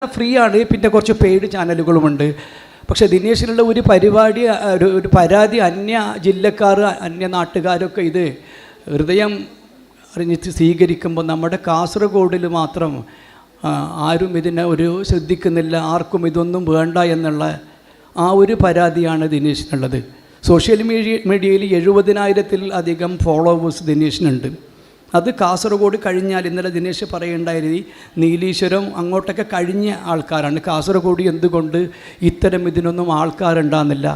Free ആണ്. പിന്നെ കുറച്ച് പെയ്ഡ് ചാനലുകളുമുണ്ട്. പക്ഷേ ദിനേശിനുള്ള ഒരു പരിപാടി, ഒരു പരാതി അന്യ ജില്ലക്കാർ, അന്യ നാട്ടുകാരൊക്കെ ഇത് ഹൃദയം അറിഞ്ഞിട്ട് സ്വീകരിക്കുമ്പോൾ നമ്മുടെ കാസർഗോഡിൽ മാത്രം ആരും ഇതിനെ ശ്രദ്ധിക്കുന്നില്ല, ആർക്കും ഇതൊന്നും വേണ്ട എന്നുള്ള ആ ഒരു പരാതിയാണ് ദിനേശിനുള്ളത്. സോഷ്യൽ മീഡിയയിൽ 70,000-ൽ അധികം ഫോളോവേഴ്സ് ദിനേശിനുണ്ട്. അത് കാസർഗോഡ് കഴിഞ്ഞാൽ, ഇന്നലെ ദിനേശ് പറയുണ്ടായിരുന്നു, നീലീശ്വരം അങ്ങോട്ടൊക്കെ കഴിഞ്ഞ ആൾക്കാരാണ്. കാസർഗോഡ് എന്തുകൊണ്ട് ഇത്തരം ഇതിനൊന്നും ആൾക്കാരുണ്ടാകുന്നില്ല?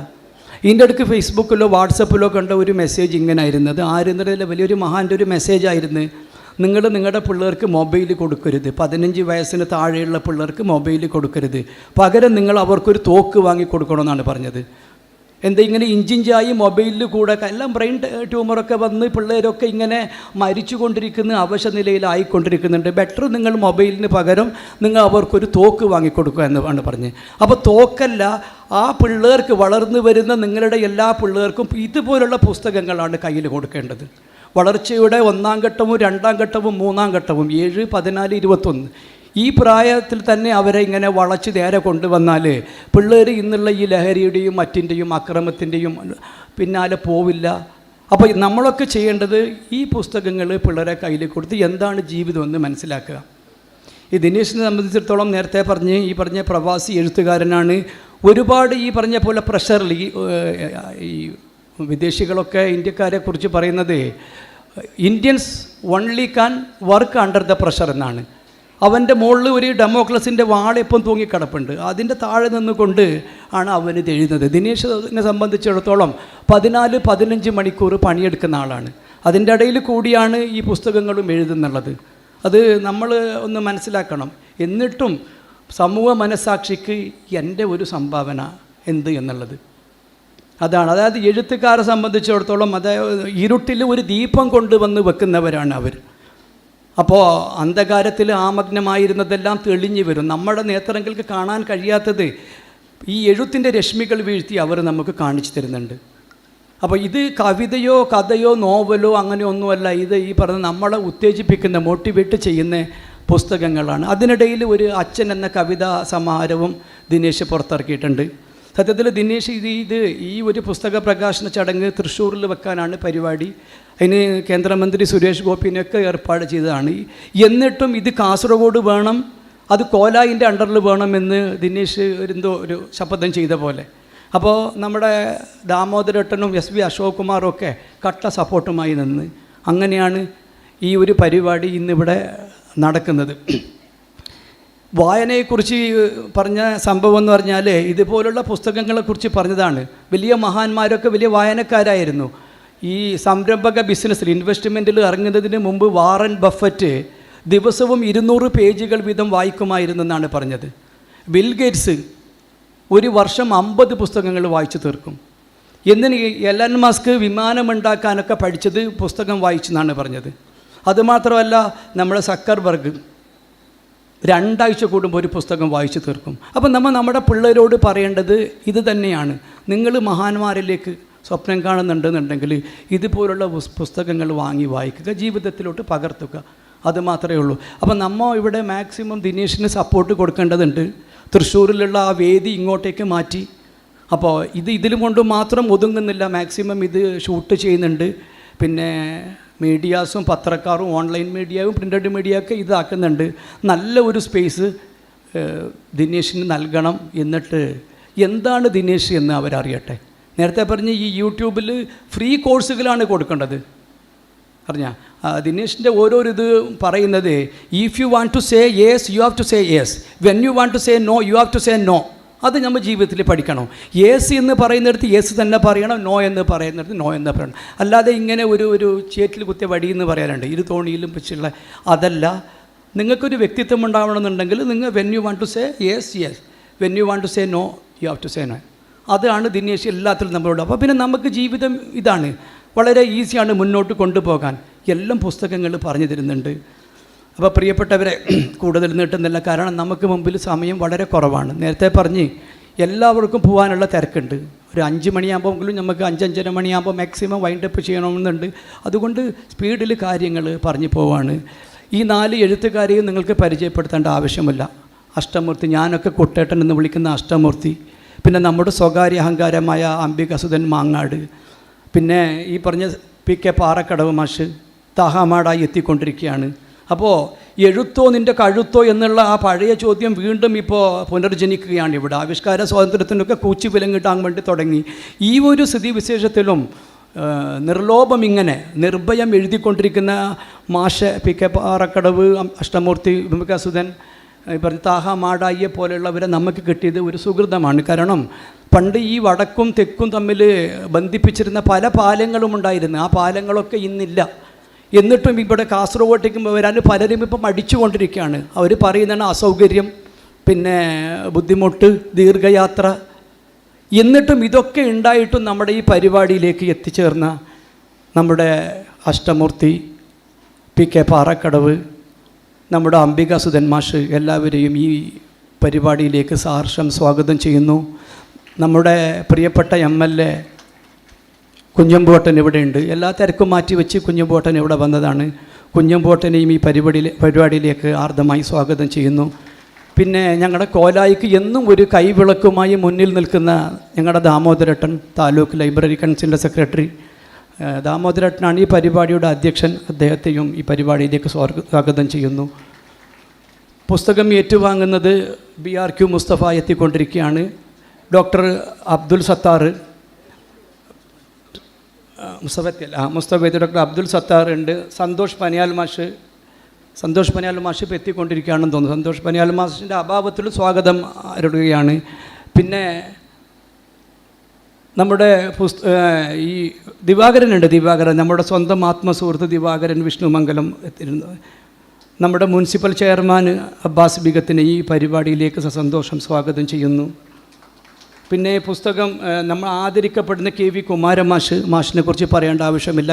ഇതിൻ്റെ അടുക്ക് ഫേസ്ബുക്കിലോ വാട്സപ്പിലോ കണ്ട ഒരു മെസ്സേജ് ഇങ്ങനെ ആയിരുന്നത്, ആരെന്നറിയില്ല, വലിയൊരു മഹാൻ്റെ ഒരു മെസ്സേജായിരുന്നു. നിങ്ങൾ നിങ്ങളുടെ പിള്ളേർക്ക് മൊബൈൽ കൊടുക്കരുത്, 15 വയസ്സിന് താഴെയുള്ള പിള്ളേർക്ക് മൊബൈൽ കൊടുക്കരുത്, പകരം നിങ്ങൾ അവർക്കൊരു തോക്ക് വാങ്ങി കൊടുക്കണമെന്നാണ് പറഞ്ഞത്. എന്താ ഇങ്ങനെ ഇഞ്ചിഞ്ചായി മൊബൈലിൽ കൂടെ എല്ലാം ബ്രെയിൻ ട്യൂമറൊക്കെ വന്ന് പിള്ളേരൊക്കെ ഇങ്ങനെ മരിച്ചു കൊണ്ടിരിക്കുന്ന അവശനിലയിലായിക്കൊണ്ടിരിക്കുന്നുണ്ട്. ബെറ്റർ നിങ്ങൾ മൊബൈലിന് പകരം നിങ്ങൾ അവർക്കൊരു തോക്ക് വാങ്ങിക്കൊടുക്കുക എന്നാണ് പറഞ്ഞത്. അപ്പോൾ തോക്കല്ല, ആ പിള്ളേർക്ക് വളർന്നു വരുന്ന നിങ്ങളുടെ എല്ലാ പിള്ളേർക്കും ഇതുപോലുള്ള പുസ്തകങ്ങളാണ് കയ്യിൽ കൊടുക്കേണ്ടത്. വളർച്ചയുടെ 1ാം ഘട്ടവും 2ാം ഘട്ടവും 3ാം ഘട്ടവും 7, 14, 21 ഈ പ്രായത്തിൽ തന്നെ അവരെ ഇങ്ങനെ വളച്ച് നേരെ കൊണ്ടുവന്നാൽ പിള്ളേർ ഇന്നുള്ള ഈ ലഹരിയുടെയും മറ്റിൻ്റെയും അക്രമത്തിൻ്റെയും പിന്നാലെ പോവില്ല. അപ്പോൾ നമ്മളൊക്കെ ചെയ്യേണ്ടത് ഈ പുസ്തകങ്ങൾ പിള്ളേരെ കയ്യിൽ കൊടുത്ത് എന്താണ് ജീവിതമെന്ന് മനസ്സിലാക്കുക. ഈ ദിനേശിനെ സംബന്ധിച്ചിടത്തോളം നേരത്തെ ഈ പറഞ്ഞ പ്രവാസി എഴുത്തുകാരനാണ്. ഒരുപാട് ഈ പറഞ്ഞ പോലെ പ്രഷറിൽ ഈ വിദേശികളൊക്കെ ഇന്ത്യക്കാരെക്കുറിച്ച് പറയുന്നത് Indians only can work under the pressure എന്നാണ്. അവൻ്റെ മുകളിൽ ഒരു ഡെമോക്രസിൻ്റെ വാളെപ്പം തൂങ്ങിക്കിടപ്പുണ്ട്, അതിൻ്റെ താഴെ നിന്നുകൊണ്ട് ആണ് അവനിത് എഴുതുന്നത്. ദിനേശിനെ സംബന്ധിച്ചിടത്തോളം 14-15 മണിക്കൂർ പണിയെടുക്കുന്ന ആളാണ്. അതിൻ്റെ ഇടയിൽ കൂടിയാണ് ഈ പുസ്തകങ്ങളും എഴുതുന്നുള്ളത്. അത് നമ്മൾ ഒന്ന് മനസ്സിലാക്കണം. എന്നിട്ടും സമൂഹ മനസ്സാക്ഷിക്ക് എൻ്റെ ഒരു സംഭാവന എന്ത് എന്നുള്ളത് അതാണ്. അതായത് എഴുത്തുകാരെ സംബന്ധിച്ചിടത്തോളം അതായത് ഇരുട്ടിൽ ഒരു ദീപം കൊണ്ടുവന്ന് വെക്കുന്നവരാണ് അവർ. അപ്പോൾ അന്ധകാരത്തിൽ ആമഗ്നമായിരുന്നതെല്ലാം തെളിഞ്ഞു വരും. നമ്മുടെ നേത്രങ്ങൾക്ക് കാണാൻ കഴിയാത്തത് ഈ എഴുത്തിൻ്റെ രശ്മികൾ വീഴ്ത്തി അവർ നമുക്ക് കാണിച്ചു തരുന്നുണ്ട്. അപ്പോൾ ഇത് കവിതയോ കഥയോ നോവലോ അങ്ങനെയൊന്നുമല്ല. ഇത് ഈ പറഞ്ഞ നമ്മളെ ഉത്തേജിപ്പിക്കുന്ന, മോട്ടിവേറ്റ് ചെയ്യുന്ന പുസ്തകങ്ങളാണ്. അതിനിടയിൽ ഒരു അച്ഛൻ എന്ന കവിതാ സമാഹാരവും ദിനേശ് പുറത്തിറക്കിയിട്ടുണ്ട്. സത്യത്തിൽ ദിനേശ് ഈ ഒരു പുസ്തക പ്രകാശന ചടങ്ങ് തൃശ്ശൂരിൽ വെക്കാനാണ് പരിപാടി. അതിന് കേന്ദ്രമന്ത്രി സുരേഷ് ഗോപിനെയൊക്കെ ഏർപ്പാട് ചെയ്തതാണ്. എന്നിട്ടും ഇത് കാസർഗോഡ് വേണം, അത് കോലായിൻ്റെ അണ്ടറിൽ വേണമെന്ന് ദിനേശ് ഒരു ശപഥം ചെയ്ത പോലെ. അപ്പോൾ നമ്മുടെ ദാമോദരേട്ടനും SV അശോക് കുമാറും ഒക്കെ കട്ട സപ്പോർട്ടുമായി നിന്ന് അങ്ങനെയാണ് ഈ ഒരു പരിപാടി ഇന്നിവിടെ നടക്കുന്നത്. വായനയെക്കുറിച്ച് പറഞ്ഞ സംഭവം എന്ന് പറഞ്ഞാൽ ഇതുപോലുള്ള പുസ്തകങ്ങളെക്കുറിച്ച് പറഞ്ഞതാണ്. വലിയ മഹാന്മാരൊക്കെ വലിയ വായനക്കാരായിരുന്നു. ഈ സംരംഭക ബിസിനസ്സിൽ ഇൻവെസ്റ്റ്മെൻറ്റിൽ ഇറങ്ങുന്നതിന് മുമ്പ് വാറൻ ബഫറ്റ് ദിവസവും 200 പേജുകൾ വീതം വായിക്കുമായിരുന്നെന്നാണ് പറഞ്ഞത്. ബിൽ ഗേറ്റ്സ് ഒരു വർഷം 50 പുസ്തകങ്ങൾ വായിച്ചു തീർക്കും. എന്തിന് എലൻ മസ്ക് വിമാനമുണ്ടാക്കാനൊക്കെ പഠിച്ചത് പുസ്തകം വായിച്ചെന്നാണ് പറഞ്ഞത്. അതുമാത്രമല്ല നമ്മുടെ സക്കർബർഗ് 2 ആഴ്ച കൂടുമ്പോൾ ഒരു പുസ്തകം വായിച്ചു തീർക്കും. അപ്പം നമ്മുടെ പിള്ളേരോട് പറയേണ്ടത് ഇത് തന്നെയാണ്. നിങ്ങൾ മഹാന്മാരിലേക്ക് സ്വപ്നം കാണുന്നുണ്ടെന്നുണ്ടെങ്കിൽ ഇതുപോലുള്ള പുസ്തകങ്ങൾ വാങ്ങി വായിക്കുക, ജീവിതത്തിലോട്ട് പകർത്തുക. അത് മാത്രമേ ഉള്ളൂ. അപ്പം ഇവിടെ മാക്സിമം ദിനേശിന് സപ്പോർട്ട് കൊടുക്കേണ്ടതുണ്ട്. തൃശ്ശൂരിലുള്ള ആ വേദി ഇങ്ങോട്ടേക്ക് മാറ്റി. അപ്പോൾ ഇതിലും കൊണ്ട് മാത്രം ഒതുങ്ങുന്നില്ല. മാക്സിമം ഇത് ഷൂട്ട് ചെയ്യുന്നുണ്ട്. പിന്നെ മീഡിയാസും പത്രക്കാരും ഓൺലൈൻ മീഡിയയും പ്രിൻ്റഡ് മീഡിയ ഒക്കെ ഇതാക്കുന്നുണ്ട്. നല്ല ഒരു സ്പേസ് ദിനേശിന് നൽകണം. എന്നിട്ട് എന്താണ് ദിനേശ് എന്ന് അവരറിയട്ടെ. നേരത്തെ പറഞ്ഞ് ഈ യൂട്യൂബിൽ ഫ്രീ കോഴ്സുകളാണ് കൊടുക്കേണ്ടത്. അറിഞ്ഞാൽ ദിനേശിൻ്റെ ഇത് പറയുന്നത്, if you want to say yes you have to say yes, when you want to say no you have to say no. അത് നമ്മൾ ജീവിതത്തിൽ പഠിക്കണം. യേസ് എന്ന് പറയുന്നിടത്ത് യേസ് തന്നെ പറയണം, നോ എന്ന് പറയുന്നിടത്ത് നോ എന്ന് പറയണം. അല്ലാതെ ഇങ്ങനെ ഒരു ചേറ്റിൽ കുത്തിയ വടി എന്ന് പറയാനുണ്ട്, ഇരു തോണിയിലും വെച്ചുള്ള അതല്ല. നിങ്ങൾക്കൊരു വ്യക്തിത്വം ഉണ്ടാവണമെന്നുണ്ടെങ്കിൽ നിങ്ങൾ when you want to say yes yes, when you want to say no you have to say no. അതാണ് ദിനേശ് എല്ലാത്തിലും നമ്മളോട്. അപ്പോൾ പിന്നെ നമുക്ക് ജീവിതം ഇതാണ്, വളരെ ഈസിയാണ് മുന്നോട്ട് കൊണ്ടുപോകാൻ. എല്ലാം പുസ്തകങ്ങൾ പറഞ്ഞു തരുന്നുണ്ട്. അപ്പോൾ പ്രിയപ്പെട്ടവരെ, കൂടുതൽ നീട്ടുന്നില്ല, കാരണം നമുക്ക് മുമ്പിൽ സമയം വളരെ കുറവാണ്. നേരത്തെ പറഞ്ഞ് എല്ലാവർക്കും പോകാനുള്ള തിരക്കുണ്ട്. ഒരു 5 മണിയാകുമ്പോഴെങ്കിലും നമുക്ക് 5-5:30 മണിയാകുമ്പോൾ മാക്സിമം വൈൻഡപ്പ് ചെയ്യണമെന്നുണ്ട്. അതുകൊണ്ട് സ്പീഡിൽ കാര്യങ്ങൾ പറഞ്ഞു പോവാണ്. ഈ 4 എഴുത്തുകാരെയും നിങ്ങൾക്ക് പരിചയപ്പെടുത്തേണ്ട ആവശ്യമില്ല. അഷ്ടമൂർത്തി, ഞാനൊക്കെ കുട്ടേട്ടൻ എന്ന് വിളിക്കുന്ന അഷ്ടമൂർത്തി, പിന്നെ നമ്മുടെ സ്വകാര്യ അഹങ്കാരമായ അംബികാസുധൻ മാങ്ങാട്, പിന്നെ ഈ പറഞ്ഞ PK പാറക്കടവ് മാഷ് താഹാമാടായി എത്തിക്കൊണ്ടിരിക്കുകയാണ്. അപ്പോൾ എഴുത്തോ നിൻ്റെ കഴുത്തോ എന്നുള്ള ആ പഴയ ചോദ്യം വീണ്ടും ഇപ്പോൾ പുനർജനിക്കുകയാണ്. ഇവിടെ ആവിഷ്കാര സ്വാതന്ത്ര്യത്തിനൊക്കെ കൂച്ചി വിലങ്ങിട്ടാൻ വേണ്ടി തുടങ്ങി. ഈ ഒരു സ്ഥിതിവിശേഷത്തിലും നിർലോഭം ഇങ്ങനെ നിർഭയം എഴുതിക്കൊണ്ടിരിക്കുന്ന മാഷ് PK പാറക്കടവ്, അഷ്ടമൂർത്തി, അംബികാസുധൻ, പറഞ്ഞ താഹാമാടായിയെ പോലെയുള്ളവരെ നമുക്ക് കിട്ടിയത് ഒരു സുഹൃതമാണ്. കാരണം പണ്ട് ഈ വടക്കും തെക്കും തമ്മിൽ ബന്ധിപ്പിച്ചിരുന്ന പല പാലങ്ങളും ഉണ്ടായിരുന്നു. ആ പാലങ്ങളൊക്കെ ഇന്നില്ല. എന്നിട്ടും ഇവിടെ കാസർഗോട്ടേക്ക് വരാൻ പലരും ഇപ്പം മടിച്ചുകൊണ്ടിരിക്കുകയാണ്. അവർ പറയുന്നതാണ് അസൗകര്യം, പിന്നെ ബുദ്ധിമുട്ട്, ദീർഘയാത്ര. എന്നിട്ടും ഇതൊക്കെ ഉണ്ടായിട്ടും നമ്മുടെ ഈ പരിപാടിയിലേക്ക് എത്തിച്ചേർന്ന നമ്മുടെ അഷ്ടമൂർത്തി, PK പാറക്കടവ്, നമ്മുടെ അംബികാസുധൻ മാഷ്, എല്ലാവരെയും ഈ പരിപാടിയിലേക്ക് സഹർഷം സ്വാഗതം ചെയ്യുന്നു. നമ്മുടെ പ്രിയപ്പെട്ട MLA കുഞ്ഞമ്പുവട്ടൻ ഇവിടെയുണ്ട്. എല്ലാ തിരക്കും മാറ്റി വെച്ച് കുഞ്ഞമ്പുവട്ടൻ ഇവിടെ വന്നതാണ്. കുഞ്ഞമ്പുവട്ടനെയും ഈ പരിപാടിയിലേക്ക് ആർദ്രമായി സ്വാഗതം ചെയ്യുന്നു. പിന്നെ ഞങ്ങളുടെ കോലായിക്ക് എന്നും ഒരു കൈവിളക്കുമായി മുന്നിൽ നിൽക്കുന്ന ഞങ്ങളുടെ ദാമോദരേട്ടൻ, താലൂക്ക് ലൈബ്രറി കൗൺസിലിൻ്റെ സെക്രട്ടറി ദാമോദരേട്ടനാണ് ഈ പരിപാടിയുടെ അധ്യക്ഷൻ. അദ്ദേഹത്തെയും ഈ പരിപാടിയിലേക്ക് സ്വാഗതം ചെയ്യുന്നു. പുസ്തകം ഏറ്റുവാങ്ങുന്നത് BRQ മുസ്തഫ എത്തിക്കൊണ്ടിരിക്കുകയാണ്. ഡോക്ടർ അബ്ദുൽ സത്താർ, ഡോക്ടർ അബ്ദുൽ സത്താർ ഉണ്ട്. സന്തോഷ് പനിയാൽ മാഷ് ഇപ്പോൾ എത്തിക്കൊണ്ടിരിക്കുകയാണെന്ന് തോന്നുന്നു. സന്തോഷ് പനിയാൽ മാഷിൻ്റെ അഭാവത്തിൽ സ്വാഗതം അരുളുകയാണ്. പിന്നെ നമ്മുടെ ഈ ദിവാകരനുണ്ട്. ദിവാകരൻ നമ്മുടെ സ്വന്തം ആത്മസുഹൃത്ത് ദിവാകരൻ വിഷ്ണുമംഗലം എത്തിയിരുന്നു. നമ്മുടെ മുനിസിപ്പൽ ചെയർമാൻ അബ്ബാസ് ബിഗത്തിനെ ഈ പരിപാടിയിലേക്ക് സന്തോഷം സ്വാഗതം ചെയ്യുന്നു. പിന്നെ പുസ്തകം നമ്മൾ ആദരിക്കപ്പെടുന്ന KV കുമാരൻ മാഷിനെ കുറിച്ച് പറയേണ്ട ആവശ്യമില്ല.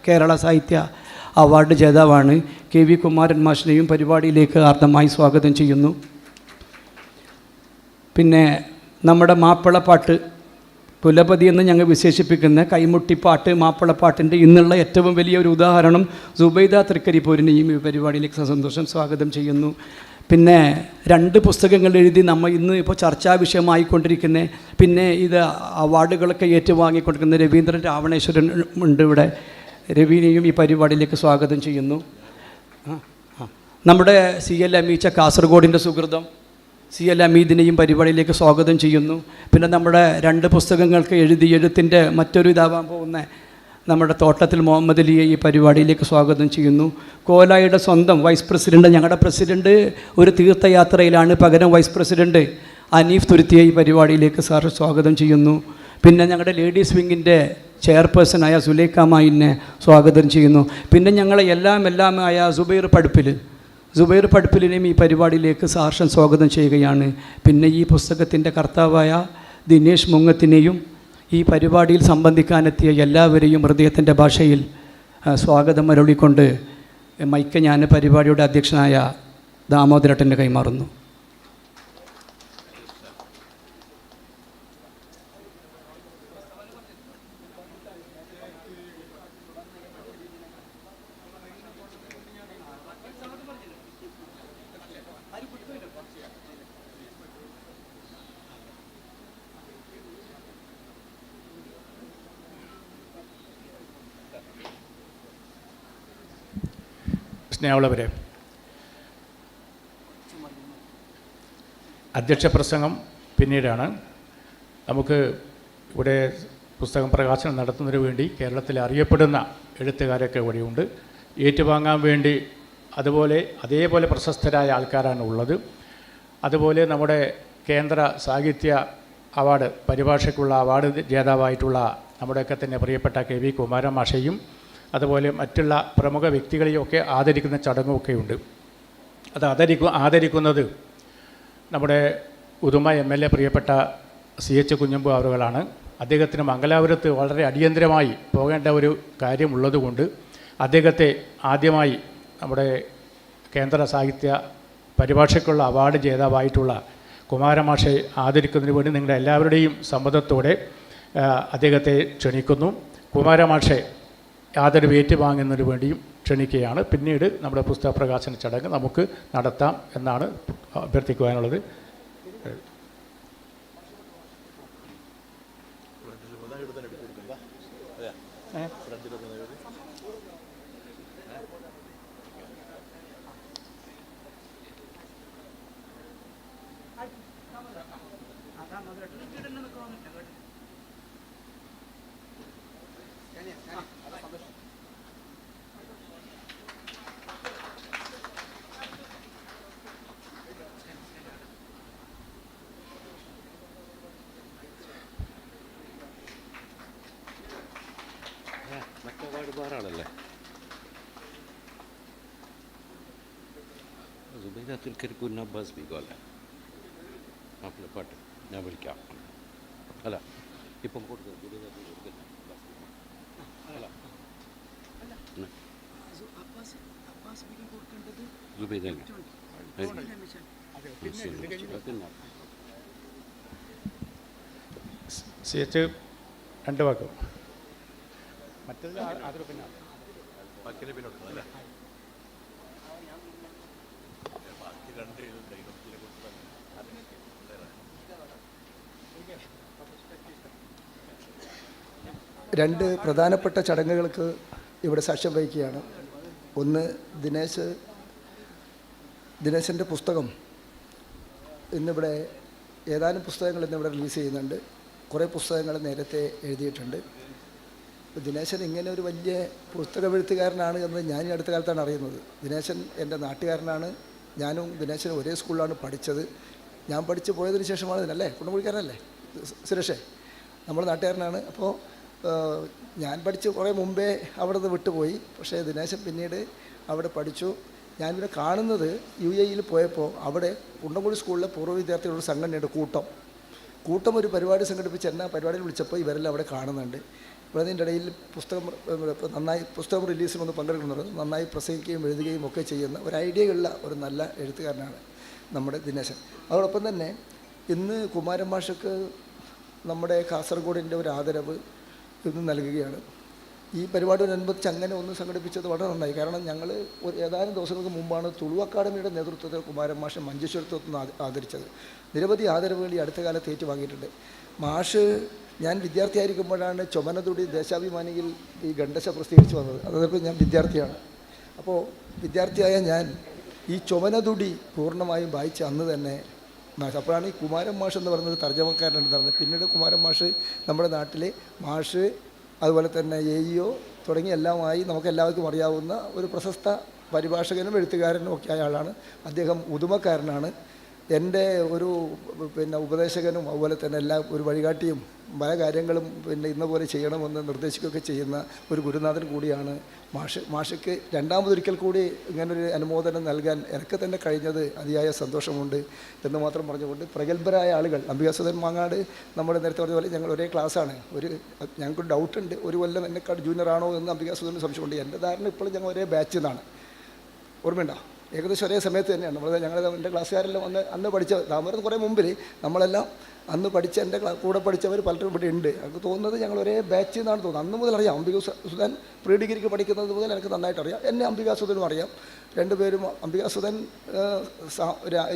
കേരള സാഹിത്യ അവാർഡ് ജേതാവാണ്. KV കുമാരൻ മാഷിനെയും പരിപാടിയിലേക്ക് ആർദ്രമായി സ്വാഗതം ചെയ്യുന്നു. പിന്നെ നമ്മുടെ മാപ്പിളപ്പാട്ട് പുലപതി എന്ന് ഞങ്ങൾ വിശേഷിപ്പിക്കുന്ന കൈമുട്ടിപ്പാട്ട്, മാപ്പിളപ്പാട്ടിൻ്റെ ഇന്നുള്ള ഏറ്റവും വലിയൊരു ഉദാഹരണം സുബൈദ തൃക്കരിപ്പൂരിനെയും ഈ പരിപാടിയിലേക്ക് സന്തോഷം സ്വാഗതം ചെയ്യുന്നു. പിന്നെ 2 പുസ്തകങ്ങൾ എഴുതി നമ്മൾ ഇന്ന് ഇപ്പോൾ ചർച്ചാ വിഷയമായിക്കൊണ്ടിരിക്കുന്ന, പിന്നെ ഇത് അവാർഡുകളൊക്കെ ഏറ്റുവാങ്ങിക്കൊണ്ടിരിക്കുന്ന രവീന്ദ്രൻ രാവണേശ്വരൻ ഉണ്ട് ഇവിടെ. രവീനെയും ഈ പരിപാടിയിലേക്ക് സ്വാഗതം ചെയ്യുന്നു. നമ്മുടെ CL അമീച്ച കാസർഗോഡിൻ്റെ സുഹൃതം CL അമീദിനെയും പരിപാടിയിലേക്ക് സ്വാഗതം ചെയ്യുന്നു. പിന്നെ നമ്മുടെ 2 പുസ്തകങ്ങൾക്ക് എഴുത്തിൻ്റെ മറ്റൊരു ഇതാവാൻ പോകുന്ന നമ്മുടെ തോട്ടത്തിൽ മുഹമ്മദ് അലിയെ ഈ പരിപാടിയിലേക്ക് സ്വാഗതം ചെയ്യുന്നു. കോലായുടെ സ്വന്തം വൈസ് പ്രസിഡൻറ്റ്, ഞങ്ങളുടെ പ്രസിഡൻറ്റ് ഒരു തീർത്ഥയാത്രയിലാണ്, പകരം വൈസ് പ്രസിഡൻറ്റ് അനീഫ് തുരുത്തിയെ ഈ പരിപാടിയിലേക്ക് സാർ സ്വാഗതം ചെയ്യുന്നു. പിന്നെ ഞങ്ങളുടെ ലേഡീസ് വിങ്ങിൻ്റെ ചെയർപേഴ്സണായ സുലൈഖ മായിനെ സ്വാഗതം ചെയ്യുന്നു. പിന്നെ ഞങ്ങളെ എല്ലാമായ സുബൈർ പടുപ്പിലിനെയും ഈ പരിപാടിയിലേക്ക് സാർഷൻ സ്വാഗതം ചെയ്യുകയാണ്. പിന്നെ ഈ പുസ്തകത്തിൻ്റെ കർത്താവായ ദിനേശ് മുങ്ങത്തിനെയും ഈ പരിപാടിയിൽ സംബന്ധിക്കാനെത്തിയ എല്ലാവരെയും ഹൃദയത്തിൻ്റെ ഭാഷയിൽ സ്വാഗതം അരുളിക്കൊണ്ട് മൈക്ക് ഞാൻ പരിപാടിയുടെ അധ്യക്ഷനായ ദാമോദരേട്ടന് കൈമാറുന്നു. സ്നേഹമുള്ളവരെ, അധ്യക്ഷ പ്രസംഗം പിന്നീടാണ്. നമുക്ക് ഇവിടെ പുസ്തകം പ്രകാശനം നടത്തുന്നതിന് വേണ്ടി കേരളത്തിൽ അറിയപ്പെടുന്ന എഴുത്തുകാരൊക്കെ ഇവിടെയുണ്ട്. ഏറ്റുവാങ്ങാൻ വേണ്ടി അതേപോലെ പ്രശസ്തരായ ആൾക്കാരാണ് ഉള്ളത്. അതുപോലെ നമ്മുടെ കേന്ദ്ര സാഹിത്യ അവാർഡ്, പരിഭാഷയ്ക്കുള്ള അവാർഡ് ജേതാവായിട്ടുള്ള നമ്മുടെയൊക്കെ തന്നെ പ്രിയപ്പെട്ട KV കുമാരൻ മാഷയും അതുപോലെ മറ്റുള്ള പ്രമുഖ വ്യക്തികളെയൊക്കെ ആദരിക്കുന്ന ചടങ്ങുമൊക്കെയുണ്ട്. അത് ആദരിക്കുന്നത് നമ്മുടെ ഉദുമ MLA പ്രിയപ്പെട്ട CH കുഞ്ഞമ്പു അവറുകളാണ്. അദ്ദേഹത്തിന് മംഗലാപുരത്ത് വളരെ അടിയന്തരമായി പോകേണ്ട ഒരു കാര്യമുള്ളതുകൊണ്ട് അദ്ദേഹത്തെ ആദ്യമായി നമ്മുടെ കേന്ദ്ര സാഹിത്യ പരിഭാഷയ്ക്കുള്ള അവാർഡ് ജേതാവായിട്ടുള്ള കുമാരമാഷെ ആദരിക്കുന്നതിന് വേണ്ടി നിങ്ങളുടെ എല്ലാവരുടെയും സമ്മതത്തോടെ അദ്ദേഹത്തെ ക്ഷണിക്കുന്നു. കുമാരമാഷെ ആദരവ് ഏറ്റുവാങ്ങുന്നതിന് വേണ്ടിയും ക്ഷണിക്കുകയാണ്. പിന്നീട് നമ്മുടെ പുസ്തക പ്രകാശന ചടങ്ങ് നമുക്ക് നടത്താം എന്നാണ് അഭ്യർത്ഥിക്കുവാനുള്ളത്. വേറാളല്ലേ സുബൈദത്തുൽ കരിക്കൂൻ അബ്ബാസ് ബീഗോല മാപ്പിള പാട്ട് ഞാൻ വിളിക്കാം. അല്ല ഇപ്പം കൊടുക്കുന്നത് സുബൈദത്തുൽ കൊടുക്കില്ല. അല്ല സുബൈദ CH 2 വാക്കും മറ്റേത് അതിന് പിന്നെ രണ്ട് പ്രധാനപ്പെട്ട ചടങ്ങുകൾക്ക് ഇവിടെ സാക്ഷ്യം വഹിക്കുകയാണ്. ഒന്ന് ദിനേശൻ്റെ പുസ്തകം ഇന്നിവിടെ ഏതാനും പുസ്തകങ്ങൾ ഇന്നിവിടെ റിലീസ് ചെയ്യുന്നുണ്ട്. കുറേ പുസ്തകങ്ങൾ നേരത്തെ എഴുതിയിട്ടുണ്ട്. ദിനേശൻ ഇങ്ങനെ ഒരു വലിയ പുസ്തകമെഴുത്തുകാരനാണ് എന്ന് ഞാൻ ഈ അടുത്ത കാലത്താണ് അറിയുന്നത്. ദിനേശൻ എൻ്റെ നാട്ടുകാരനാണ്. ഞാനും ദിനേശനും ഒരേ സ്കൂളിലാണ് പഠിച്ചത്. ഞാൻ പഠിച്ച് പോയതിന് ശേഷമാണ് ഇതിനല്ലേ കുണ്ടംകുഴിക്കാരനല്ലേ സുരേഷേ, നമ്മുടെ നാട്ടുകാരനാണ്. അപ്പോൾ ഞാൻ പഠിച്ച് കുറേ മുമ്പേ അവിടെ നിന്ന് വിട്ടുപോയി. പക്ഷേ ദിനേശൻ പിന്നീട് അവിടെ പഠിച്ചു. ഞാനിവിടെ കാണുന്നത് UAE പോയപ്പോൾ അവിടെ കുണ്ടംകുഴി സ്കൂളിലെ പൂർവ്വ വിദ്യാർത്ഥികളുടെ സംഘടനയുടെ കൂട്ടം ഒരു പരിപാടി സംഘടിപ്പിച്ച് എന്നെ പരിപാടിയിൽ വിളിച്ചപ്പോൾ ഇവരെല്ലാം അവിടെ കാണുന്നുണ്ട്. ഇവിടെ അതിൻ്റെ ഇടയിൽ പുസ്തകം റിലീസിനൊന്ന് പങ്കെടുക്കുന്നുണ്ട്. നന്നായി പ്രസംഗിക്കുകയും എഴുതുകയും ഒക്കെ ചെയ്യുന്ന ഒരു ഐഡിയയുള്ള ഒരു നല്ല എഴുത്തുകാരനാണ് നമ്മുടെ ദിനേശൻ. അതോടൊപ്പം തന്നെ ഇന്ന് കുമാരൻ മാഷക്ക് നമ്മുടെ കാസർഗോഡിൻ്റെ ഒരു ആദരവ് ഇന്ന് നൽകുകയാണ്. ഈ പരിപാടിയോടനുബന്ധിച്ച് അങ്ങനെ ഒന്ന് സംഘടിപ്പിച്ചത് വളരെ നന്നായി. കാരണം ഞങ്ങൾ ഏതാനും ദിവസങ്ങൾക്ക് മുമ്പാണ് തുളു അക്കാദമിയുടെ നേതൃത്വത്തിൽ കുമാരൻ മാഷ് മഞ്ചേശ്വരത്വത്തിൽ ആദരിച്ചത്. നിരവധി ആദരവുകൾ ഈ അടുത്ത കാലത്ത് ഏറ്റുവാങ്ങിയിട്ടുണ്ട്. മാഷ് ഞാൻ വിദ്യാർത്ഥിയായിരിക്കുമ്പോഴാണ് ചുമനതുടി ദേശാഭിമാനിയിൽ ഈ ഖണ്ഡശ പ്രസിദ്ധീകരിച്ച് വന്നത്. അതോടൊപ്പം ഞാൻ വിദ്യാർത്ഥിയാണ്. അപ്പോൾ വിദ്യാർത്ഥിയായ ഞാൻ ഈ ചുമനതുടി പൂർണ്ണമായും വായിച്ച അന്ന് തന്നെ അപ്പോഴാണ് ഈ കുമാരൻ മാഷ് എന്ന് പറയുന്നത് തർജ്ജമക്കാരനുണ്ടായിരുന്നത്. പിന്നീട് കുമാരൻ മാഷ് നമ്മുടെ നാട്ടിലെ മാഷ് അതുപോലെ തന്നെ AEO തുടങ്ങി എല്ലാമായി നമുക്ക് എല്ലാവർക്കും അറിയാവുന്ന ഒരു പ്രശസ്ത പരിഭാഷകനും എഴുത്തുകാരനും ഒക്കെ ആയ ആളാണ്. അദ്ദേഹം ഉദുമക്കാരനാണ്. എൻ്റെ ഒരു ഉപദേശകനും അതുപോലെ തന്നെ ഒരു വഴികാട്ടിയും പല കാര്യങ്ങളും ഇന്ന പോലെ ചെയ്യണമെന്ന് നിർദ്ദേശിക്കുകയൊക്കെ ചെയ്യുന്ന ഒരു ഗുരുനാഥൻ കൂടിയാണ് മാഷയ്ക്ക് രണ്ടാമതൊരിക്കൽ കൂടി ഇങ്ങനൊരു അനുമോദനം നൽകാൻ എനിക്ക് തന്നെ കഴിഞ്ഞത് അതിയായ സന്തോഷമുണ്ട് എന്ന് മാത്രം പറഞ്ഞുകൊണ്ട് പ്രഗത്ഭരായ ആളുകൾ അംബികാസുധൻ മാങ്ങാട് നമ്മുടെ നേരത്തെ പറഞ്ഞ പോലെ ഞങ്ങൾ ഒരേ ക്ലാസ്സാണ്. ഞങ്ങൾക്ക് ഡൗട്ടുണ്ട്, ഒരു കൊല്ലം എന്നെക്കാൾ ജൂനിയറാണോ എന്ന് അംബികാസുധന് സംശയമുണ്ട്. എൻ്റെ ധാരണ ഇപ്പോഴും ഞങ്ങൾ ഒരേ ബാച്ചിൽ നിന്നാണ്. ഓർമ്മയുണ്ടോ? ഏകദേശം ഒരേ സമയത്ത് തന്നെയാണ് ഞങ്ങൾ എൻ്റെ ക്ലാസ്സുകാരെല്ലാം അന്ന് പഠിച്ച താമര കുറേ മുമ്പിൽ നമ്മളെല്ലാം അന്ന് പഠിച്ച എൻ്റെ കൂടെ പഠിച്ചവർ പലരും ഇവിടെ ഉണ്ട്. എനിക്ക് തോന്നുന്നത് ഞങ്ങൾ ഒരേ ബാച്ചിൽ നിന്നാണ് തോന്നുന്നത്. അന്ന് മുതൽ അറിയാം. അംബികാസുധൻ പ്രീ ഡിഗ്രിക്ക് പഠിക്കുന്നത് മുതൽ എനിക്ക് നന്നായിട്ട് അറിയാം. എന്നെ അംബികാസുധനും അറിയാം. രണ്ടുപേരും അംബികാസുധൻ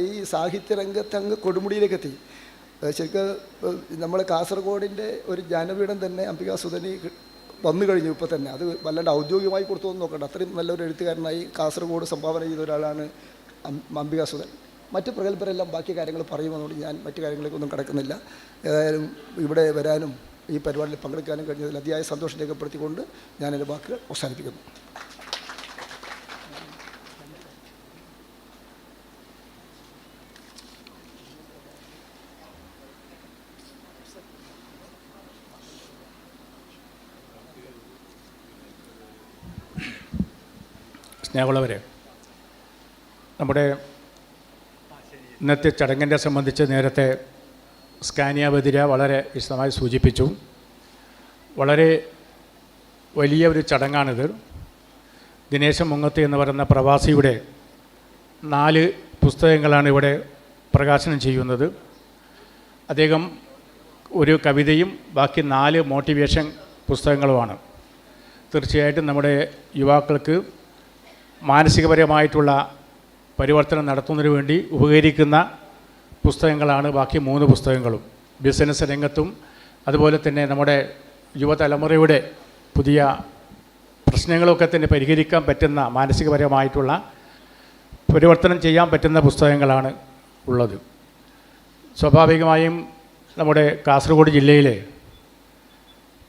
ഈ സാഹിത്യരംഗത്തങ്ങ് കൊടുമുടിയിലേക്ക് എത്തി. ശരിക്കും നമ്മൾ കാസർഗോഡിൻ്റെ ഒരു ജ്ഞാനപീഠം തന്നെ അംബികാസുധന് വന്നു കഴിഞ്ഞു ഇപ്പോൾ തന്നെ. അത് വല്ലാണ്ട് ഔദ്യോഗികമായി കൊടുത്തൊന്നും നോക്കണ്ട. അത്രയും നല്ലൊരു എഴുത്തുകാരനായി കാസർഗോഡ് സംഭാവന ചെയ്ത ഒരാളാണ് അംബികാസുധൻ. മറ്റ് പ്രഗത്ഭരെല്ലാം ബാക്കി കാര്യങ്ങൾ പറയുമെന്നുകൊണ്ട് ഞാൻ മറ്റു കാര്യങ്ങളിലേക്കൊന്നും കിടക്കുന്നില്ല. ഏതായാലും ഇവിടെ വരാനും ഈ പരിപാടിയിൽ പങ്കെടുക്കാനും കഴിഞ്ഞതിൽ അതിയായ സന്തോഷം രേഖപ്പെടുത്തിക്കൊണ്ട് ഞാൻ എൻ്റെ വാക്കുകൾ അവസാനിപ്പിക്കുന്നു. സ്നേഹമുള്ളവരെ, നമ്മുടെ ഇന്നത്തെ ചടങ്ങിനെ സംബന്ധിച്ച് നേരത്തെ സ്കാനിയ ബദിര വളരെ വിശദമായി സൂചിപ്പിച്ചു. വളരെ വലിയ ഒരു ചടങ്ങാണിത്. ദിനേശൻ മുങ്ങത്ത് എന്ന് പറയുന്ന പ്രവാസിയുടെ 4 പുസ്തകങ്ങളാണ് ഇവിടെ പ്രകാശനം ചെയ്യുന്നത്. അദ്ദേഹം ഒരു കവിതയും ബാക്കി 4 മോട്ടിവേഷൻ പുസ്തകങ്ങളുമാണ്. തീർച്ചയായിട്ടും നമ്മുടെ യുവാക്കൾക്ക് മാനസികപരമായിട്ടുള്ള പരിവർത്തനം നടത്തുന്നതിന് വേണ്ടി ഉപകരിക്കുന്ന പുസ്തകങ്ങളാണ് ബാക്കി 3 പുസ്തകങ്ങളും. ബിസിനസ് രംഗത്തും അതുപോലെ തന്നെ നമ്മുടെ യുവതലമുറയുടെ പുതിയ പ്രശ്നങ്ങളൊക്കെ തന്നെ പരിഹരിക്കാൻ പറ്റുന്ന മാനസികപരമായിട്ടുള്ള പരിവർത്തനം ചെയ്യാൻ പറ്റുന്ന പുസ്തകങ്ങളാണ് ഉള്ളത്. സ്വാഭാവികമായും നമ്മുടെ കാസർഗോഡ് ജില്ലയിലെ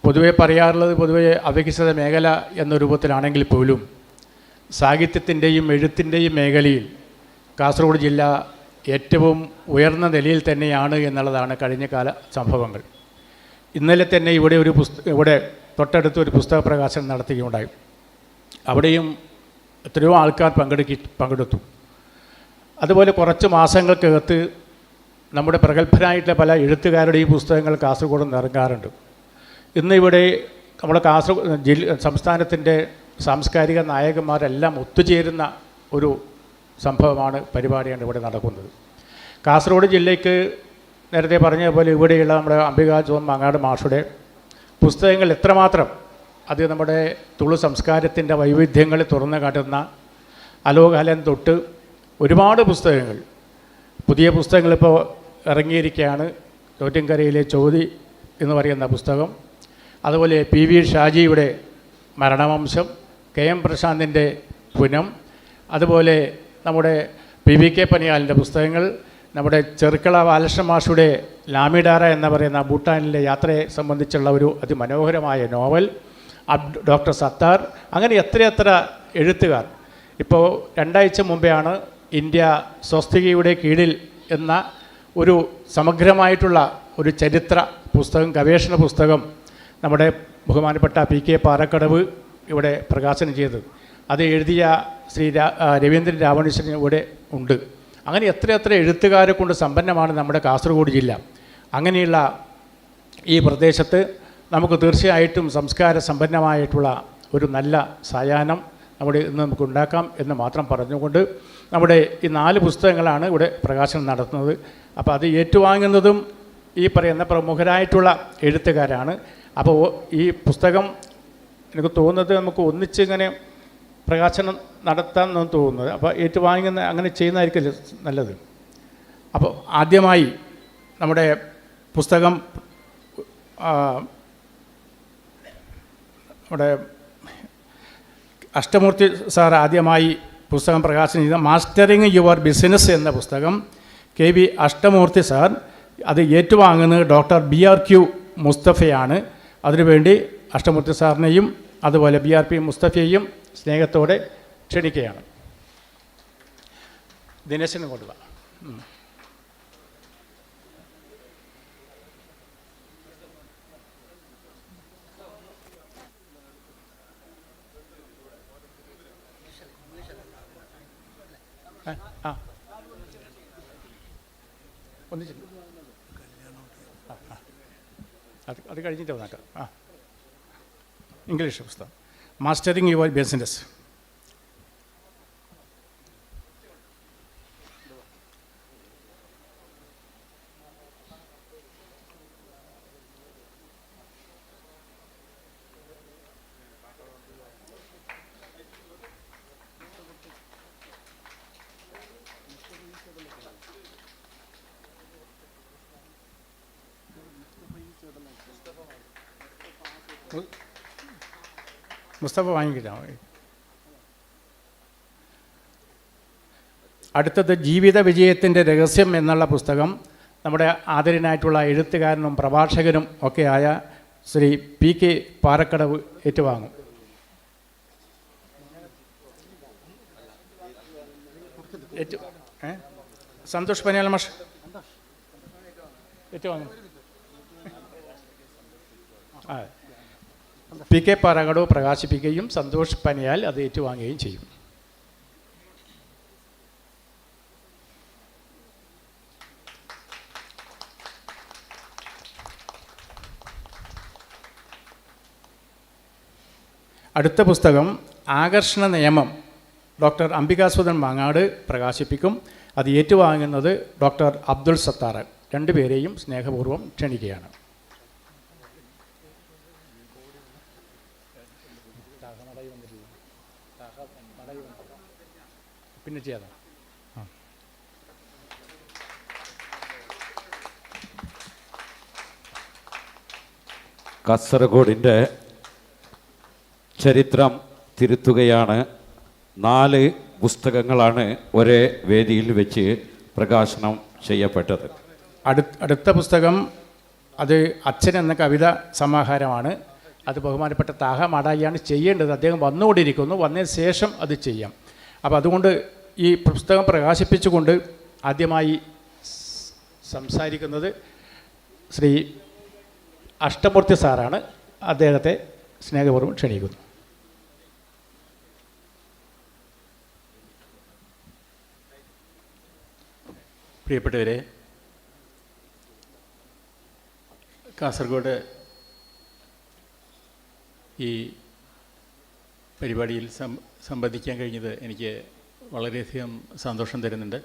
പൊതുവെ പറയാറുള്ളത് പൊതുവെ അവികസിത മേഖല എന്ന രൂപത്തിലാണെങ്കിൽ പോലും സാഹിത്യത്തിൻ്റെയും എഴുത്തിൻ്റെയും മേഖലയിൽ കാസർഗോഡ് ജില്ല ഏറ്റവും ഉയർന്ന നിലയിൽ തന്നെയാണ് എന്നുള്ളതാണ് കഴിഞ്ഞ കാല സംഭവങ്ങൾ. ഇന്നലെ തന്നെ ഇവിടെ തൊട്ടടുത്തൊരു പുസ്തക പ്രകാശനം നടത്തുകയുണ്ടായി. അവിടെയും എത്രയോ ആൾക്കാർ പങ്കെടുത്തു. അതുപോലെ കുറച്ച് മാസങ്ങൾക്കകത്ത് നമ്മുടെ പ്രഗത്ഭരായിട്ടുള്ള പല എഴുത്തുകാരുടെയും പുസ്തകങ്ങൾ കാസർഗോഡ് ഇറങ്ങാറുണ്ട്. ഇന്നിവിടെ നമ്മുടെ സംസ്ഥാനത്തിൻ്റെ സാംസ്കാരിക നായകന്മാരെല്ലാം ഒത്തുചേരുന്ന ഒരു പരിപാടിയാണ് ഇവിടെ നടക്കുന്നത്. കാസർഗോഡ് ജില്ലയ്ക്ക് നേരത്തെ പറഞ്ഞ പോലെ ഇവിടെയുള്ള നമ്മുടെ അംബിക ജോൺ മാങ്ങാട് മാഷുടെ പുസ്തകങ്ങൾ എത്രമാത്രം അത് നമ്മുടെ തുളു സംസ്കാരത്തിൻ്റെ വൈവിധ്യങ്ങൾ തുറന്നു കാട്ടുന്ന അലോകാലം തൊട്ട് ഒരുപാട് പുസ്തകങ്ങൾ, പുതിയ പുസ്തകങ്ങളിപ്പോൾ ഇറങ്ങിയിരിക്കുകയാണ്. ചോറ്റങ്കരയിലെ ചോതി എന്ന് പറയുന്ന പുസ്തകം, അതുപോലെ PV ഷാജിയുടെ മരണവംശം, KM പ്രശാന്തിൻ്റെ പുനം, അതുപോലെ നമ്മുടെ PVK പനിയാലിൻ്റെ പുസ്തകങ്ങൾ, നമ്മുടെ ചെറുക്കള ബാലകൃഷ്ണ മാഷുടെ ലാമിഡാറ എന്ന് പറയുന്ന ഭൂട്ടാനിലെ യാത്രയെ സംബന്ധിച്ചുള്ള ഒരു അതിമനോഹരമായ നോവൽ, ഡോക്ടർ സത്താർ, അങ്ങനെ എത്രയെത്ര എഴുത്തുകാർ. ഇപ്പോൾ 2 ആഴ്ച മുമ്പെയാണ് ഇന്ത്യ സ്വസ്തികയുടെ കീഴിൽ എന്ന ഒരു സമഗ്രമായിട്ടുള്ള ഒരു ചരിത്ര പുസ്തകം, ഗവേഷണ പുസ്തകം നമ്മുടെ ബഹുമാനപ്പെട്ട PK പാറക്കടവ് ഇവിടെ പ്രകാശനം ചെയ്തത്. അത് എഴുതിയ ശ്രീ രവീന്ദ്രൻ രാവണീശ്വരൻ ഇവിടെ ഉണ്ട്. അങ്ങനെ എത്രയെത്ര എഴുത്തുകാരെ കൊണ്ട് സമ്പന്നമാണ് നമ്മുടെ കാസർഗോഡ് ജില്ല. അങ്ങനെയുള്ള ഈ പ്രദേശത്ത് നമുക്ക് തീർച്ചയായിട്ടും സംസ്കാര സമ്പന്നമായിട്ടുള്ള ഒരു നല്ല സായാഹ്നം ഇന്ന് നമുക്ക് ഉണ്ടാക്കാം എന്ന് മാത്രം പറഞ്ഞുകൊണ്ട് നമ്മുടെ ഈ 4 പുസ്തകങ്ങളാണ് ഇവിടെ പ്രകാശനം നടത്തുന്നത്. അപ്പോൾ അത് ഏറ്റുവാങ്ങുന്നതും ഈ പറയുന്ന പ്രമുഖരായിട്ടുള്ള എഴുത്തുകാരാണ്. അപ്പോൾ ഈ പുസ്തകം എനിക്ക് തോന്നുന്നത് നമുക്ക് ഒന്നിച്ചിങ്ങനെ പ്രകാശനം നടത്താമെന്നാണ് തോന്നുന്നത്. അപ്പോൾ ഏറ്റുവാങ്ങുന്ന അങ്ങനെ ചെയ്യുന്നതായിരിക്കും നല്ലത്. അപ്പോൾ ആദ്യമായി നമ്മുടെ പുസ്തകം നമ്മുടെ അഷ്ടമൂർത്തി സാർ ആദ്യമായി പുസ്തകം പ്രകാശനം ചെയ്ത മാസ്റ്ററിങ് യുവർ ബിസിനസ് എന്ന പുസ്തകം KV അഷ്ടമൂർത്തി സാർ അത് ഏറ്റുവാങ്ങുന്നത് ഡോക്ടർ BRQ മുസ്തഫയാണ്. അതിനുവേണ്ടി അഷ്ടമൂർത്തി സാറിനെയും അതുപോലെ BRP മുസ്തഫയെയും സ്നേഹത്തോടെ ക്ഷണിക്കുകയാണ്. ദിനേശന് കൊടുക്കുക. ഒന്നിച്ചില്ല, അത് കഴിഞ്ഞിട്ട് വന്നേക്കാം. ഇംഗ്ലീഷ് പുസ്തകം മാസ്റ്ററിങ് യുവർ ബിസിനസ്. മുസ്തഫ വാങ്ങിക്കിട്ടാൽ അടുത്തത് ജീവിത വിജയത്തിൻ്റെ രഹസ്യം എന്നുള്ള പുസ്തകം നമ്മുടെ ആദരനായിട്ടുള്ള എഴുത്തുകാരനും പ്രഭാഷകനും ഒക്കെയായ ശ്രീ PK പാറക്കടവ് ഏറ്റുവാങ്ങും. സന്തോഷ് പനിയാൽ മാഷ് ഏറ്റുവാങ്ങും. PK പാറക്കടവ് പ്രകാശിപ്പിക്കുകയും സന്തോഷ് പനിയാൽ അത് ഏറ്റുവാങ്ങുകയും ചെയ്യും. അടുത്ത പുസ്തകം ആകർഷണ നിയമം ഡോക്ടർ അംബികാസുധൻ മാങ്ങാട് പ്രകാശിപ്പിക്കും. അത് ഏറ്റുവാങ്ങുന്നത് ഡോക്ടർ അബ്ദുൾ സത്താർ. 2 പേരെയും സ്നേഹപൂർവ്വം ക്ഷണിക്കുകയാണ്. പിന്നെ ചെയ്യാം. കാസർഗോഡിൻ്റെ ചരിത്രം തിരുത്തുകയാണ്. 4 പുസ്തകങ്ങളാണ് ഒരേ വേദിയിൽ വെച്ച് പ്രകാശനം ചെയ്യപ്പെട്ടത്. അടുത്ത പുസ്തകം അത് അച്ഛൻ എന്ന കവിത സമാഹാരമാണ്. അത് ബഹുമാനപ്പെട്ട താഹ മാടായിയാണ് ചെയ്യേണ്ടത്. അദ്ദേഹം വന്നുകൊണ്ടിരിക്കുന്നു, വന്നതിന് ശേഷം അത് ചെയ്യാം. അപ്പോൾ അതുകൊണ്ട് ഈ പുസ്തകം പ്രകാശിപ്പിച്ചുകൊണ്ട് ആദ്യമായി സംസാരിക്കുന്നത് ശ്രീ അഷ്ടമൂർത്തി സാറാണ്. അദ്ദേഹത്തെ സ്നേഹപൂർവ്വം ക്ഷണിക്കുന്നു. പ്രിയപ്പെട്ടവരെ, കാസർഗോഡ് ഈ പരിപാടിയിൽ സംബന്ധിക്കാൻ കഴിഞ്ഞത് എനിക്ക് വളരെയധികം സന്തോഷം തരുന്നുണ്ട്.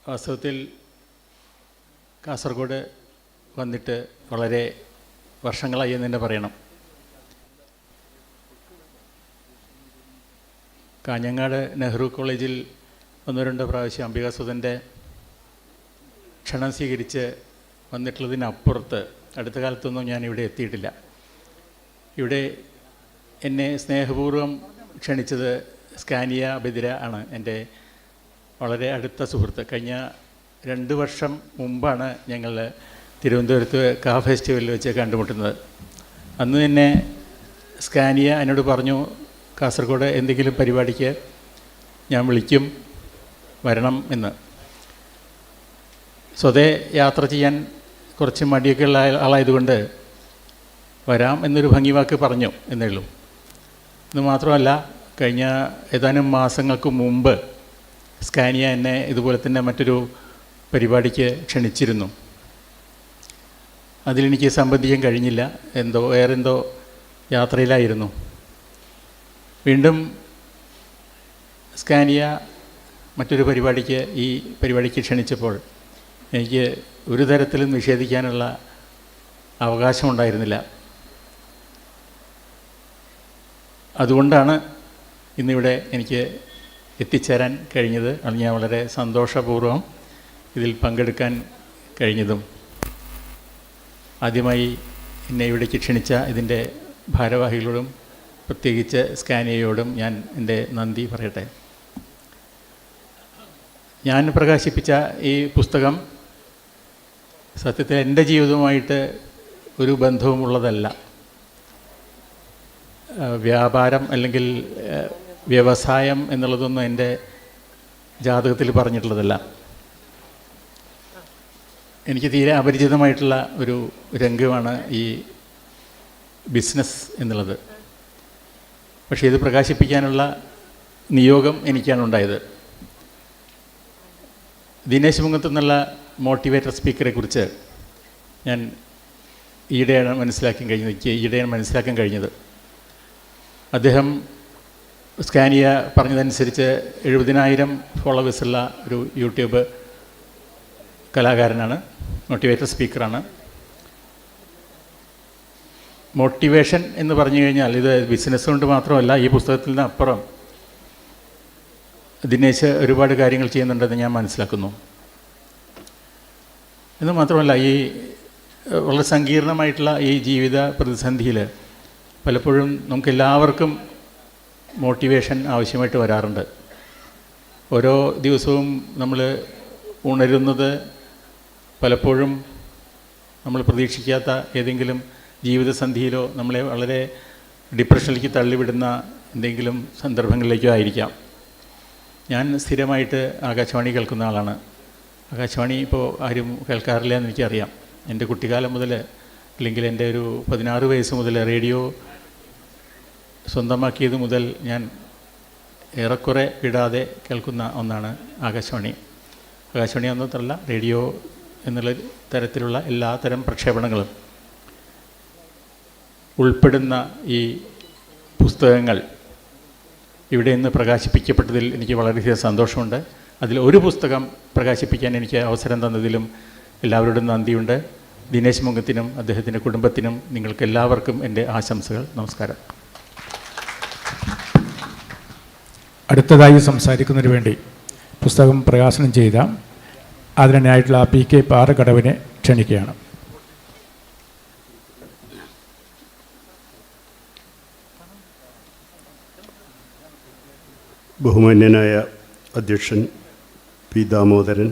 വാസ്തവത്തിൽ കാസർഗോഡ് വന്നിട്ട് വളരെ വർഷങ്ങളായി എന്ന് തന്നെ പറയണം. കാഞ്ഞങ്ങാട് നെഹ്റു കോളേജിൽ 1-2 പ്രാവശ്യം അംബികാസുധൻ്റെ ക്ഷണം സ്വീകരിച്ച് വന്നിട്ടുള്ളതിനപ്പുറത്ത് അടുത്ത കാലത്തൊന്നും ഞാൻ ഇവിടെ എത്തിയിട്ടില്ല. ഇവിടെ എന്നെ സ്നേഹപൂർവ്വം ക്ഷണിച്ചത് സ്കാനിയ ബദിര ആണ്, എൻ്റെ വളരെ അടുത്ത സുഹൃത്ത്. കഴിഞ്ഞ 2 വർഷം മുമ്പാണ് ഞങ്ങൾ തിരുവനന്തപുരത്ത് കാ ഫെസ്റ്റിവലിൽ വെച്ച് കണ്ടുമുട്ടുന്നത്. അന്ന് തന്നെ സ്കാനിയ എന്നോട് പറഞ്ഞു, കാസർഗോഡ് എന്തെങ്കിലും പരിപാടിക്ക് ഞാൻ വിളിക്കും, വരണം എന്ന്. സ്വതേ യാത്ര ചെയ്യാൻ കുറച്ച് മടിയൊക്കെ ഉള്ള ആളായതുകൊണ്ട് വരാം എന്നൊരു ഭംഗിവാക്ക് പറഞ്ഞു എന്നേ ഉള്ളൂ. ഇത് മാത്രമല്ല, കഴിഞ്ഞ ഏതാനും മാസങ്ങൾക്ക് മുമ്പ് സ്കാനിയ എന്നെ ഇതുപോലെ തന്നെ മറ്റൊരു പരിപാടിക്ക് ക്ഷണിച്ചിരുന്നു. അതിലെനിക്ക് സംബന്ധിക്കാൻ കഴിഞ്ഞില്ല, വേറെന്തോ യാത്രയിലായിരുന്നു. വീണ്ടും സ്കാനിയ മറ്റൊരു പരിപാടിക്ക് ഈ പരിപാടിക്ക് ക്ഷണിച്ചപ്പോൾ എനിക്ക് ഒരു തരത്തിലും നിഷേധിക്കാനുള്ള അവകാശമുണ്ടായിരുന്നില്ല. അതുകൊണ്ടാണ് ഇന്നിവിടെ എനിക്ക് എത്തിച്ചേരാൻ കഴിഞ്ഞത്. അത് ഞാൻ വളരെ സന്തോഷപൂർവ്വം ഇതിൽ പങ്കെടുക്കാൻ കഴിഞ്ഞതും. ആദ്യമായി എന്നെ ഇവിടേക്ക് ക്ഷണിച്ച ഇതിൻ്റെ ഭാരവാഹികളോടും പ്രത്യേകിച്ച് സ്കാനിയയോടും ഞാൻ എൻ്റെ നന്ദി പറയട്ടെ. ഞാൻ പ്രകാശിപ്പിച്ച ഈ പുസ്തകം സത്യത്തിൽ എൻ്റെ ജീവിതവുമായിട്ട് ഒരു ബന്ധവുമുള്ളതല്ല. വ്യാപാരം അല്ലെങ്കിൽ വ്യവസായം എന്നുള്ളതൊന്നും എൻ്റെ ജാതകത്തിൽ പറഞ്ഞിട്ടുള്ളതല്ല. എനിക്ക് തീരെ അപരിചിതമായിട്ടുള്ള ഒരു രംഗമാണ് ഈ ബിസിനസ് എന്നുള്ളത്. പക്ഷേ ഇത് പ്രകാശിപ്പിക്കാനുള്ള നിയോഗം എനിക്കാണ് ഉണ്ടായത്. ദിനേശ് മുങ്ങത്ത് എന്നുള്ള മോട്ടിവേറ്റർ സ്പീക്കറെ കുറിച്ച് ഞാൻ ഈയിടെയാണ് മനസ്സിലാക്കാൻ കഴിഞ്ഞത്. അദ്ദേഹം സ്കാനിയ പറഞ്ഞതനുസരിച്ച് 70,000 ഫോളോവേഴ്സുള്ള ഒരു യൂട്യൂബ് കലാകാരനാണ്, മോട്ടിവേറ്റർ സ്പീക്കറാണ്. മോട്ടിവേഷൻ എന്ന് പറഞ്ഞു കഴിഞ്ഞാൽ ഇത് ബിസിനസ് കൊണ്ട് മാത്രമല്ല, ഈ പുസ്തകത്തിൽ നിന്ന് അപ്പുറം ദിനേശ് ഒരുപാട് കാര്യങ്ങൾ ചെയ്യുന്നുണ്ടെന്ന് ഞാൻ മനസ്സിലാക്കുന്നു. എന്ന് മാത്രമല്ല, ഈ വളരെ സങ്കീർണമായിട്ടുള്ള ഈ ജീവിത പ്രതിസന്ധിയിൽ പലപ്പോഴും നമുക്കെല്ലാവർക്കും മോട്ടിവേഷൻ ആവശ്യമായിട്ട് വരാറുണ്ട്. ഓരോ ദിവസവും നമ്മൾ ഉണരുന്നത് പലപ്പോഴും നമ്മൾ പ്രതീക്ഷിക്കാത്ത ഏതെങ്കിലും ജീവിതസന്ധിയിലോ നമ്മളെ വളരെ ഡിപ്രഷനിലേക്ക് തള്ളിവിടുന്ന എന്തെങ്കിലും സന്ദർഭങ്ങളിലേക്കോ ആയിരിക്കാം. ഞാൻ സ്ഥിരമായിട്ട് ആകാശവാണി കേൾക്കുന്ന ആളാണ്. ആകാശവാണി ഇപ്പോൾ ആരും കേൾക്കാറില്ല എന്ന് എനിക്കറിയാം. എൻ്റെ കുട്ടിക്കാലം മുതൽ, അല്ലെങ്കിൽ എൻ്റെ ഒരു 16 വയസ്സ് മുതൽ റേഡിയോ സ്വന്തമാക്കിയത് മുതൽ ഞാൻ ഏറെക്കുറെ വിടാതെ കേൾക്കുന്ന ഒന്നാണ് ആകാശവാണി. ആകാശവാണി എന്നതല്ല, റേഡിയോ എന്നുള്ള തരത്തിലുള്ള എല്ലാ തരം പ്രക്ഷേപണങ്ങളും ഉൾപ്പെടുന്ന ഈ പുസ്തകങ്ങൾ ഇവിടെ നിന്ന് പ്രകാശിപ്പിക്കപ്പെട്ടതിൽ എനിക്ക് വളരെയധികം സന്തോഷമുണ്ട്. അതിൽ ഒരു പുസ്തകം പ്രകാശിപ്പിക്കാൻ എനിക്ക് അവസരം തന്നതിലും എല്ലാവരോടും നന്ദിയുണ്ട്. ദിനേശ് മുങ്ങത്തിനും അദ്ദേഹത്തിൻ്റെ കുടുംബത്തിനും നിങ്ങൾക്കെല്ലാവർക്കും എൻ്റെ ആശംസകൾ. നമസ്കാരം. അടുത്തതായി സംസാരിക്കുന്നതിന് വേണ്ടി പുസ്തകം പ്രകാശനം ചെയ്ത ആദരണീയനായിട്ടുള്ള PK പാറക്കടവിനെ ക്ഷണിക്കുകയാണ്. ബഹുമാന്യനായ അധ്യക്ഷൻ പി ദാമോദരൻ,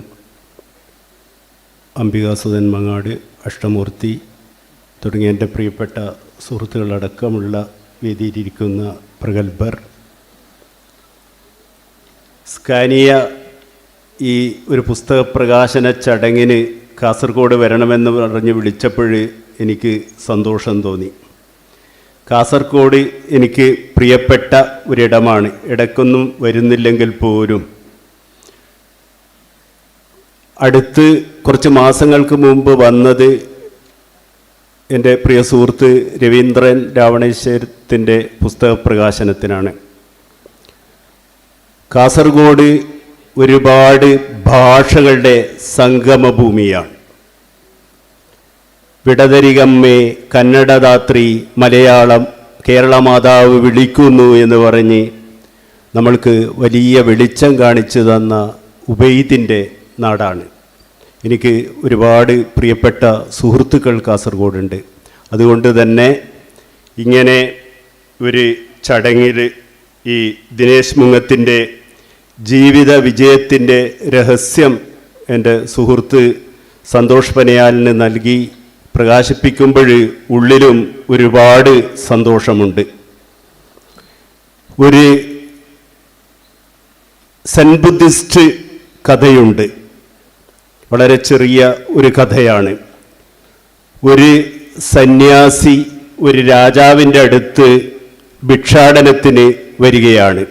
അംബികാസുധൻ മങ്ങാട്, അഷ്ടമൂർത്തി തുടങ്ങിയ എൻ്റെ പ്രിയപ്പെട്ട സുഹൃത്തുക്കളടക്കമുള്ള വേദിയിലിരിക്കുന്ന പ്രഗത്ഭർ, സ്കാനിയ ഈ ഒരു പുസ്തക പ്രകാശന ചടങ്ങിന് കാസർഗോഡ് വരണമെന്ന് പറഞ്ഞ് വിളിച്ചപ്പോൾ എനിക്ക് സന്തോഷം തോന്നി. കാസർഗോഡ് എനിക്ക് പ്രിയപ്പെട്ട ഒരിടമാണ്. ഇടയ്ക്കൊന്നും വരുന്നില്ലെങ്കിൽ പോലും അടുത്ത് കുറച്ച് മാസങ്ങൾക്ക് മുമ്പ് വന്നത് എൻ്റെ പ്രിയ സുഹൃത്ത് രവീന്ദ്രൻ രാവണേശ്വരത്തിൻ്റെ പുസ്തക പ്രകാശനത്തിനാണ്. കാസർഗോഡ് ഒരുപാട് ഭാഷകളുടെ സംഗമഭൂമിയാണ്. വിടതരികമ്മേ, കന്നഡദാത്രി, മലയാളം, കേരള മാതാവ് വിളിക്കുന്നു എന്ന് പറഞ്ഞ് നമ്മൾക്ക് വലിയ വെളിച്ചം കാണിച്ചു തന്ന ഉബൈദിൻ്റെ നാടാണ്. എനിക്ക് ഒരുപാട് പ്രിയപ്പെട്ട സുഹൃത്തുക്കൾ കാസർഗോഡുണ്ട്. അതുകൊണ്ട് തന്നെ ഇങ്ങനെ ഒരു ചടങ്ങിൽ ഈ ദിനേശ് മുങ്ങത്തിൻ്റെ ജീവിത വിജയത്തിൻ്റെ രഹസ്യം എൻ്റെ സുഹൃത്ത് സന്തോഷ് പനയാലിന് നൽകി പ്രകാശിപ്പിക്കുമ്പോൾ ഉള്ളിലും ഒരുപാട് സന്തോഷമുണ്ട്. ഒരു സെൻ ബുദ്ധിസ്റ്റ് കഥയുണ്ട്. വളരെ ചെറിയ ഒരു കഥയാണ്. ഒരു സന്യാസി ഒരു രാജാവിൻ്റെ അടുത്ത് ഭിക്ഷാടനത്തിന് വരികയാണ്.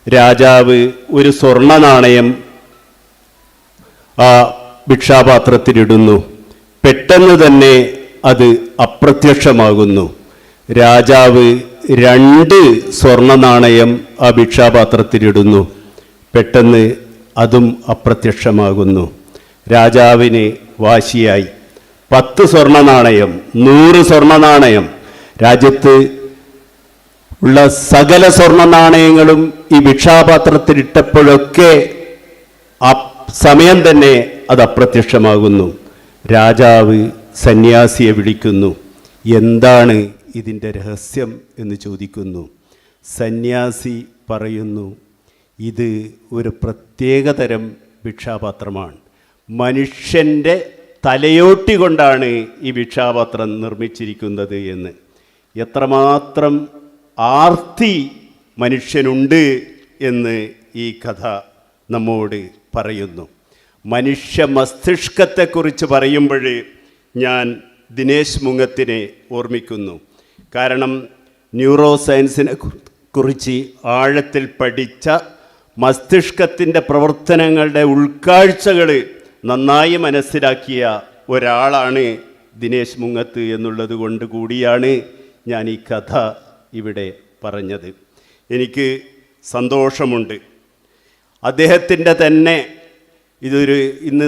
രാജാവ് ഒരു സ്വർണ്ണ നാണയം ആ ഭിക്ഷാപാത്രത്തിലിടുന്നു. പെട്ടെന്ന് തന്നെ അത് അപ്രത്യക്ഷമാകുന്നു. രാജാവ് 2 സ്വർണ്ണ നാണയം ആ ഭിക്ഷാപാത്രത്തിലിടുന്നു. പെട്ടെന്ന് അതും അപ്രത്യക്ഷമാകുന്നു. രാജാവിന് വാശിയായി. 10 സ്വർണ്ണ നാണയം, 100 സ്വർണ്ണ നാണയം, രാജ്യത്ത് ഉള്ള സകല സ്വർണ്ണ നാണയങ്ങളും ഈ ഭിക്ഷാപാത്രത്തിലിട്ടപ്പോഴൊക്കെ ആ സമയം തന്നെ അത് അപ്രത്യക്ഷമാകുന്നു. രാജാവ് സന്യാസിയെ വിളിക്കുന്നു. എന്താണ് ഇതിൻ്റെ രഹസ്യം എന്ന് ചോദിക്കുന്നു. സന്യാസി പറയുന്നു, ഇത് ഒരു പ്രത്യേകതരം ഭിക്ഷാപാത്രമാണ്. മനുഷ്യൻ്റെ തലയോട്ടി കൊണ്ടാണ് ഈ ഭിക്ഷാപാത്രം നിർമ്മിച്ചിരിക്കുന്നത് എന്ന്. എത്രമാത്രം ആർത്തി മനുഷ്യനുണ്ട് എന്ന് ഈ കഥ നമ്മോട് പറയുന്നു. മനുഷ്യ മസ്തിഷ്കത്തെക്കുറിച്ച് പറയുമ്പോൾ ഞാൻ ദിനേശ് മുങ്ങത്തിനെ ഓർമ്മിക്കുന്നു. കാരണം ന്യൂറോ സയൻസിനെ കുറിച്ച് ആഴത്തിൽ പഠിച്ച, മസ്തിഷ്കത്തിൻ്റെ പ്രവർത്തനങ്ങളുടെ ഉൾക്കാഴ്ചകൾ നന്നായി മനസ്സിലാക്കിയ ഒരാളാണ് ദിനേശ് മുങ്ങത്ത് എന്നുള്ളത് കൊണ്ട് കൂടിയാണ് ഞാൻ ഈ കഥ ഇവിടെ പറഞ്ഞത്. എനിക്ക് സന്തോഷമുണ്ട്. അദ്ദേഹത്തിൻ്റെ തന്നെ ഇന്ന്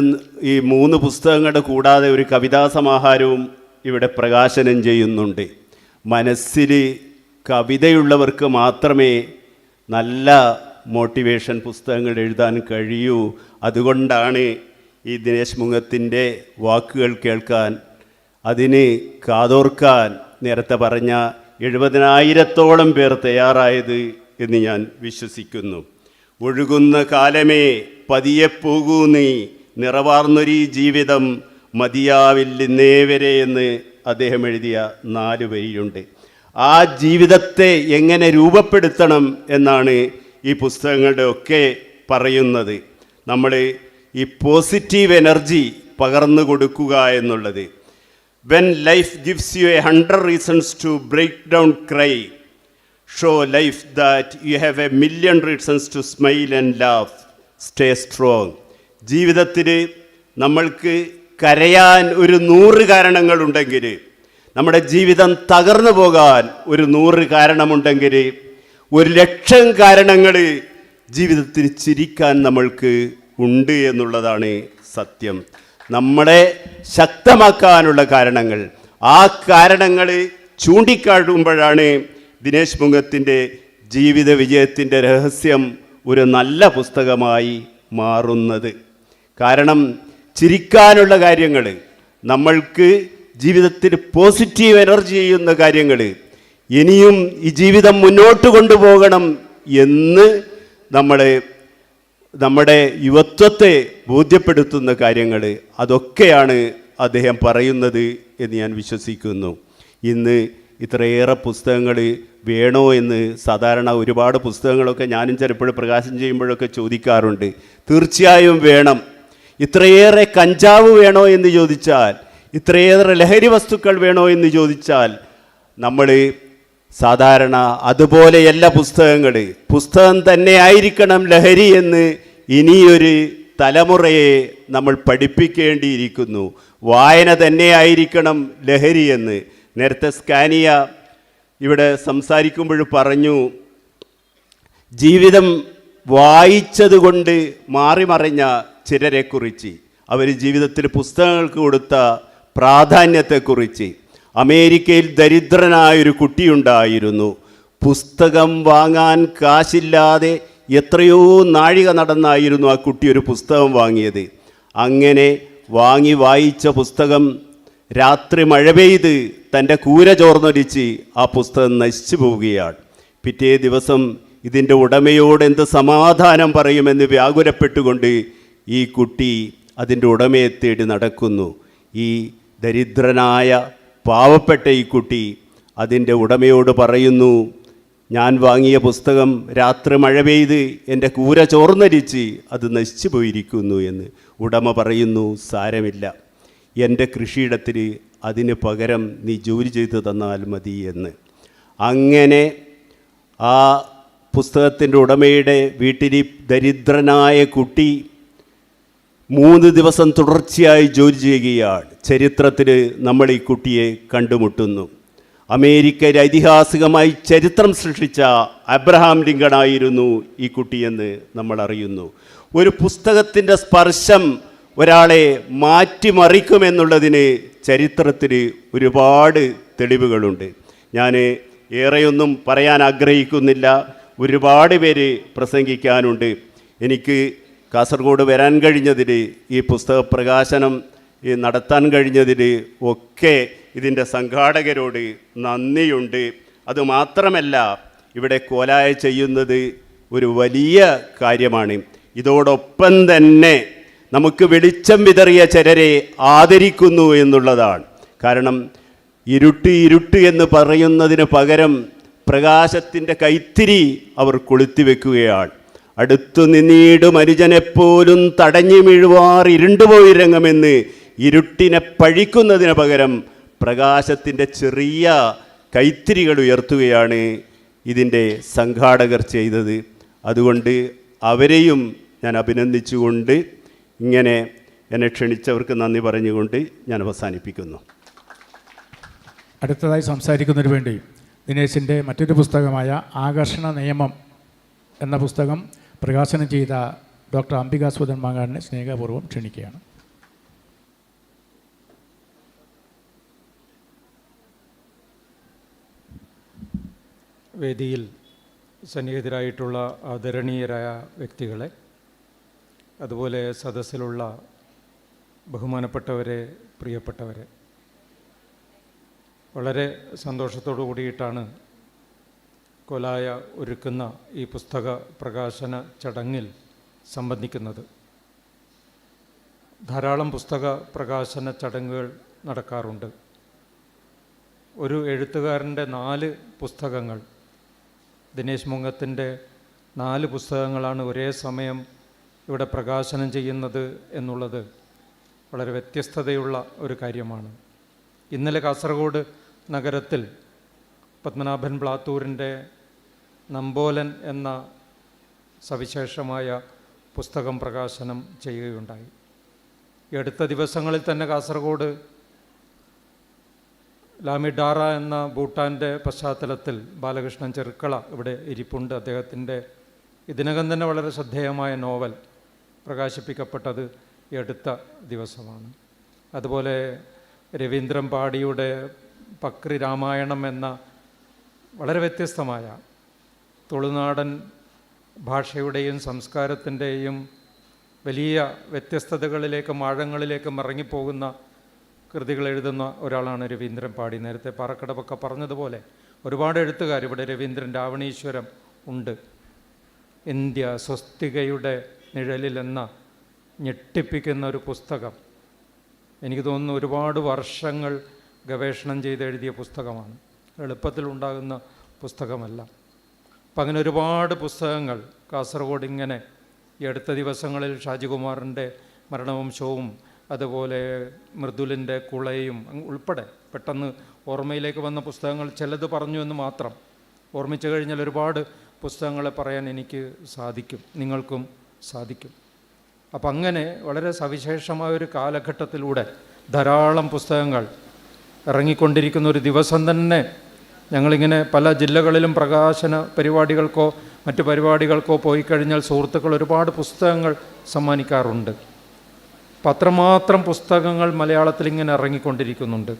ഈ 3 പുസ്തകങ്ങളുടെ കൂടാതെ ഒരു കവിതാ സമാഹാരവും ഇവിടെ പ്രകാശനം ചെയ്യുന്നുണ്ട്. മനസ്സിൽ കവിതയുള്ളവർക്ക് മാത്രമേ നല്ല മോട്ടിവേഷൻ പുസ്തകങ്ങൾ എഴുതാൻ കഴിയൂ. അതുകൊണ്ടാണ് ഈ ദിനേശ് മുങ്ങത്തിൻ്റെ വാക്കുകൾ കേൾക്കാൻ, അതിന് കാതോർക്കാൻ നേരത്തെ പറഞ്ഞ 70,000-ഓളം പേർ തയ്യാറായത് എന്ന് ഞാൻ വിശ്വസിക്കുന്നു. ഒഴുകുന്ന കാലമേ പതിയെ പോകൂ നീ, നിറവാർന്നൊരീ ജീവിതം മതിയാവില്ലിന്നേ വരെ എന്ന് അദ്ദേഹം എഴുതിയ 4 വരിയുണ്ട്. ആ ജീവിതത്തെ എങ്ങനെ രൂപപ്പെടുത്തണം എന്നാണ് ഈ പുസ്തകങ്ങളുടെ ഒക്കെ പറയുന്നത്. നമ്മൾ ഈ പോസിറ്റീവ് എനർജി പകർന്നു കൊടുക്കുക എന്നുള്ളത്. When life gives you 100 reasons to break down, cry, show life that you have 1,000,000 reasons to smile and laugh, stay strong. ജീവിതത്തിൽ നമ്മൾക്ക് കരയാൻ ഒരു 100 കാരണങ്ങളുണ്ടെങ്കിൽ, നമ്മുടെ ജീവിതം തകർന്നു പോകാൻ ഒരു 100 കാരണമുണ്ടെങ്കിൽ, 1,00,000 കാരണങ്ങൾ ജീവിതത്തിൽ ചിരിക്കാൻ നമ്മൾക്ക് ഉണ്ട് എന്നുള്ളതാണ് സത്യം. നമ്മളെ ശക്തമാക്കാനുള്ള കാരണങ്ങൾ, ആ കാരണങ്ങൾ ചൂണ്ടിക്കാട്ടുമ്പോഴാണ് ദിനേശ് മുങ്ങത്തിൻ്റെ ജീവിത വിജയത്തിൻ്റെ രഹസ്യം ഒരു നല്ല പുസ്തകമായി മാറുന്നത്. കാരണം ചിരിക്കാനുള്ള കാര്യങ്ങൾ, നമ്മൾക്ക് ജീവിതത്തിൽ പോസിറ്റീവ് എനർജി ചെയ്യുന്ന കാര്യങ്ങൾ, ഇനിയും ഈ ജീവിതം മുന്നോട്ട് കൊണ്ടുപോകണം എന്ന് നമ്മുടെ യുവത്വത്തെ ബോധ്യപ്പെടുത്തുന്ന കാര്യങ്ങൾ, അതൊക്കെയാണ് അദ്ദേഹം പറയുന്നത് എന്ന് ഞാൻ വിശ്വസിക്കുന്നു. ഇന്ന് ഇത്രയേറെ പുസ്തകങ്ങൾ വേണോ എന്ന് സാധാരണ ഒരുപാട് പുസ്തകങ്ങളൊക്കെ ഞാനും ചിലപ്പോൾ പ്രകാശനം ചെയ്യുമ്പോഴൊക്കെ ചോദിക്കാറുണ്ട്. തീർച്ചയായും വേണം. ഇത്രയേറെ കഞ്ചാവ് വേണോ എന്ന് ചോദിച്ചാൽ, ഇത്രയേറെ ലഹരി വസ്തുക്കൾ വേണോ എന്ന് ചോദിച്ചാൽ, നമ്മൾ സാധാരണ അതുപോലെയല്ല പുസ്തകങ്ങൾ. പുസ്തകം തന്നെ ആയിരിക്കണം ലഹരി എന്ന് ഇനിയൊരു തലമുറയെ നമ്മൾ പഠിപ്പിക്കേണ്ടിയിരിക്കുന്നു. വായന തന്നെ ആയിരിക്കണം ലഹരി എന്ന്. നേരത്തെ സ്കാനിയ ഇവിടെ സംസാരിക്കുമ്പോൾ പറഞ്ഞു, ജീവിതം വായിച്ചതുകൊണ്ട് മാറിമറിഞ്ഞ ചിലരെക്കുറിച്ച്, അവർ ജീവിതത്തിൽ പുസ്തകങ്ങൾക്ക് കൊടുത്ത പ്രാധാന്യത്തെക്കുറിച്ച്. അമേരിക്കയിൽ ദരിദ്രനായൊരു കുട്ടിയുണ്ടായിരുന്നു. പുസ്തകം വാങ്ങാൻ കാശില്ലാതെ എത്രയോ നാഴിക നടന്നായിരുന്നു ആ കുട്ടി ഒരു പുസ്തകം വാങ്ങിയത്. അങ്ങനെ വായിച്ച പുസ്തകം രാത്രി മഴ പെയ്ത് തൻ്റെ കൂര ചോർന്നൊലിച്ച് ആ പുസ്തകം നശിച്ചു പോവുകയാണ്. പിറ്റേ ദിവസം ഇതിൻ്റെ ഉടമയോട് എന്ത് സമാധാനം പറയുമെന്ന് വ്യാകുലപ്പെട്ടുകൊണ്ട് ഈ കുട്ടി അതിൻ്റെ ഉടമയെ തേടി നടക്കുന്നു. ഈ ദരിദ്രനായ പാവപ്പെട്ട ഈ കുട്ടി അതിൻ്റെ ഉടമയോട് പറയുന്നു, ഞാൻ വാങ്ങിയ പുസ്തകം രാത്രി മഴ പെയ്ത് എൻ്റെ കൂര ചോർന്നരിച്ച് അത് നശിച്ചു പോയിരിക്കുന്നു എന്ന്. ഉടമ പറയുന്നു, സാരമില്ല, എൻ്റെ കൃഷിയിടത്തിൽ അതിന് പകരം നീ ജോലി ചെയ്തു തന്നാൽ മതി എന്ന്. അങ്ങനെ ആ പുസ്തകത്തിൻ്റെ ഉടമയുടെ വീട്ടിൽ ദരിദ്രനായ കുട്ടി 3 ദിവസം തുടർച്ചയായി ജോലി ചെയ്യുകയാണ്. ചരിത്രത്തിൽ നമ്മൾ ഈ കുട്ടിയെ കണ്ടുമുട്ടുന്നു. അമേരിക്കയിൽ ഐതിഹാസികമായി ചരിത്രം സൃഷ്ടിച്ച അബ്രഹാം ലിങ്കൺ ആയിരുന്നു ഈ കുട്ടിയെന്ന് നമ്മൾ അറിയുന്നു. ഒരു പുസ്തകത്തിൻ്റെ സ്പർശം ഒരാളെ മാറ്റിമറിക്കുമെന്നുള്ളതിന് ചരിത്രത്തിൽ ഒരുപാട് തെളിവുകളുണ്ട്. ഞാൻ ഏറെയൊന്നും പറയാൻ ആഗ്രഹിക്കുന്നില്ല, ഒരുപാട് പേര് പ്രസംഗിക്കാനുണ്ട്. എനിക്ക് കാസർഗോഡ് വരാൻ കഴിഞ്ഞതിൽ, ഈ പുസ്തക പ്രകാശനം നടത്താൻ കഴിഞ്ഞതിൽ ഒക്കെ ഇതിൻ്റെ സംഘാടകരോട് നന്ദിയുണ്ട്. അതുമാത്രമല്ല, ഇവിടെ കോലായ ചെയ്യുന്നത് ഒരു വലിയ കാര്യമാണ്. ഇതോടൊപ്പം തന്നെ നമുക്ക് വെളിച്ചം വിതറിയ ചിലരെ ആദരിക്കുന്നു എന്നുള്ളതാണ്. കാരണം ഇരുട്ട് എന്ന് പറയുന്നതിന് പകരം പ്രകാശത്തിൻ്റെ കൈത്തിരി അവർ കൊളുത്തിവെക്കുകയാണ്. അടുത്തു നിന്നീടും അനുജനെപ്പോലും തടഞ്ഞു വീഴുവാർ ഇരുണ്ടുപോയി രംഗമെന്ന് ഇരുട്ടിനെ പഴിക്കുന്നതിന് പകരം പ്രകാശത്തിൻ്റെ ചെറിയ കൈത്തിരികൾ ഉയർത്തുകയാണ് ഇതിൻ്റെ സംഘാടകർ ചെയ്തത്. അതുകൊണ്ട് അവരെയും ഞാൻ അഭിനന്ദിച്ചുകൊണ്ട് ഇങ്ങനെ എന്നെ ക്ഷണിച്ചവർക്ക് നന്ദി പറഞ്ഞുകൊണ്ട് ഞാൻ അവസാനിപ്പിക്കുന്നു. അടുത്തതായി സംസാരിക്കുന്നതിന് വേണ്ടി ദിനേശിൻ്റെ മറ്റൊരു പുസ്തകമായ ആകർഷണ നിയമം എന്ന പുസ്തകം പ്രകാശനം ചെയ്ത ഡോക്ടർ അംബികാസുധൻ മാങ്ങാടിനെ സ്നേഹപൂർവ്വം ക്ഷണിക്കുകയാണ്. വേദിയിൽ സന്നിഹിതരായിട്ടുള്ള ആദരണീയരായ വ്യക്തികളെ, അതുപോലെ സദസ്സിലുള്ള ബഹുമാനപ്പെട്ടവരെ, പ്രിയപ്പെട്ടവരെ, വളരെ സന്തോഷത്തോടു കൂടിയിട്ടാണ് കൊലായ ഒരുക്കുന്ന ഈ പുസ്തക പ്രകാശന ചടങ്ങിൽ സംബന്ധിക്കുന്നത്. ധാരാളം പുസ്തക പ്രകാശന ചടങ്ങുകൾ നടക്കാറുണ്ട്. ഒരു എഴുത്തുകാരൻ്റെ 4 പുസ്തകങ്ങൾ, ദിനേശ് മുങ്ങത്തിൻ്റെ 4 പുസ്തകങ്ങളാണ് ഒരേ സമയം ഇവിടെ പ്രകാശനം ചെയ്യുന്നത് എന്നുള്ളത് വളരെ വ്യത്യസ്തതയുള്ള ഒരു കാര്യമാണ്. ഇന്നലെ കാസർഗോഡ് നഗരത്തിൽ പത്മനാഭൻ പ്ലാത്തൂരിൻ്റെ നമ്പോലൻ എന്ന സവിശേഷമായ പുസ്തകം പ്രകാശനം ചെയ്യുകയുണ്ടായി. ഈ അടുത്ത ദിവസങ്ങളിൽ തന്നെ കാസർഗോഡ് ലാമിഡാറ എന്ന ഭൂട്ടാൻ്റെ പശ്ചാത്തലത്തിൽ ബാലകൃഷ്ണൻ ചെറുക്കള ഇവിടെ ഇരിപ്പുണ്ട്. അദ്ദേഹത്തിൻ്റെ ഇതിനകം തന്നെ വളരെ ശ്രദ്ധേയമായ നോവൽ പ്രകാശിപ്പിക്കപ്പെട്ടത് ഈ അടുത്ത ദിവസമാണ്. അതുപോലെ രവീന്ദ്രൻ പാടിയുടെ പക്രി രാമായണം എന്ന വളരെ വ്യത്യസ്തമായ തുളുനാടൻ ഭാഷയുടെയും സംസ്കാരത്തിൻ്റെയും വലിയ വ്യത്യസ്തതകളിലേക്കും ആഴങ്ങളിലേക്കും ഇറങ്ങിപ്പോകുന്ന കൃതികൾ എഴുതുന്ന ഒരാളാണ് രവീന്ദ്രൻ പാടി. നേരത്തെ പാറക്കടവൊക്കെ പറഞ്ഞതുപോലെ ഒരുപാട് എഴുത്തുകാർ ഇവിടെ രവീന്ദ്രൻ രാവണീശ്വരം ഉണ്ട്. ഇന്ത്യ സ്വസ്തികയുടെ നിഴലിലെന്ന ഞെട്ടിപ്പിക്കുന്ന ഒരു പുസ്തകം, എനിക്ക് തോന്നുന്നു ഒരുപാട് വർഷങ്ങൾ ഗവേഷണം ചെയ്ത് എഴുതിയ പുസ്തകമാണ്. എളുപ്പത്തിലുണ്ടാകുന്ന പുസ്തകമല്ല. അപ്പം അങ്ങനെ ഒരുപാട് പുസ്തകങ്ങൾ കാസർഗോഡ് ഇങ്ങനെ ഈ അടുത്ത ദിവസങ്ങളിൽ ഷാജികുമാറിൻ്റെ മരണവംശവും അതുപോലെ മൃദുലിൻ്റെ കുളയും ഉൾപ്പെടെ പെട്ടെന്ന് ഓർമ്മയിലേക്ക് വന്ന പുസ്തകങ്ങൾ ചിലത് പറഞ്ഞു എന്ന് മാത്രം. ഓർമ്മിച്ചു കഴിഞ്ഞാൽ ഒരുപാട് പുസ്തകങ്ങളെ പറയാൻ എനിക്ക് സാധിക്കും, നിങ്ങൾക്കും സാധിക്കും. അപ്പം അങ്ങനെ വളരെ സവിശേഷമായൊരു കാലഘട്ടത്തിലൂടെ ധാരാളം പുസ്തകങ്ങൾ ഇറങ്ങിക്കൊണ്ടിരിക്കുന്ന ഒരു ദിവസം തന്നെ ഞങ്ങളിങ്ങനെ പല ജില്ലകളിലും പ്രകാശന പരിപാടികൾക്കോ മറ്റു പരിപാടികൾക്കോ പോയി കഴിഞ്ഞാൽ സുഹൃത്തുക്കൾ ഒരുപാട് പുസ്തകങ്ങൾ സമ്മാനിക്കാറുണ്ട്. അപ്പം അത്രമാത്രം പുസ്തകങ്ങൾ മലയാളത്തിൽ ഇങ്ങനെ ഇറങ്ങിക്കൊണ്ടിരിക്കുന്നുണ്ട്.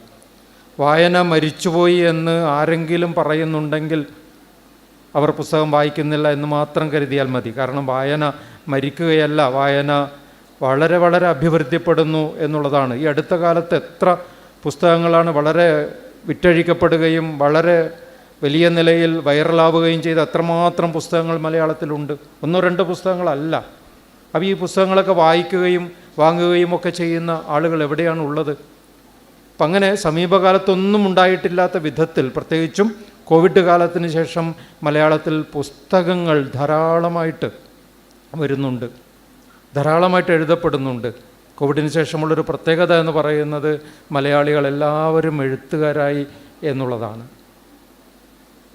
വായന മരിച്ചുപോയി എന്ന് ആരെങ്കിലും പറയുന്നുണ്ടെങ്കിൽ അവർ പുസ്തകം വായിക്കുന്നില്ല എന്ന് മാത്രം കരുതിയാൽ മതി. കാരണം വായന മരിക്കുകയല്ല, വായന വളരെ വളരെ അഭിവൃദ്ധിപ്പെടുന്നു എന്നുള്ളതാണ്. ഈ അടുത്ത കാലത്ത് എത്ര പുസ്തകങ്ങളാണ് വളരെ വിറ്റഴിക്കപ്പെടുകയും വളരെ വലിയ നിലയിൽ വൈറലാവുകയും ചെയ്ത അത്രമാത്രം പുസ്തകങ്ങൾ മലയാളത്തിലുണ്ട്. 1-2 പുസ്തകങ്ങളല്ല. അപ്പോൾ ഈ പുസ്തകങ്ങളൊക്കെ വായിക്കുകയും വാങ്ങുകയും ഒക്കെ ചെയ്യുന്ന ആളുകൾ എവിടെയാണ് ഉള്ളത്? അപ്പം അങ്ങനെ സമീപകാലത്തൊന്നും ഉണ്ടായിട്ടില്ലാത്ത വിധത്തിൽ, പ്രത്യേകിച്ചും കോവിഡ് കാലത്തിന് ശേഷം മലയാളത്തിൽ പുസ്തകങ്ങൾ ധാരാളമായിട്ട് വരുന്നുണ്ട്, ധാരാളമായിട്ട് എഴുതപ്പെടുന്നുണ്ട്. കോവിഡിന് ശേഷമുള്ളൊരു പ്രത്യേകത എന്ന് പറയുന്നത് മലയാളികൾ എല്ലാവരും എഴുത്തുകാരായി എന്നുള്ളതാണ്.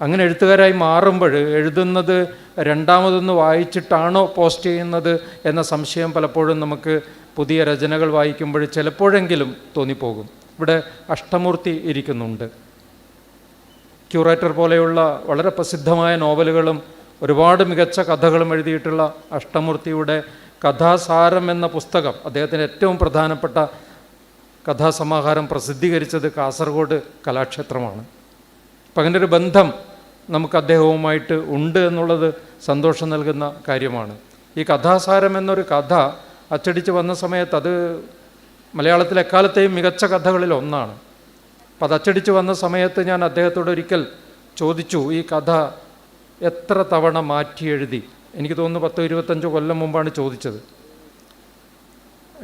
അങ്ങനെ എഴുത്തുകാരായി മാറുമ്പോൾ എഴുതുന്നത് രണ്ടാമതൊന്ന് വായിച്ചിട്ടാണോ പോസ്റ്റ് ചെയ്യുന്നത് എന്ന സംശയം പലപ്പോഴും നമുക്ക് പുതിയ രചനകൾ വായിക്കുമ്പോൾ ചിലപ്പോഴെങ്കിലും തോന്നിപ്പോകും. ഇവിടെ അഷ്ടമൂർത്തി ഇരിക്കുന്നുണ്ട്. ക്യൂറേറ്റർ പോലെയുള്ള വളരെ പ്രസിദ്ധമായ നോവലുകളും ഒരുപാട് മികച്ച കഥകളും എഴുതിയിട്ടുള്ള അഷ്ടമൂർത്തിയുടെ കഥാസാരം എന്ന പുസ്തകം, അദ്ദേഹത്തിൻ്റെ ഏറ്റവും പ്രധാനപ്പെട്ട കഥാസമാഹാരം പ്രസിദ്ധീകരിച്ചത് കാസർഗോഡ് കലാക്ഷേത്രമാണ്. അപ്പം അങ്ങനെ ഒരു ബന്ധം നമുക്ക് അദ്ദേഹവുമായിട്ട് ഉണ്ട് എന്നുള്ളത് സന്തോഷം നൽകുന്ന കാര്യമാണ്. ഈ കഥാസാരം എന്നൊരു കഥ അച്ചടിച്ച് വന്ന സമയത്ത് അത് മലയാളത്തിലെ എക്കാലത്തെയും മികച്ച കഥകളിൽ ഒന്നാണ്. അപ്പം അത് അച്ചടിച്ച് വന്ന സമയത്ത് ഞാൻ അദ്ദേഹത്തോട് ഒരിക്കൽ ചോദിച്ചു, ഈ കഥ എത്ര തവണ മാറ്റി എഴുതി? എനിക്ക് തോന്നുന്നു 10-25 കൊല്ലം മുമ്പാണ് ചോദിച്ചത്.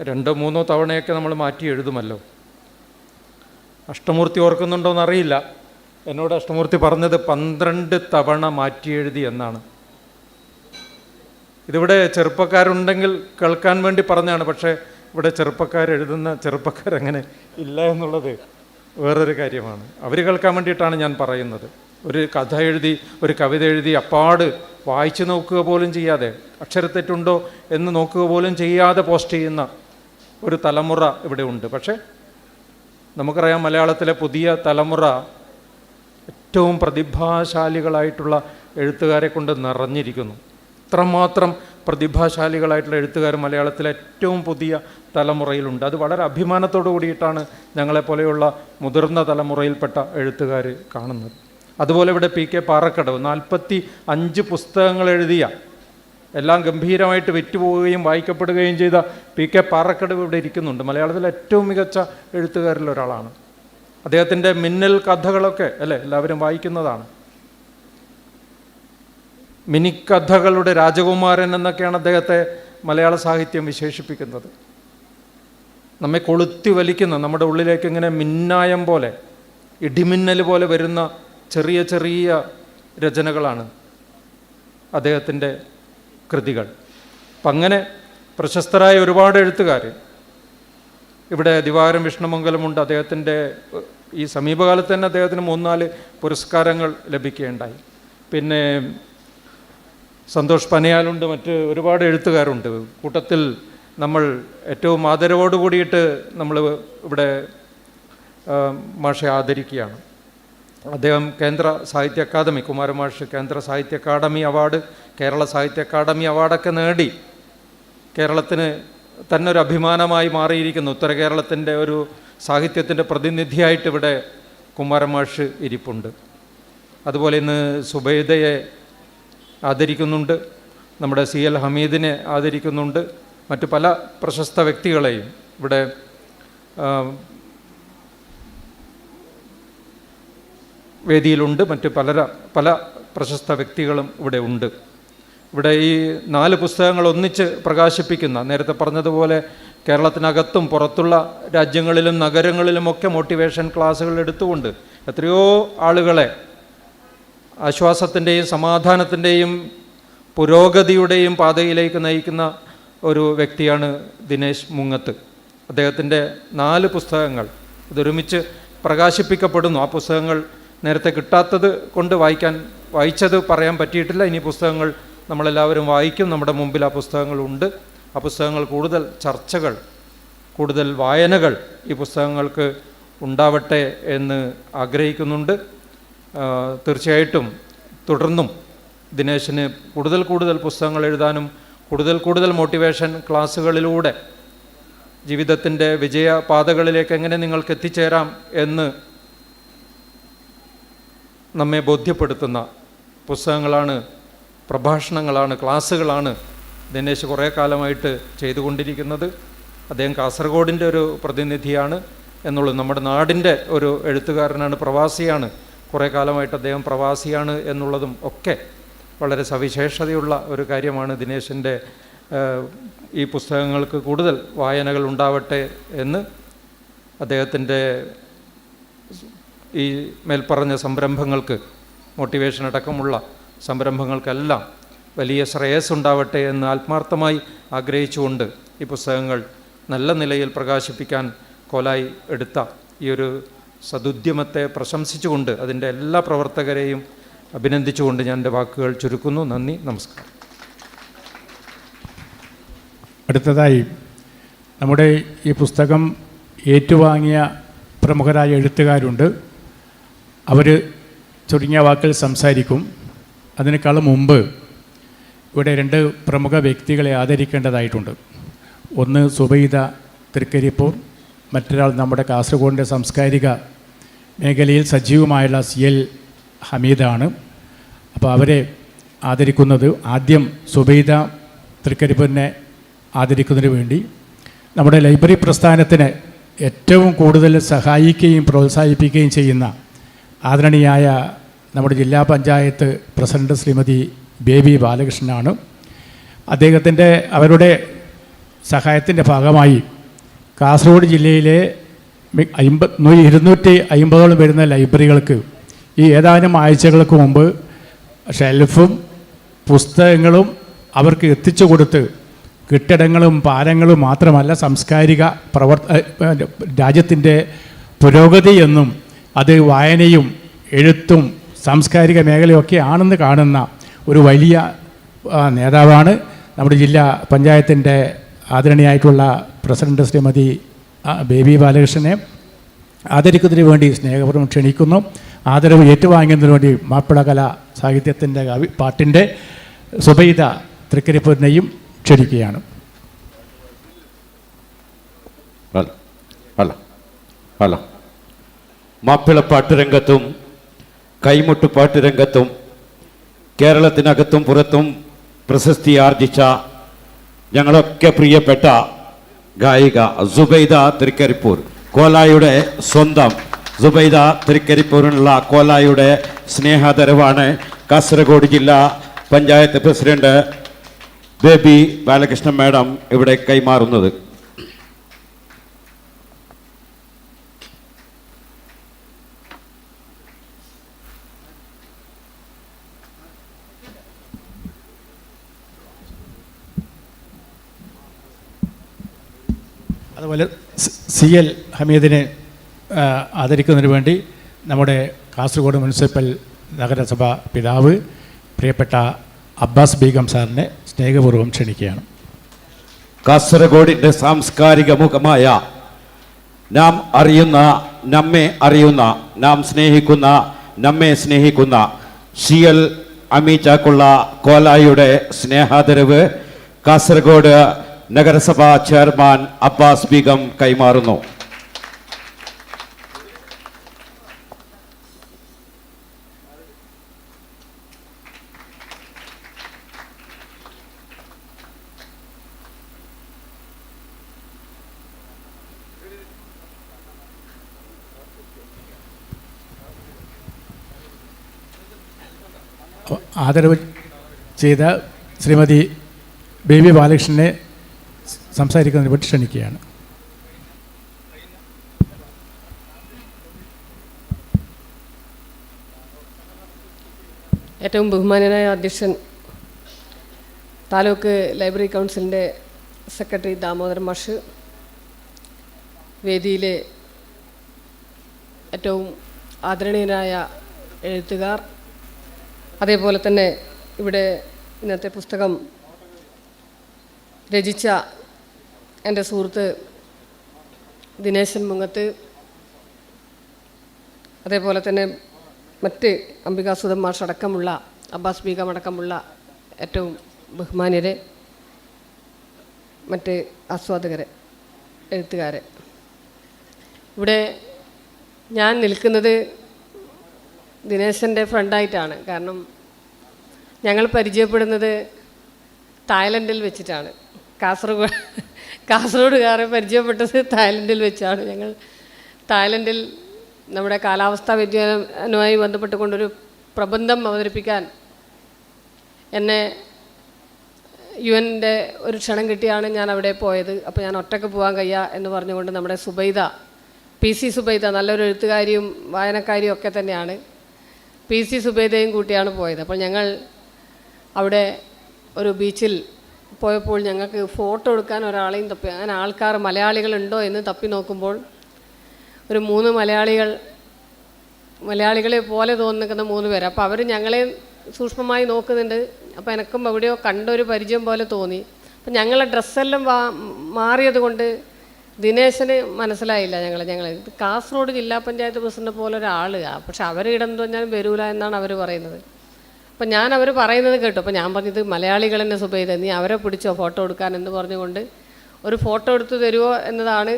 2-3 തവണയൊക്കെ നമ്മൾ മാറ്റി എഴുതുമല്ലോ. അഷ്ടമൂർത്തി ഓർക്കുന്നുണ്ടോയെന്നറിയില്ല. എന്നോട് അഷ്ടമൂർത്തി പറഞ്ഞത് 12 തവണ മാറ്റി എഴുതി എന്നാണ്. ഇതിവിടെ ചെറുപ്പക്കാരുണ്ടെങ്കിൽ കേൾക്കാൻ വേണ്ടി പറഞ്ഞതാണ്. പക്ഷേ ഇവിടെ ചെറുപ്പക്കാരെഴുതുന്ന ചെറുപ്പക്കാരങ്ങനെ ഇല്ല എന്നുള്ളത് വേറൊരു കാര്യമാണ്. അവർ കേൾക്കാൻ വേണ്ടിയിട്ടാണ് ഞാൻ പറയുന്നത്. ഒരു കഥ എഴുതി, ഒരു കവിത എഴുതി അപ്പാട് വായിച്ചു നോക്കുക പോലും ചെയ്യാതെ, അക്ഷരത്തെറ്റുണ്ടോ എന്ന് നോക്കുക പോലും ചെയ്യാതെ പോസ്റ്റ് ചെയ്യുന്ന ഒരു തലമുറ ഇവിടെ ഉണ്ട്. പക്ഷേ നമുക്കറിയാം, മലയാളത്തിലെ പുതിയ തലമുറ ഏറ്റവും പ്രതിഭാശാലികളായിട്ടുള്ള എഴുത്തുകാരെ കൊണ്ട് നിറഞ്ഞിരിക്കുന്നു. ഇത്രമാത്രം പ്രതിഭാശാലികളായിട്ടുള്ള എഴുത്തുകാർ മലയാളത്തിലെ ഏറ്റവും പുതിയ തലമുറയിലുണ്ട്. അത് വളരെ അഭിമാനത്തോടു കൂടിയിട്ടാണ് ഞങ്ങളെപ്പോലെയുള്ള മുതിർന്ന തലമുറയിൽപ്പെട്ട എഴുത്തുകാർ കാണുന്നത്. അതുപോലെ ഇവിടെ പി.കെ. പാറക്കടവ് 45 പുസ്തകങ്ങൾ എഴുതിയ, എല്ലാം ഗംഭീരമായിട്ട് വിറ്റുപോവുകയും വായിക്കപ്പെടുകയും ചെയ്ത പി.കെ. പാറക്കടവ് ഇവിടെ ഇരിക്കുന്നുണ്ട്. മലയാളത്തിലെ ഏറ്റവും മികച്ച എഴുത്തുകാരിൽ ഒരാളാണ്. അദ്ദേഹത്തിൻ്റെ മിന്നൽ കഥകളൊക്കെ അല്ലേ എല്ലാവരും വായിക്കുന്നതാണ്. മിനിക്കഥകളുടെ രാജകുമാരൻ എന്നൊക്കെയാണ് അദ്ദേഹത്തെ മലയാള സാഹിത്യം വിശേഷിപ്പിക്കുന്നത്. നമ്മെ കൊളുത്തി വലിക്കുന്ന, നമ്മുടെ ഉള്ളിലേക്ക് ഇങ്ങനെ മിന്നായം പോലെ, ഇടിമിന്നൽ പോലെ വരുന്ന ചെറിയ ചെറിയ രചനകളാണ് അദ്ദേഹത്തിൻ്റെ കൃതികൾ. അപ്പം അങ്ങനെ പ്രശസ്തരായ ഒരുപാട് എഴുത്തുകാർ ഇവിടെ ദിവാകരൻ വിഷ്ണുമംഗലമുണ്ട്. അദ്ദേഹത്തിൻ്റെ ഈ സമീപകാലത്ത് തന്നെ അദ്ദേഹത്തിന് 3-4 പുരസ്കാരങ്ങൾ ലഭിക്കുകയുണ്ടായി. പിന്നെ സന്തോഷ് പനയാലുണ്ട്, മറ്റ് ഒരുപാട് എഴുത്തുകാരുണ്ട്. കൂട്ടത്തിൽ നമ്മൾ ഏറ്റവും ആദരവോട് കൂടിയിട്ട് നമ്മൾ ഇവിടെ മാഷെ ആദരിക്കുകയാണ്. അദ്ദേഹം കേന്ദ്ര സാഹിത്യ അക്കാദമി, കുമാരമാഷ് കേന്ദ്ര സാഹിത്യ അക്കാദമി അവാർഡ്, കേരള സാഹിത്യ അക്കാദമി അവാർഡൊക്കെ നേടി കേരളത്തിന് തന്നെ ഒരു അഭിമാനമായി മാറിയിരിക്കുന്നു. ഉത്തര കേരളത്തിൻ്റെ ഒരു സാഹിത്യത്തിൻ്റെ പ്രതിനിധിയായിട്ട് ഇവിടെ കുമാരമാഷ് ഇരിപ്പുണ്ട്. അതുപോലെ ഇന്ന് സുബൈദയെ ആദരിക്കുന്നുണ്ട്. നമ്മുടെ CL ഹമീദിനെ ആദരിക്കുന്നുണ്ട്. മറ്റു പല പ്രശസ്ത വ്യക്തികളെയും ഇവിടെ വേദിയിലുണ്ട്. മറ്റ് പല പ്രശസ്ത വ്യക്തികളും ഇവിടെ ഉണ്ട്. ഇവിടെ ഈ 4 പുസ്തകങ്ങൾ ഒന്നിച്ച് പ്രകാശിപ്പിക്കുന്ന, നേരത്തെ പറഞ്ഞതുപോലെ കേരളത്തിനകത്തും പുറത്തുള്ള രാജ്യങ്ങളിലും നഗരങ്ങളിലുമൊക്കെ മോട്ടിവേഷൻ ക്ലാസ്സുകൾ എടുത്തുകൊണ്ട് എത്രയോ ആളുകളെ ആശ്വാസത്തിൻ്റെയും സമാധാനത്തിൻ്റെയും പുരോഗതിയുടെയും പാതയിലേക്ക് നയിക്കുന്ന ഒരു വ്യക്തിയാണ് ദിനേശ് മുങ്ങത്ത്. അദ്ദേഹത്തിൻ്റെ 4 പുസ്തകങ്ങൾ ഇതൊരുമിച്ച് പ്രകാശിപ്പിക്കപ്പെടുന്നു. ആ പുസ്തകങ്ങൾ നേരത്തെ കിട്ടാത്തത് കൊണ്ട് വായിച്ചത് പറയാൻ പറ്റിയിട്ടില്ല. ഇനി പുസ്തകങ്ങൾ നമ്മളെല്ലാവരും വായിക്കും. നമ്മുടെ മുമ്പിൽ ആ പുസ്തകങ്ങളുണ്ട്. ആ പുസ്തകങ്ങൾ കൂടുതൽ ചർച്ചകൾ, കൂടുതൽ വായനകൾ ഈ പുസ്തകങ്ങൾക്ക് ഉണ്ടാവട്ടെ എന്ന് ആഗ്രഹിക്കുന്നുണ്ട്. തീർച്ചയായിട്ടും തുടർന്നും ദിനേശിന് കൂടുതൽ പുസ്തകങ്ങൾ എഴുതാനും കൂടുതൽ മോട്ടിവേഷൻ ക്ലാസ്സുകളിലൂടെ ജീവിതത്തിൻ്റെ വിജയപാതകളിലേക്ക് എങ്ങനെ നിങ്ങൾക്ക് എത്തിച്ചേരാം എന്ന് നമ്മെ ബോധ്യപ്പെടുത്തുന്ന പുസ്തകങ്ങളാണ്, പ്രഭാഷണങ്ങളാണ്, ക്ലാസ്സുകളാണ് ദിനേശ് കുറേ കാലമായിട്ട് ചെയ്തുകൊണ്ടിരിക്കുന്നത്. അദ്ദേഹം കാസർഗോഡിൻ്റെ ഒരു പ്രതിനിധിയാണ് എന്നുള്ളത്, നമ്മുടെ നാടിൻ്റെ ഒരു എഴുത്തുകാരനാണ്, പ്രവാസിയാണ്. കുറേ കാലമായിട്ട് അദ്ദേഹം പ്രവാസിയാണ് എന്നുള്ളതും ഒക്കെ വളരെ സവിശേഷതയുള്ള ഒരു കാര്യമാണ്. ദിനേശിൻ്റെ ഈ പുസ്തകങ്ങൾക്ക് കൂടുതൽ വായനകൾ ഉണ്ടാവട്ടെ എന്ന് അദ്ദേഹത്തിൻ്റെ ഈ മേൽപ്പറഞ്ഞ സംരംഭങ്ങൾക്ക്, മോട്ടിവേഷൻ അടക്കമുള്ള സംരംഭങ്ങൾക്കെല്ലാം വലിയ ശ്രേയസ്സുണ്ടാവട്ടെ എന്ന് ആത്മാർത്ഥമായി ആഗ്രഹിച്ചുകൊണ്ട് ഈ പുസ്തകങ്ങൾ നല്ല നിലയിൽ പ്രകാശിപ്പിക്കാൻ കോലായി എടുത്ത ഈ ഒരു സദുദ്യമത്തെ പ്രശംസിച്ചുകൊണ്ട് അതിൻ്റെ എല്ലാ പ്രവർത്തകരെയും അഭിനന്ദിച്ചുകൊണ്ട് ഞാൻ എൻ്റെ വാക്കുകൾ ചുരുക്കുന്നു. നന്ദി, നമസ്കാരം. അടുത്തതായി നമ്മുടെ ഈ പുസ്തകം ഏറ്റുവാങ്ങിയ പ്രമുഖരായ എഴുത്തുകാരുണ്ട്. അവർ ചുരുങ്ങിയ വാക്കിൽ സംസാരിക്കും. അതിനേക്കാളും മുമ്പ് ഇവിടെ 2 പ്രമുഖ വ്യക്തികളെ ആദരിക്കേണ്ടതായിട്ടുണ്ട്. ഒന്ന് സുബൈദ തൃക്കരിപ്പൂർ, മറ്റൊരാൾ നമ്മുടെ കാസർഗോഡിൻ്റെ സാംസ്കാരിക മേഖലയിൽ സജീവമായുള്ള CL ഹമീദാണ്. അപ്പോൾ അവരെ ആദരിക്കുന്നത്, ആദ്യം സുബൈദ തൃക്കരിപ്പൂരിനെ ആദരിക്കുന്നതിന് വേണ്ടി നമ്മുടെ ലൈബ്രറി പ്രസ്ഥാനത്തിന് ഏറ്റവും കൂടുതൽ സഹായിക്കുകയും പ്രോത്സാഹിപ്പിക്കുകയും ചെയ്യുന്ന ആദരണീയായ നമ്മുടെ ജില്ലാ പഞ്ചായത്ത് പ്രസിഡന്റ് ശ്രീമതി ബേബി ബാലകൃഷ്ണനാണ്. അവരുടെ സഹായത്തിൻ്റെ ഭാഗമായി കാസർഗോഡ് ജില്ലയിലെ 250ഓളം വരുന്ന ലൈബ്രറികൾക്ക് ഈ ഏതാനും ആഴ്ചകൾക്ക് മുമ്പ് ഷെൽഫും പുസ്തകങ്ങളും അവർക്ക് എത്തിച്ചു കൊടുത്ത് കെട്ടിടങ്ങളും പാലങ്ങളും മാത്രമല്ല സാംസ്കാരിക രാജ്യത്തിൻ്റെ പുരോഗതി എന്നും അത് വായനയും എഴുത്തും സാംസ്കാരിക മേഖലയൊക്കെ ആണെന്ന് കാണുന്ന ഒരു വലിയ നേതാവാണ് നമ്മുടെ ജില്ലാ പഞ്ചായത്തിൻ്റെ ആദരണീയായിട്ടുള്ള പ്രസിഡന്റ് ശ്രീമതി ബേബി ബാലകൃഷ്ണനെ. ആദരിക്കുന്നതിന് വേണ്ടി സ്നേഹപൂർവ്വം ക്ഷണിക്കുന്നു. ആദരവ് ഏറ്റുവാങ്ങുന്നതിന് വേണ്ടി മാപ്പിള കലാ സാഹിത്യത്തിൻ്റെ പാട്ടിൻ്റെ സുബൈദ തൃക്കരിപ്പൂരിനെയും ക്ഷണിക്കുകയാണ്. അല്ല മാപ്പിളപ്പാട്ട് രംഗത്തും കൈമുട്ടുപാട്ട് രംഗത്തും കേരളത്തിനകത്തും പുറത്തും പ്രശസ്തി ആർജിച്ച ഞങ്ങളൊക്കെ പ്രിയപ്പെട്ട ഗായിക സുബൈദ തൃക്കരിപ്പൂർ, കോലായുടെ സ്വന്തം സുബൈദ തൃക്കരിപ്പൂരിനുള്ള കോലായുടെ സ്നേഹാദരവാണ് കാസർഗോഡ് ജില്ലാ panchayat president baby Balakrishnan madam ഇവിടെ കൈമാറുന്നത്. അതുപോലെ CL ഹമീദിനെ ആദരിക്കുന്നതിന് വേണ്ടി നമ്മുടെ കാസർഗോഡ് മുനിസിപ്പൽ നഗരസഭ പിതാവ് പ്രിയപ്പെട്ട അബ്ബാസ് ബീഗം സാറിനെ സ്നേഹപൂർവ്വം ക്ഷണിക്കുകയാണ്. കാസർഗോഡിൻ്റെ സാംസ്കാരിക മുഖമായ നാം അറിയുന്ന, നമ്മെ അറിയുന്ന, നാം സ്നേഹിക്കുന്ന, നമ്മെ സ്നേഹിക്കുന്ന CL അമീചാക്കുള്ള കോലായുടെ സ്നേഹാദരവ് കാസർഗോഡ് നഗരസഭാ ചെയർമാൻ അബ്ബാസ് ബീഗം കൈമാറുന്നു. ആദരവ് ചെയ്ത ശ്രീമതി ബേബി ബാലകൃഷ്ണനെ സംസാരിക്കുന്നതിന് വേണ്ടി ക്ഷണിക്കുകയാണ്. ഏറ്റവും ബഹുമാനനായ അധ്യക്ഷൻ, താലൂക്ക് ലൈബ്രറി കൗൺസിലിൻ്റെ സെക്രട്ടറി ദാമോദരൻ മാഷ്, വേദിയിലെ ഏറ്റവും ആദരണീയനായ എഴുത്തുകാർ, അതേപോലെ തന്നെ ഇവിടെ ഇന്നത്തെ പുസ്തകം രചിച്ച എൻ്റെ സുഹൃത്ത് ദിനേശൻ മുങ്ങത്ത്, അതേപോലെ തന്നെ മറ്റ് അംബികാസുധൻ മാഷ് അടക്കമുള്ള, അബ്ബാസ് ബീഗം അടക്കമുള്ള ഏറ്റവും ബഹുമാന്യരെ, മറ്റ് ആസ്വാദകരെ, എഴുത്തുകാരെ, ഇവിടെ ഞാൻ നിൽക്കുന്നത് ദിനേശൻ്റെ ഫ്രണ്ടായിട്ടാണ്. കാരണം ഞങ്ങൾ പരിചയപ്പെടുന്നത് തായ്ലൻഡിൽ വെച്ചിട്ടാണ്. കാസർഗോഡുകാരെ പരിചയപ്പെട്ടത് തായ്ലൻഡിൽ വെച്ചാണ്. ഞങ്ങൾ തായ്ലൻഡിൽ നമ്മുടെ കാലാവസ്ഥാ വ്യതിയാനവുമായി ബന്ധപ്പെട്ടുകൊണ്ടൊരു പ്രബന്ധം അവതരിപ്പിക്കാൻ എന്നെ UN-ൻ്റെ ഒരു ക്ഷണം കിട്ടിയാണ് ഞാൻ അവിടെ പോയത്. അപ്പോൾ ഞാൻ ഒറ്റയ്ക്ക് പോകാൻ കഴിയുക എന്ന് പറഞ്ഞുകൊണ്ട് നമ്മുടെ സുബൈദ, PC സുബൈദ, നല്ലൊരു എഴുത്തുകാരിയും വായനക്കാരിയും ഒക്കെ തന്നെയാണ്, PC സുബൈദയും കൂട്ടിയാണ് പോയത്. അപ്പോൾ ഞങ്ങൾ അവിടെ ഒരു ബീച്ചിൽ പോയപ്പോൾ ഞങ്ങൾക്ക് ഫോട്ടോ എടുക്കാൻ ഒരാളെയും തപ്പി, അങ്ങനെ ആൾക്കാർ മലയാളികളുണ്ടോ എന്ന് തപ്പി നോക്കുമ്പോൾ ഒരു 3 മലയാളികളെ പോലെ തോന്നിക്കുന്ന 3 പേര്. അപ്പോൾ അവർ ഞങ്ങളെ സൂക്ഷ്മമായി നോക്കുന്നുണ്ട്. അപ്പോൾ എനിക്കും എവിടെയോ കണ്ടൊരു പരിചയം പോലെ തോന്നി. അപ്പം ഞങ്ങളെ ഡ്രസ്സെല്ലാം മാറിയത് കൊണ്ട് ദിനേശന് മനസ്സിലായില്ല. ഞങ്ങൾ കാസർഗോഡ് ജില്ലാ പഞ്ചായത്ത് പ്രസിഡന്റ് പോലെ ഒരാൾ, പക്ഷെ അവർ ഇടം തോന്നാൻ വരൂല എന്നാണ് അവർ പറയുന്നത്. അപ്പം ഞാൻ അവർ പറയുന്നത് കേട്ടു. അപ്പോൾ ഞാൻ പറഞ്ഞത് മലയാളികൾ തന്നെ സുബൈദ, നീ അവരെ പിടിച്ചോ ഫോട്ടോ എടുക്കാൻ എന്ന് പറഞ്ഞുകൊണ്ട് ഒരു ഫോട്ടോ എടുത്ത് തരുമോ എന്നതാണ്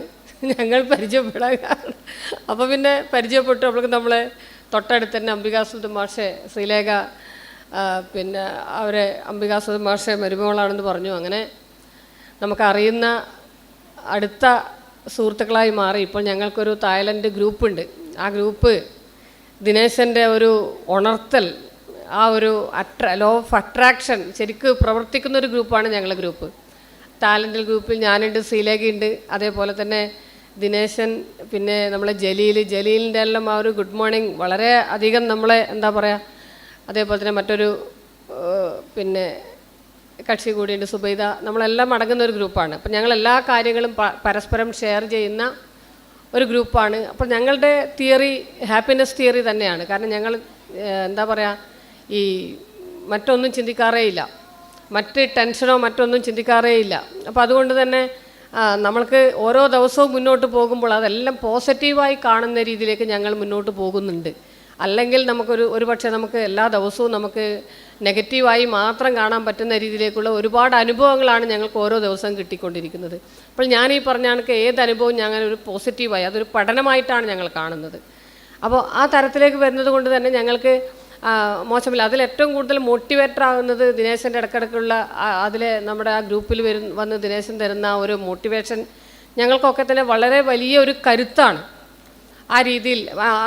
ഞങ്ങൾ പരിചയപ്പെടാൻ കാരണം. അപ്പോൾ പിന്നെ പരിചയപ്പെട്ടു. അപ്പോഴേക്കും നമ്മളെ തൊട്ടടുത്ത് തന്നെ അംബികാസുധൻ മാഷെ, ശ്രീലേഖ, പിന്നെ അവരെ അംബികാസുധൻ മാഷെ മരുമകളാണെന്ന് പറഞ്ഞു. അങ്ങനെ നമുക്കറിയുന്ന അടുത്ത സുഹൃത്തുക്കളായി മാറി. ഇപ്പോൾ ഞങ്ങൾക്കൊരു തായ്ലൻഡ് ഗ്രൂപ്പുണ്ട്. ആ ഗ്രൂപ്പ് ദിനേശൻ്റെ ഒരു ഉണർത്തൽ, ആ ഒരു ലോ ഓഫ് അട്രാക്ഷൻ ശരിക്കും പ്രവർത്തിക്കുന്ന ഒരു ഗ്രൂപ്പാണ് ഞങ്ങളുടെ ഗ്രൂപ്പ്. തായ്ലൻഡ് ഗ്രൂപ്പിൽ ഞാനുണ്ട്, ശ്രീലേഖയുണ്ട്, അതേപോലെ തന്നെ ദിനേശൻ, പിന്നെ നമ്മളെ ജലീലിൻ്റെ എല്ലാം ആ ഒരു ഗുഡ് മോർണിംഗ് വളരെ അധികം നമ്മളെ എന്താ പറയുക, അതേപോലെ തന്നെ മറ്റൊരു പിന്നെ കക്ഷി കൂടിയുണ്ട് സുബൈദ, നമ്മളെല്ലാം അടങ്ങുന്ന ഒരു ഗ്രൂപ്പാണ്. അപ്പം ഞങ്ങൾ എല്ലാ കാര്യങ്ങളും പരസ്പരം ഷെയർ ചെയ്യുന്ന ഒരു ഗ്രൂപ്പാണ്. അപ്പോൾ ഞങ്ങളുടെ തിയറി ഹാപ്പിനെസ് തിയറി തന്നെയാണ്. കാരണം ഞങ്ങൾ എന്താ പറയുക, ഈ മറ്റൊന്നും ചിന്തിക്കാറേ ഇല്ല, മറ്റ് ടെൻഷനോ മറ്റൊന്നും ചിന്തിക്കാറേ ഇല്ല. അപ്പോൾ അതുകൊണ്ട് തന്നെ നമ്മൾക്ക് ഓരോ ദിവസവും മുന്നോട്ട് പോകുമ്പോൾ അതെല്ലാം പോസിറ്റീവായി കാണുന്ന രീതിയിലേക്ക് ഞങ്ങൾ മുന്നോട്ട് പോകുന്നുണ്ട്. അല്ലെങ്കിൽ ഒരു പക്ഷേ നമുക്ക് എല്ലാ ദിവസവും നമുക്ക് നെഗറ്റീവായി മാത്രം കാണാൻ പറ്റുന്ന രീതിയിലേക്കുള്ള ഒരുപാട് അനുഭവങ്ങളാണ് ഞങ്ങൾക്ക് ഓരോ ദിവസവും കിട്ടിക്കൊണ്ടിരിക്കുന്നത്. അപ്പോൾ ഞാൻ ഈ പറഞ്ഞ കണക്ക് ഏത് അനുഭവം ഞങ്ങൾ ഒരു പോസിറ്റീവായി, അതൊരു പഠനമായിട്ടാണ് ഞങ്ങൾ കാണുന്നത്. അപ്പോൾ ആ തരത്തിലേക്ക് വരുന്നത് കൊണ്ട് തന്നെ ഞങ്ങൾക്ക് മോശമില്ല. അതിലേറ്റവും കൂടുതൽ മോട്ടിവേറ്റർ ആകുന്നത് ദിനേശൻ്റെ ഇടയ്ക്കിടയ്ക്കുള്ള അതിലെ നമ്മുടെ ആ ഗ്രൂപ്പിൽ വന്ന് ദിനേശൻ തരുന്ന ഒരു മോട്ടിവേഷൻ ഞങ്ങൾക്കൊക്കെ തന്നെ വളരെ വലിയ ഒരു കരുത്താണ്. ആ രീതിയിൽ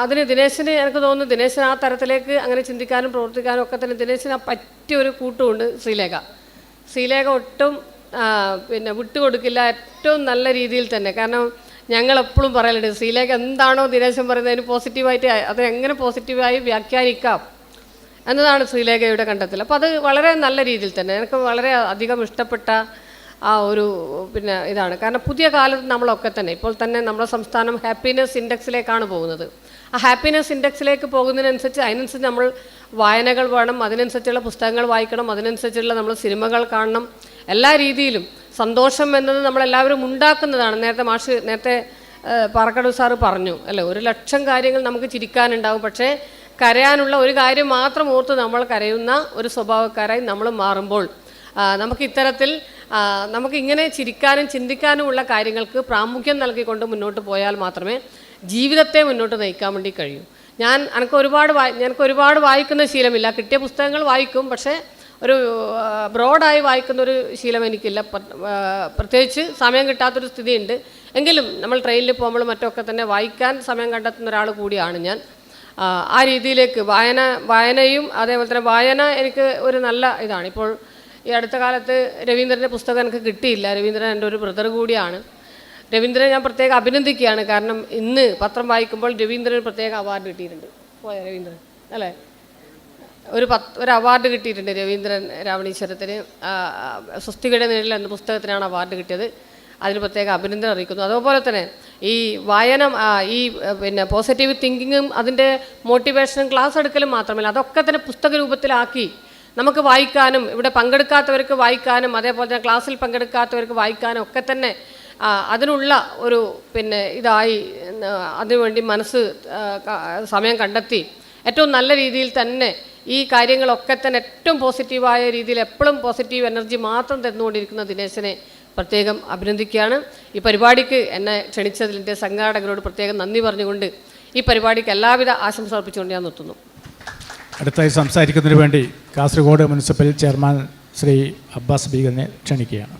അതിന് ദിനേശന് എനിക്ക് തോന്നുന്നു, ദിനേശൻ ആ തരത്തിലേക്ക് അങ്ങനെ ചിന്തിക്കാനും പ്രവർത്തിക്കാനും ഒക്കെ തന്നെ ദിനേശന് പറ്റിയൊരു കൂട്ടുമുണ്ട് ശ്രീലേഖ ഒട്ടും പിന്നെ വിട്ടുകൊടുക്കില്ല, ഏറ്റവും നല്ല രീതിയിൽ തന്നെ. കാരണം ഞങ്ങളെപ്പോഴും പറയലുണ്ട്, ശ്രീലേഖ എന്താണോ ദിനേശൻ പറയുന്നതിന് പോസിറ്റീവായിട്ട് അത് എങ്ങനെ പോസിറ്റീവായി വ്യാഖ്യാനിക്കാം എന്നതാണ് ശ്രീലേഖയുടെ കണ്ടെത്തൽ. അപ്പോൾ അത് വളരെ നല്ല രീതിയിൽ തന്നെ എനിക്ക് വളരെ അധികം ഇഷ്ടപ്പെട്ട ആ ഒരു പിന്നെ ഇതാണ്. കാരണം പുതിയ കാലത്ത് നമ്മളൊക്കെ തന്നെ ഇപ്പോൾ തന്നെ നമ്മുടെ സംസ്ഥാനം ഹാപ്പിനെസ് ഇൻഡെക്സിലേക്കാണ് പോകുന്നത്. ആ ഹാപ്പിനെസ് ഇൻഡെക്സിലേക്ക് പോകുന്നതിനനുസരിച്ച് അതിനനുസരിച്ച് നമ്മൾ വായനകൾ വേണം, അതിനനുസരിച്ചുള്ള പുസ്തകങ്ങൾ വായിക്കണം, അതിനനുസരിച്ചുള്ള നമ്മൾ സിനിമകൾ കാണണം. എല്ലാ രീതിയിലും സന്തോഷം എന്നത് നമ്മളെല്ലാവരും ഉണ്ടാക്കുന്നതാണ്. നേരത്തെ പാറക്കടവ് സാറ് പറഞ്ഞു അല്ലേ, 1,00,000 കാര്യങ്ങൾ നമുക്ക് ചിരിക്കാനുണ്ടാവും, പക്ഷേ കരയാനുള്ള ഒരു കാര്യം മാത്രം ഓർത്ത് നമ്മൾ കരയുന്ന ഒരു സ്വഭാവക്കാരായി നമ്മൾ മാറുമ്പോൾ നമുക്ക് ഇത്തരത്തിൽ നമുക്കിങ്ങനെ ചിരിക്കാനും ചിന്തിക്കാനുമുള്ള കാര്യങ്ങൾക്ക് പ്രാമുഖ്യം നൽകിക്കൊണ്ട് മുന്നോട്ട് പോയാൽ മാത്രമേ ജീവിതത്തെ മുന്നോട്ട് നയിക്കാൻ വേണ്ടി കഴിയൂ. എനിക്ക് ഒരുപാട് വായിക്കുന്ന ശീലമില്ല, കിട്ടിയ പുസ്തകങ്ങൾ വായിക്കും, പക്ഷേ ഒരു ബ്രോഡായി വായിക്കുന്നൊരു ശീലം എനിക്കില്ല. പ്രത്യേകിച്ച് സമയം കിട്ടാത്തൊരു സ്ഥിതിയുണ്ട്. എങ്കിലും നമ്മൾ ട്രെയിനിൽ പോകുമ്പോൾ മറ്റൊക്കെ തന്നെ വായിക്കാൻ സമയം കണ്ടെത്തുന്ന ഒരാൾ കൂടിയാണ് ഞാൻ. ആ രീതിയിലേക്ക് വായനയും അതേപോലെ തന്നെ വായന എനിക്ക് ഒരു നല്ല ഇതാണ്. ഇപ്പോൾ ഈ അടുത്ത കാലത്ത് രവീന്ദ്രൻ്റെ പുസ്തകം എനിക്ക് കിട്ടിയില്ല. രവീന്ദ്രൻ എൻ്റെ ഒരു ബ്രദർ കൂടിയാണ്. രവീന്ദ്രനെ ഞാൻ പ്രത്യേകം അഭിനന്ദിക്കുകയാണ്. കാരണം ഇന്ന് പത്രം വായിക്കുമ്പോൾ രവീന്ദ്രന് പ്രത്യേക അവാർഡ് കിട്ടിയിട്ടുണ്ട്. പോയ രവീന്ദ്രൻ അല്ലേ, ഒരു അവാർഡ് കിട്ടിയിട്ടുണ്ട് രവീന്ദ്രൻ രാവണീശ്വരത്തിന്. സ്വസ്തികയുടെ നിഴൽ എന്ന പുസ്തകത്തിനാണ് അവാർഡ് കിട്ടിയത്. അതിന് പ്രത്യേക അഭിനന്ദനം അറിയിക്കുന്നു. അതുപോലെ തന്നെ ഈ വായന, ഈ പിന്നെ പോസിറ്റീവ് തിങ്കിങ്ങും അതിൻ്റെ മോട്ടിവേഷനും ക്ലാസ് എടുക്കലും മാത്രമല്ല, അതൊക്കെ തന്നെ പുസ്തക രൂപത്തിലാക്കി നമുക്ക് വായിക്കാനും, ഇവിടെ പങ്കെടുക്കാത്തവർക്ക് വായിക്കാനും, അതേപോലെ തന്നെ ക്ലാസ്സിൽ പങ്കെടുക്കാത്തവർക്ക് വായിക്കാനും ഒക്കെ തന്നെ അതിനുള്ള ഒരു പിന്നെ ഇതായി അതിനുവേണ്ടി മനസ്സ് സമയം കണ്ടെത്തി ഏറ്റവും നല്ല രീതിയിൽ തന്നെ ഈ കാര്യങ്ങളൊക്കെ തന്നെ ഏറ്റവും പോസിറ്റീവായ രീതിയിൽ എപ്പോഴും പോസിറ്റീവ് എനർജി മാത്രം തന്നുകൊണ്ടിരിക്കുന്ന ദിനേശനെ പ്രത്യേകം അഭിനന്ദിക്കുകയാണ്. ഈ പരിപാടിക്ക് എന്നെ ക്ഷണിച്ചതിൻ്റെ സംഘാടകരോട് പ്രത്യേകം നന്ദി പറഞ്ഞുകൊണ്ട് ഈ പരിപാടിക്ക് എല്ലാവിധ ആശംസ അർപ്പിച്ചുകൊണ്ട് ഞാൻ നിർത്തുന്നു. അടുത്തായി സംസാരിക്കുന്നതിന് വേണ്ടി കാസർഗോഡ് മുനിസിപ്പൽ ചെയർമാൻ ശ്രീ അബ്ബാസ് ബീഗലിനെ ക്ഷണിക്കുകയാണ്.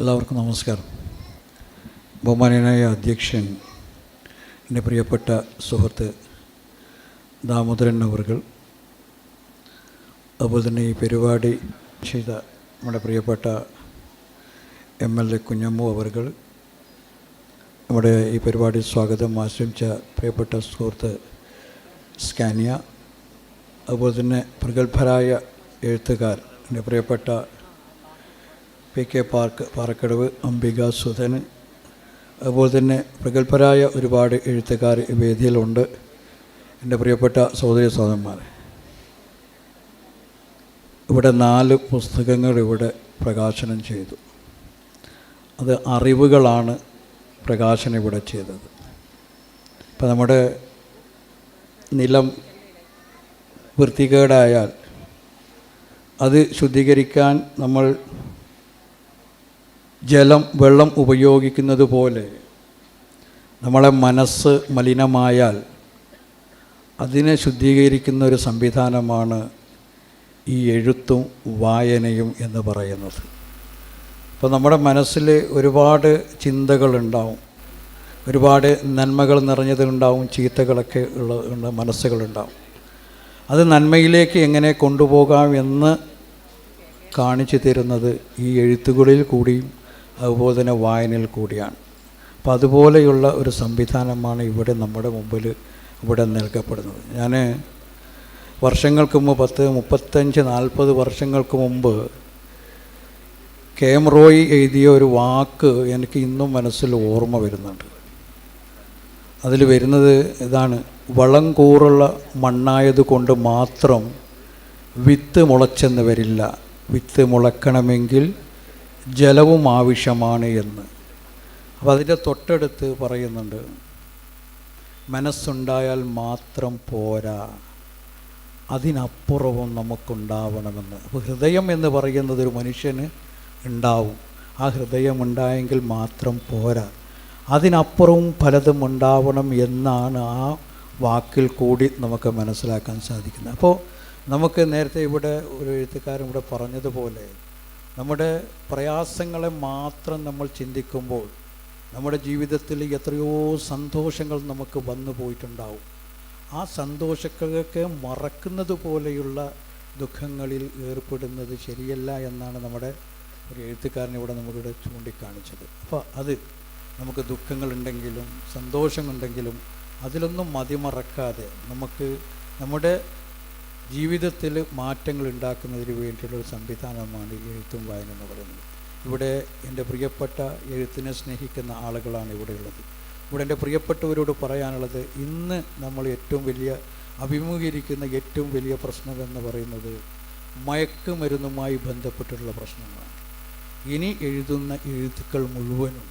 എല്ലാവർക്കും നമസ്കാരം. ബഹുമാന്യനായ അധ്യക്ഷൻ, എൻ്റെ പ്രിയപ്പെട്ട സുഹൃത്ത് ദാമോദരൻ അവർകൾ, അതുപോലെ തന്നെ ഈ പരിപാടി ചെയ്ത നമ്മുടെ പ്രിയപ്പെട്ട MLA കുഞ്ഞമ്മു അവർകൾ, നമ്മുടെ ഈ പരിപാടി സ്വാഗതം ആശംസിച്ച പ്രിയപ്പെട്ട സുഹൃത്ത് സ്കാനിയ, അതുപോലെ തന്നെ പ്രഗത്ഭരായ എഴുത്തുകാർ എൻ്റെ പ്രിയപ്പെട്ട PK പാറക്കടവ്, അംബിക സുധൻ, അതുപോലെ തന്നെ പ്രഗത്ഭരായ ഒരുപാട് എഴുത്തുകാർ ഈ വേദിയിലുണ്ട്. എൻ്റെ പ്രിയപ്പെട്ട സഹോദരി സഹോദരന്മാർ, ഇവിടെ 4 പുസ്തകങ്ങൾ ഇവിടെ പ്രകാശനം ചെയ്തു. അത് അറിവുകളാണ് പ്രകാശനം ഇവിടെ ചെയ്തത്. ഇപ്പം നമ്മുടെ നിലം വൃത്തികേടായാൽ അത് ശുദ്ധീകരിക്കാൻ നമ്മൾ വെള്ളം ഉപയോഗിക്കുന്നത് പോലെ നമ്മളെ മനസ്സ് മലിനമായാൽ അതിനെ ശുദ്ധീകരിക്കുന്ന ഒരു സംവിധാനമാണ് ഈ എഴുത്തും വായനയും എന്ന് പറയുന്നത്. അപ്പോൾ നമ്മുടെ മനസ്സിൽ ഒരുപാട് ചിന്തകളുണ്ടാവും, ഒരുപാട് നന്മകൾ നിറഞ്ഞതുണ്ടാവും, ചീത്തകളൊക്കെ ഉള്ള മനസ്സുകളുണ്ടാവും. അത് നന്മയിലേക്ക് എങ്ങനെ കൊണ്ടുപോകാം എന്ന് കാണിച്ചു തരുന്നത് ഈ എഴുത്തുകളിൽ കൂടിയും അതുപോലെ തന്നെ വായനയിൽ കൂടിയാണ്. അപ്പോൾ അതുപോലെയുള്ള ഒരു സംവിധാനമാണ് ഇവിടെ നമ്മുടെ മുമ്പിൽ ഇവിടെ നൽകപ്പെടുന്നത്. ഞാൻ വർഷങ്ങൾക്ക് മുമ്പ് 35-40 വർഷങ്ങൾക്ക് മുമ്പ് KM റോയ് എഴുതിയ ഒരു വാക്ക് എനിക്ക് ഇന്നും മനസ്സിൽ ഓർമ്മ വരുന്നുണ്ട്. അതിൽ വരുന്നത് ഇതാണ്: വളം കൂറുള്ള മണ്ണായതുകൊണ്ട് മാത്രം വിത്ത് മുളച്ചെന്ന് വരില്ല, വിത്ത് മുളക്കണമെങ്കിൽ ജലവും ആവശ്യമാണ് എന്ന്. അപ്പോൾ അതിൻ്റെ തൊട്ടടുത്ത് പറയുന്നുണ്ട്, മനസ്സുണ്ടായാൽ മാത്രം പോരാ, അതിനപ്പുറവും നമുക്കുണ്ടാവണമെന്ന്. അപ്പോൾ ഹൃദയം എന്ന് പറയുന്നത് ഒരു മനുഷ്യന് ഉണ്ടാവും. ആ ഹൃദയം ഉണ്ടായെങ്കിൽ മാത്രം പോരാ, അതിനപ്പുറവും പലതും ഉണ്ടാവണം എന്നാണ് ആ വാക്കിൽ കൂടി നമുക്ക് മനസ്സിലാക്കാൻ സാധിക്കുന്നത്. അപ്പോൾ നമുക്ക് നേരത്തെ ഇവിടെ ഒരു എഴുത്തുകാരൻ ഇവിടെ പറഞ്ഞതുപോലെ നമ്മുടെ പ്രയാസങ്ങളെ മാത്രം നമ്മൾ ചിന്തിക്കുമ്പോൾ നമ്മുടെ ജീവിതത്തിൽ എത്രയോ സന്തോഷങ്ങൾ നമുക്ക് വന്നു പോയിട്ടുണ്ടാവും. ആ സന്തോഷങ്ങളൊക്കെ മറക്കുന്നത് പോലെയുള്ള ദുഃഖങ്ങളിൽ ഏർപ്പെടുന്നത് ശരിയല്ല എന്നാണ് നമ്മുടെ ഒരു എഴുത്തുകാരൻ ഇവിടെ നമുക്കിവിടെ ചൂണ്ടിക്കാണിച്ചത്. അപ്പോൾ അത് നമുക്ക് ദുഃഖങ്ങളുണ്ടെങ്കിലും സന്തോഷമുണ്ടെങ്കിലും അതിലൊന്നും മതിമറക്കാതെ നമുക്ക് നമ്മുടെ ജീവിതത്തിൽ മാറ്റങ്ങൾ ഉണ്ടാക്കുന്നതിന് വേണ്ടിയിട്ടുള്ളൊരു സംവിധാനമാണ് എഴുത്തും വായന എന്ന് പറയുന്നത്. ഇവിടെ എൻ്റെ പ്രിയപ്പെട്ട എഴുത്തിനെ സ്നേഹിക്കുന്ന ആളുകളാണ് ഇവിടെയുള്ളത്. ഇവിടെ എൻ്റെ പ്രിയപ്പെട്ടവരോട് പറയാനുള്ളത്, ഇന്ന് നമ്മൾ ഏറ്റവും വലിയ അഭിമുഖീകരിക്കുന്ന ഏറ്റവും വലിയ പ്രശ്നമെന്ന് പറയുന്നത് മയക്കുമരുന്നുമായി ബന്ധപ്പെട്ടിട്ടുള്ള പ്രശ്നങ്ങളാണ്. ഇനി എഴുതുന്ന എഴുത്തുക്കൾ മുഴുവനും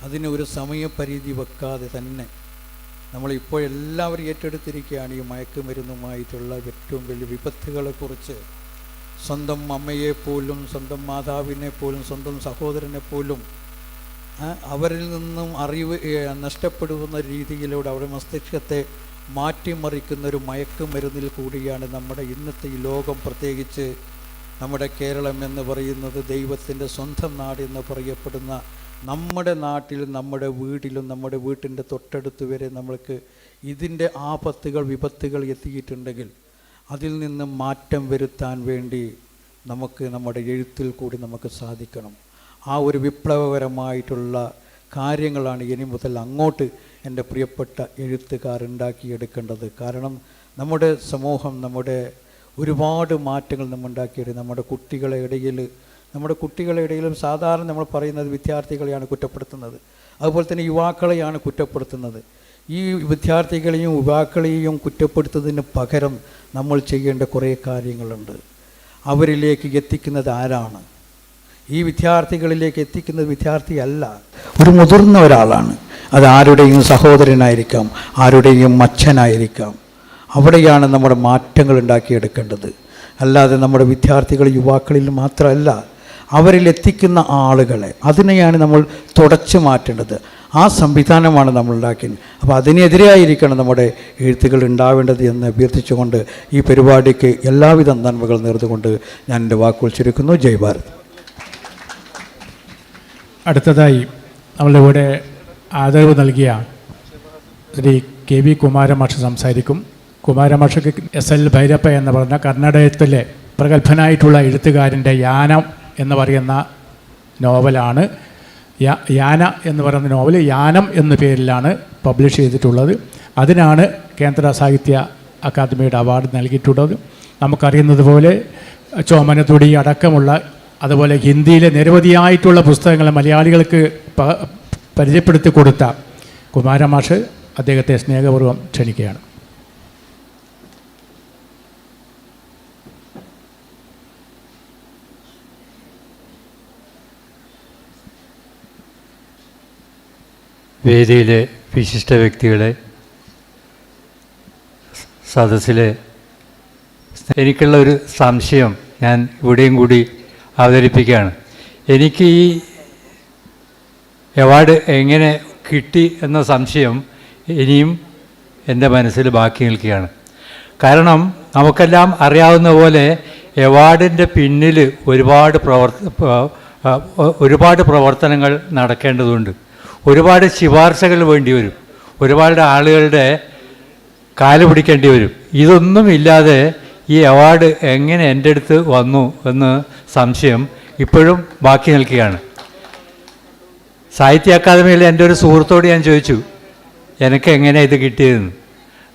അതിന് ഒരു സമയപരിധി വെക്കാതെ തന്നെ നമ്മളിപ്പോൾ എല്ലാവരും ഏറ്റെടുത്തിരിക്കുകയാണ് ഈ മയക്കുമരുന്നുമായിട്ടുള്ള ഏറ്റവും വലിയ വിപത്തുകളെക്കുറിച്ച്. സ്വന്തം അമ്മയെപ്പോലും സ്വന്തം മാതാവിനെ പോലും സ്വന്തം സഹോദരനെ പോലും അവരിൽ നിന്നും അറിവ് നഷ്ടപ്പെടുന്ന രീതിയിലൂടെ അവരുടെ മസ്തിഷ്കത്തെ മാറ്റിമറിക്കുന്ന ഒരു മയക്കുമരുന്നിൽ കൂടിയാണ് നമ്മുടെ ഇന്നത്തെ ഈ ലോകം. പ്രത്യേകിച്ച് നമ്മുടെ കേരളം എന്ന് പറയുന്നത് ദൈവത്തിൻ്റെ സ്വന്തം നാട് എന്ന് പറയപ്പെടുന്ന നമ്മുടെ നാട്ടിലും നമ്മുടെ വീട്ടിലും നമ്മുടെ വീട്ടിൻ്റെ തൊട്ടടുത്ത് വരെ നമ്മൾക്ക് ഇതിൻ്റെ ആപത്തുകൾ വിപത്തുകൾ എത്തിയിട്ടുണ്ടെങ്കിൽ അതിൽ നിന്ന് മാറ്റം വരുത്താൻ വേണ്ടി നമുക്ക് നമ്മുടെ എഴുത്തിൽ കൂടി നമുക്ക് സാധിക്കണം. ആ ഒരു വിപ്ലവകരമായിട്ടുള്ള കാര്യങ്ങളാണ് ഇനി മുതൽ അങ്ങോട്ട് എൻ്റെ പ്രിയപ്പെട്ട എഴുത്തുകാർ ഉണ്ടാക്കിയെടുക്കേണ്ടത്. കാരണം നമ്മുടെ സമൂഹം, നമ്മുടെ ഒരുപാട് മാറ്റങ്ങൾ നമ്മൾ ഉണ്ടാക്കിയെടുക്കും. നമ്മുടെ കുട്ടികളുടെ ഇടയിലും സാധാരണ നമ്മൾ പറയുന്നത് വിദ്യാർത്ഥികളെയാണ് കുറ്റപ്പെടുത്തുന്നത്, അതുപോലെ തന്നെ യുവാക്കളെയാണ് കുറ്റപ്പെടുത്തുന്നത്. ഈ വിദ്യാർത്ഥികളെയും യുവാക്കളെയും കുറ്റപ്പെടുത്തുന്നതിന് പകരം നമ്മൾ ചെയ്യേണ്ട കുറേ കാര്യങ്ങളുണ്ട്. അവരിലേക്ക് എത്തിക്കുന്നത് ആരാണ്? ഈ വിദ്യാർത്ഥികളിലേക്ക് എത്തിക്കുന്നത് വിദ്യാർത്ഥിയല്ല, ഒരു മുതിർന്ന ഒരാളാണ്. അത് ആരുടെയും സഹോദരനായിരിക്കാം, ആരുടെയും അച്ഛനായിരിക്കാം. അവിടെയാണ് നമ്മുടെ മാറ്റങ്ങൾ ഉണ്ടാക്കിയെടുക്കേണ്ടത്. അല്ലാതെ നമ്മുടെ വിദ്യാർത്ഥികൾ യുവാക്കളിൽ മാത്രമല്ല, അവരിൽ എത്തിക്കുന്ന ആളുകളെ, അതിനെയാണ് നമ്മൾ തുടച്ചു മാറ്റേണ്ടത്. ആ സംവിധാനമാണ് നമ്മൾ ഉണ്ടാക്കിയത്. അപ്പോൾ അതിനെതിരെയായിരിക്കണം നമ്മുടെ എഴുത്തുകൾ ഉണ്ടാവേണ്ടത് എന്ന് അഭ്യർത്ഥിച്ചുകൊണ്ട് ഈ പരിപാടിക്ക് എല്ലാവിധ നന്മകൾ നേർന്നുകൊണ്ട് ഞാൻ എൻ്റെ വാക്കുകൾ ചുരുക്കുന്നു. ജയ് ഭാരത്. അടുത്തതായി നമ്മളുടെ ഇവിടെ ആദരവ് നൽകിയ ശ്രീ KV കുമാരമാഷ് സംസാരിക്കും. കുമാരമാഷക്ക് SL ഭൈരപ്പ എന്ന് പറഞ്ഞ കർണാടകത്തിലെ പ്രഗത്ഭനായിട്ടുള്ള എഴുത്തുകാരൻ്റെ യാനം എന്ന് പറയുന്ന നോവലാണ്. യാന എന്ന് പറയുന്ന നോവൽ യാനം എന്ന പേരിലാണ് പബ്ലിഷ് ചെയ്തിട്ടുള്ളത്. അതിനാണ് കേന്ദ്ര സാഹിത്യ അക്കാദമിയുടെ അവാർഡ് നൽകിയിട്ടുള്ളത്. നമുക്കറിയുന്നത് പോലെ ചോമനത്തുടി അടക്കമുള്ള, അതുപോലെ ഹിന്ദിയിലെ നിരവധിയായിട്ടുള്ള പുസ്തകങ്ങൾ മലയാളികൾക്ക് പരിചയപ്പെടുത്തി കൊടുത്ത കുമാരമാഷ് അദ്ദേഹത്തെ സ്നേഹപൂർവ്വം ക്ഷണിക്കുകയാണ്. വേദിയിലെ വിശിഷ്ട വ്യക്തികളെ, സദസ്സിലെ, എനിക്കുള്ള ഒരു സംശയം ഞാൻ ഇവിടെയും കൂടി അവതരിപ്പിക്കുകയാണ്. എനിക്ക് ഈ അവാർഡ് എങ്ങനെ കിട്ടി എന്ന സംശയം ഇനിയും എൻ്റെ മനസ്സിൽ ബാക്കി നിൽക്കുകയാണ്. കാരണം നമുക്കെല്ലാം അറിയാവുന്ന പോലെ അവാർഡിൻ്റെ പിന്നിൽ ഒരുപാട് പ്രവർത്തനങ്ങൾ നടക്കേണ്ടതുണ്ട്. ഒരുപാട് ശുപാർശകൾ വേണ്ടി വരും, ഒരുപാട് ആളുകളുടെ കാല് പിടിക്കേണ്ടി വരും. ഇതൊന്നും ഇല്ലാതെ ഈ അവാർഡ് എങ്ങനെ എൻ്റെ അടുത്ത് വന്നു എന്ന് സംശയം ഇപ്പോഴും ബാക്കി നിൽക്കുകയാണ്. സാഹിത്യ അക്കാദമിയിൽ എൻ്റെ ഒരു സുഹൃത്തോട് ഞാൻ ചോദിച്ചു, എനിക്ക് എങ്ങനെ ഇത് കിട്ടിയതെന്ന്.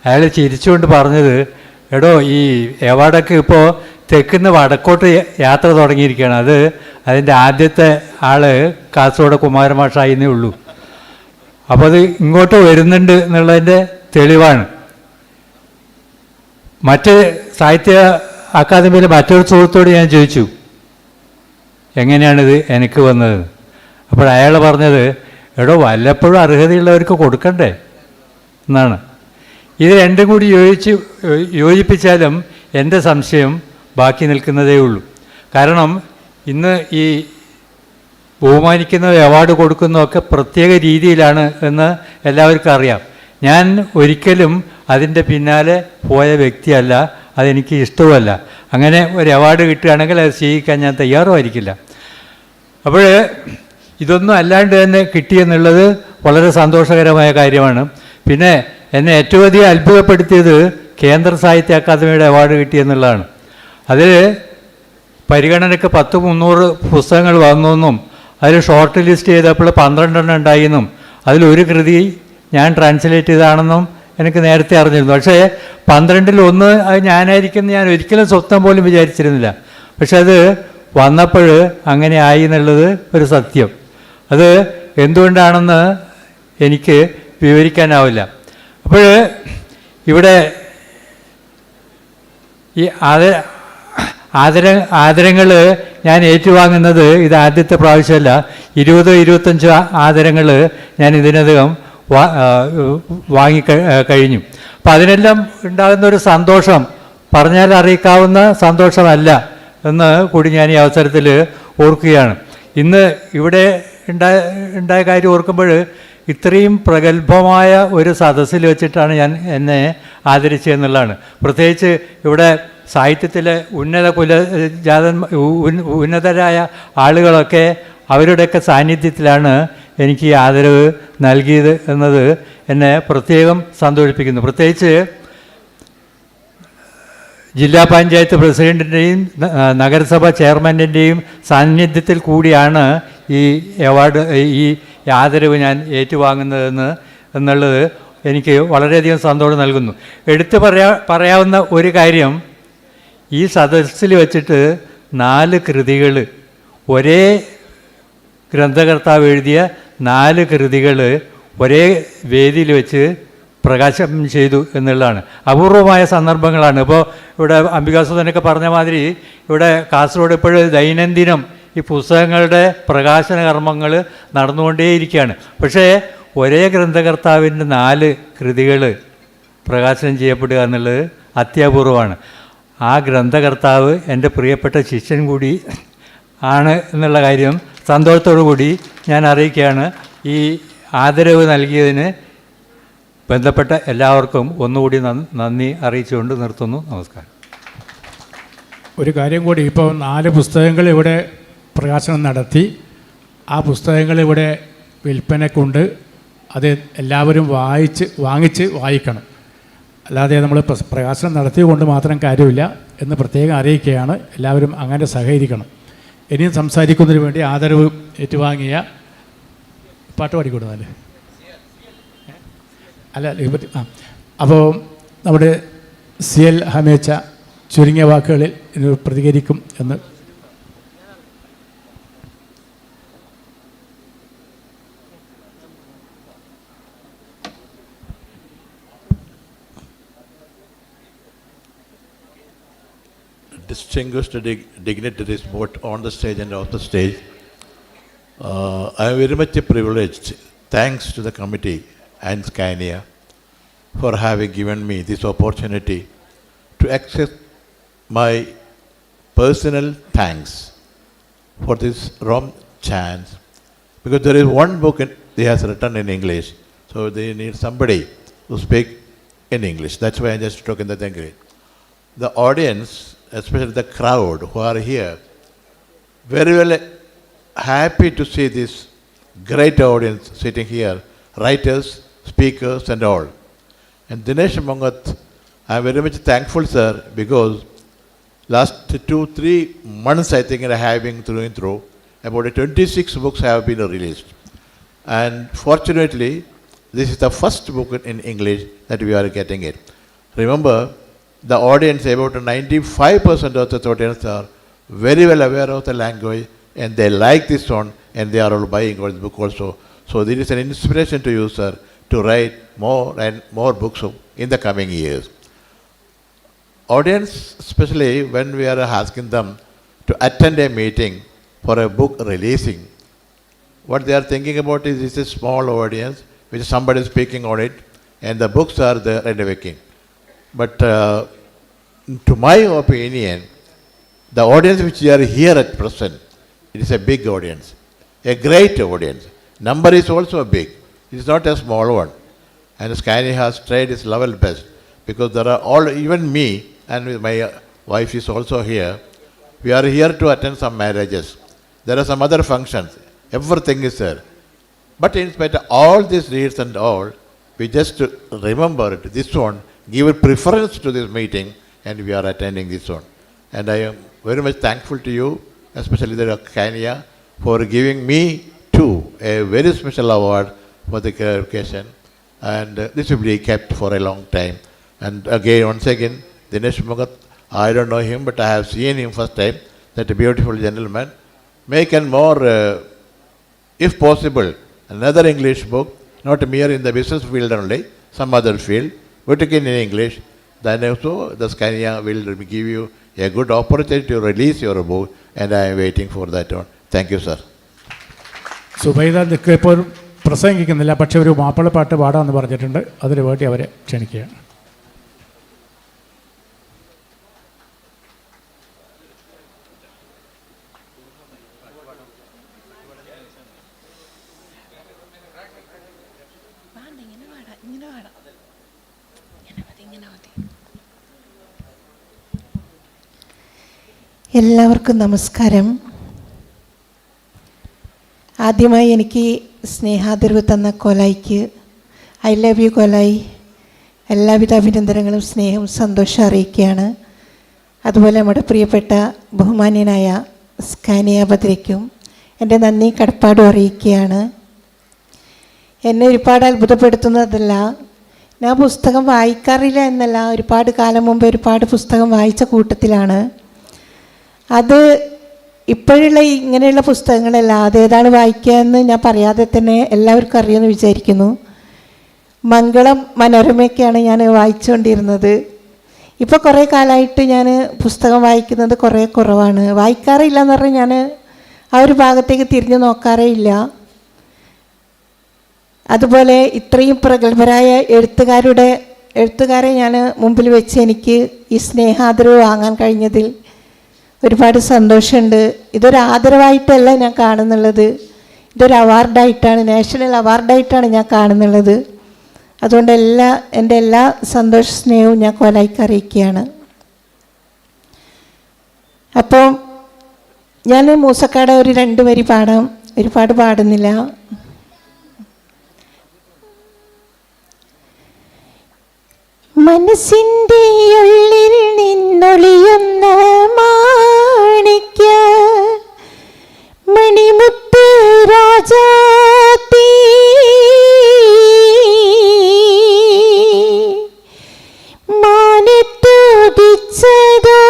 അയാൾ ചിരിച്ചുകൊണ്ട് പറഞ്ഞത്, എടോ ഈ അവാർഡൊക്കെ ഇപ്പോൾ തെക്കുന്ന് വടക്കോട്ട് യാത്ര തുടങ്ങിയിരിക്കുകയാണ്. അതിൻ്റെ ആദ്യത്തെ ആൾ കാസർഗോഡ് കുമാരമാഷായിന്നേ ഉള്ളൂ. അപ്പോൾ അത് ഇങ്ങോട്ട് വരുന്നുണ്ട് എന്നുള്ളതിൻ്റെ തെളിവാണ്. മറ്റ് സാഹിത്യ അക്കാദമിയിലെ മറ്റൊരു സുഹൃത്തോട് ഞാൻ ചോദിച്ചു, എങ്ങനെയാണിത് എനിക്ക് വന്നത്? അപ്പോൾ അയാൾ പറഞ്ഞത്, എടോ വല്ലപ്പോഴും അർഹതയുള്ളവർക്ക് കൊടുക്കണ്ടേ എന്നാണ്. ഇത് രണ്ടും കൂടി യോജിപ്പിച്ചാലും എൻ്റെ സംശയം ബാക്കി നിൽക്കുന്നതേ ഉള്ളൂ. കാരണം ഇന്ന് ഈ ബഹുമാനിക്കുന്ന അവാർഡ് കൊടുക്കുന്നതൊക്കെ പ്രത്യേക രീതിയിലാണ് എന്ന് എല്ലാവർക്കും അറിയാം. ഞാൻ ഒരിക്കലും അതിൻ്റെ പിന്നാലെ പോയ വ്യക്തിയല്ല, അതെനിക്ക് ഇഷ്ടവുമല്ല. അങ്ങനെ ഒരു അവാർഡ് കിട്ടുകയാണെങ്കിൽ അത് സ്വീകരിക്കാൻ ഞാൻ തയ്യാറുമായിരിക്കില്ല. അപ്പോൾ ഇതൊന്നും അല്ലാണ്ട് തന്നെ കിട്ടിയെന്നുള്ളത് വളരെ സന്തോഷകരമായ കാര്യമാണ്. പിന്നെ എന്നെ ഏറ്റവും അധികം അത്ഭുതപ്പെടുത്തിയത് കേന്ദ്ര സാഹിത്യ അക്കാദമിയുടെ അവാർഡ് കിട്ടിയെന്നുള്ളതാണ്. അതിൽ പരിഗണനയ്ക്ക് 300 പുസ്തകങ്ങൾ വന്നെന്നും അതിൽ ഷോർട്ട് ലിസ്റ്റ് ചെയ്തപ്പോൾ 12 ഉണ്ടായെന്നും അതിലൊരു കൃതി ഞാൻ ട്രാൻസ്ലേറ്റ് ചെയ്താണെന്നും എനിക്ക് നേരത്തെ അറിഞ്ഞിരുന്നു. പക്ഷേ 12-ൽ 1 അത് ഞാനായിരിക്കുമെന്ന് ഞാൻ ഒരിക്കലും സ്വപ്നം പോലും വിചാരിച്ചിരുന്നില്ല. പക്ഷെ അത് വന്നപ്പോൾ അങ്ങനെ ആയി എന്നുള്ളത് ഒരു സത്യം. അത് എന്തുകൊണ്ടാണെന്ന് എനിക്ക് വിവരിക്കാനാവില്ല. അപ്പോൾ ഇവിടെ ഈ ആദരങ്ങൾ ഞാൻ ഏറ്റുവാങ്ങുന്നത് ഇത് ആദ്യത്തെ പ്രാവശ്യമല്ല. 20-25 ആദരങ്ങൾ ഞാൻ ഇതിനകം വാങ്ങിക്കഴിഞ്ഞു. അപ്പം അതിനെല്ലാം ഉണ്ടാകുന്ന ഒരു സന്തോഷം പറഞ്ഞാൽ അറിയിക്കാവുന്ന സന്തോഷമല്ല എന്ന് കൂടി ഞാൻ ഈ അവസരത്തിൽ ഓർക്കുകയാണ്. ഇന്ന് ഇവിടെ ഉണ്ടായ കാര്യം ഓർക്കുമ്പോൾ ഇത്രയും പ്രഗത്ഭമായ ഒരു സദസ്സിൽ വെച്ചിട്ടാണ് എന്നെ ആദരിച്ചതെന്നുള്ളതാണ്. പ്രത്യേകിച്ച് ഇവിടെ സാഹിത്യത്തിലെ ഉന്നതരായ ആളുകളൊക്കെ അവരുടെയൊക്കെ സാന്നിധ്യത്തിലാണ് എനിക്ക് ഈ ആദരവ് നൽകിയത് എന്നത് എന്നെ പ്രത്യേകം സന്തോഷിപ്പിക്കുന്നു. പ്രത്യേകിച്ച് ജില്ലാ പഞ്ചായത്ത് പ്രസിഡൻറ്റിൻ്റെയും നഗരസഭ ചെയർമാൻ്റിൻ്റെയും സാന്നിധ്യത്തിൽ കൂടിയാണ് ഈ അവാർഡ്, ഈ ആദരവ് ഞാൻ എന്നുള്ളത് എനിക്ക് വളരെയധികം സന്തോഷം നൽകുന്നു. എടുത്തു പറയാവുന്ന ഒരു കാര്യം, ഈ സദസ്സിൽ വച്ചിട്ട് 4 കൃതികൾ, ഒരേ ഗ്രന്ഥകർത്താവ് എഴുതിയ 4 കൃതികൾ ഒരേ വേദിയിൽ വെച്ച് പ്രകാശനം ചെയ്തു എന്നുള്ളതാണ്. അപൂർവമായ സന്ദർഭങ്ങളാണ്. ഇപ്പോൾ ഇവിടെ അംബികാസുധനൊക്കെ പറഞ്ഞ മാതിരി ഇവിടെ കാസർഗോഡ് ഇപ്പോഴും ദൈനംദിനം ഈ പുസ്തകങ്ങളുടെ പ്രകാശന കർമ്മങ്ങൾ നടന്നുകൊണ്ടേയിരിക്കുകയാണ്. പക്ഷേ ഒരേ ഗ്രന്ഥകർത്താവിൻ്റെ 4 കൃതികൾ പ്രകാശനം ചെയ്യപ്പെടുക എന്നുള്ളത് അത്യപൂർവമാണ്. ആ ഗ്രന്ഥകർത്താവ് എൻ്റെ പ്രിയപ്പെട്ട ശിഷ്യൻ കൂടി ആണ് എന്നുള്ള കാര്യം സന്തോഷത്തോടു കൂടി ഞാൻ അറിയിക്കുകയാണ്. ഈ ആദരവ് നൽകിയതിന് ബന്ധപ്പെട്ട എല്ലാവർക്കും ഒന്നുകൂടി നന്ദി അറിയിച്ചുകൊണ്ട് നിർത്തുന്നു. നമസ്കാരം. ഒരു കാര്യം കൂടി, ഇപ്പോൾ 4 പുസ്തകങ്ങൾ ഇവിടെ പ്രകാശനം നടത്തി. ആ പുസ്തകങ്ങൾ ഇവിടെ വിൽപ്പനക്കുണ്ട്. അത് എല്ലാവരും വാങ്ങിച്ച് വായിക്കണം. അല്ലാതെ നമ്മൾ പ്രകാശനം നടത്തിയത് മാത്രം കാര്യമില്ല എന്ന് പ്രത്യേകം അറിയിക്കുകയാണ്. എല്ലാവരും അങ്ങനെ സഹകരിക്കണം. ഇനിയും സംസാരിക്കുന്നതിന് വേണ്ടി ആദരവ് ഏറ്റുവാങ്ങിയ പാട്ട് പാടിക്കൊടുത്താൽ അപ്പോൾ നമ്മുടെ CL ഹമേച്ച ചുരുങ്ങിയ വാക്കുകളിൽ പ്രതികരിക്കും എന്ന്. Distinguished dignitaries both on the stage and off the stage, I am very much privileged. Thanks to the committee and Scania for having given me this opportunity to accept my personal thanks for this rare chance, because there is one book he has written in English, so they need somebody to speak in English. That's why I just took in the English. The audience, especially the crowd who are here, very well happy to see this great audience sitting here, writers, speakers and all. And Dinesh Mongat, I am very much thankful, sir, because last 2-3 months I think I have been through, about 26 books have been released. And fortunately, this is the first book in English that we are getting it. Remember, the audience, about 95% of the audience are very well aware of the language and they like this one and they are all buying this book also. So this is an inspiration to you, sir, to write more and more books in the coming years. Audience, especially when we are asking them to attend a meeting for a book releasing, what they are thinking about is this is a small audience which somebody is speaking on it and the books are there and making. But to my opinion, the audience which you are here at present, it is a big audience, a great audience. Number is also big. It is not a small one. And Scania has tried its level best, because there are all, even me and my wife is also here. We are here to attend some marriages. There are some other functions. Everything is there. But in spite of all these needs and all, we just remember this one, give a preference to this meeting, and we are attending this one. And I am very much thankful to you, especially the Scania, for giving me too a very special award for the occasion. And this will be kept for a long time. And again, once again, Dinesh Mongat, I don't know him, but I have seen him first time, that beautiful gentleman. Make and more, if possible, another English book, not mere in the business field only, some other field, but again in English. Then also the Scania will give you a good opportunity to release your book, and I am waiting for that one. Thank you, sir. Subaida ഇപ്പോൾ പ്രസംഗിക്കുന്നില്ല, പക്ഷെ ഒരു മാപ്പിളപ്പാട്ട് പാടാമെന്ന് പറഞ്ഞിട്ടുണ്ട്. അതിനു വേണ്ടി അവരെ ക്ഷണിക്കുകയാണ്. എല്ലാവർക്കും നമസ്കാരം. ആദ്യമായി എനിക്ക് സ്നേഹാദരവ് തന്ന കോലായിക്ക് ഐ ലവ് യു കോലായി, എല്ലാവിധ അഭിനന്ദനങ്ങളും സ്നേഹവും സന്തോഷം അറിയിക്കുകയാണ്. അതുപോലെ നമ്മുടെ പ്രിയപ്പെട്ട ബഹുമാന്യനായ സ്കാനിയ ഭദ്രയ്ക്കും എൻ്റെ നന്ദി കടപ്പാടും അറിയിക്കുകയാണ്. എന്നെ ഒരുപാട് അത്ഭുതപ്പെടുത്തുന്നതല്ല, ഞാൻ പുസ്തകം വായിക്കാറില്ല എന്നല്ല, ഒരുപാട് കാലം മുമ്പ് ഒരുപാട് പുസ്തകം വായിച്ച കൂട്ടത്തിലാണ്. അത് ഇപ്പോഴുള്ള ഇങ്ങനെയുള്ള പുസ്തകങ്ങളല്ല, അതേതാണ് വായിക്കുക എന്ന് ഞാൻ പറയാതെ തന്നെ എല്ലാവർക്കും അറിയുമെന്ന് വിചാരിക്കുന്നു. മംഗളം മനോരമയൊക്കെയാണ് ഞാൻ വായിച്ചുകൊണ്ടിരുന്നത്. ഇപ്പോൾ കുറേ കാലമായിട്ട് ഞാൻ പുസ്തകം വായിക്കുന്നത് കുറേ കുറവാണ്. വായിക്കാറില്ല എന്ന് പറഞ്ഞാൽ ഞാൻ ആ ഒരു ഭാഗത്തേക്ക് തിരിഞ്ഞു നോക്കാറേ ഇല്ല. അതുപോലെ ഇത്രയും പ്രഗത്ഭരായ എഴുത്തുകാരെ ഞാൻ മുമ്പിൽ വെച്ച് എനിക്ക് ഈ സ്നേഹാദരവ് വാങ്ങാൻ കഴിഞ്ഞതിൽ ഒരുപാട് സന്തോഷമുണ്ട്. ഇതൊരു ആദരവായിട്ടല്ല ഞാൻ കാണുന്നുള്ളത്, ഇതൊരു അവാർഡായിട്ടാണ്, നാഷണൽ അവാർഡായിട്ടാണ് ഞാൻ കാണുന്നുള്ളത്. അതുകൊണ്ട് എൻ്റെ എല്ലാ സന്തോഷ സ്നേഹവും ഞാൻ കോലായിക്ക് അറിയിക്കുകയാണ്. അപ്പോൾ ഞാൻ മൂസക്കാട് ഒരു 2 വരി പാടാം, ഒരുപാട് പാടുന്നില്ല. മനസ്സിൻ്റെ ഉള്ളിൽ നിന്നൊളിയുന്ന മാണിക്യ മണിമുത്ത് രാജാത്തീ, മാനത്തുദിച്ചതോ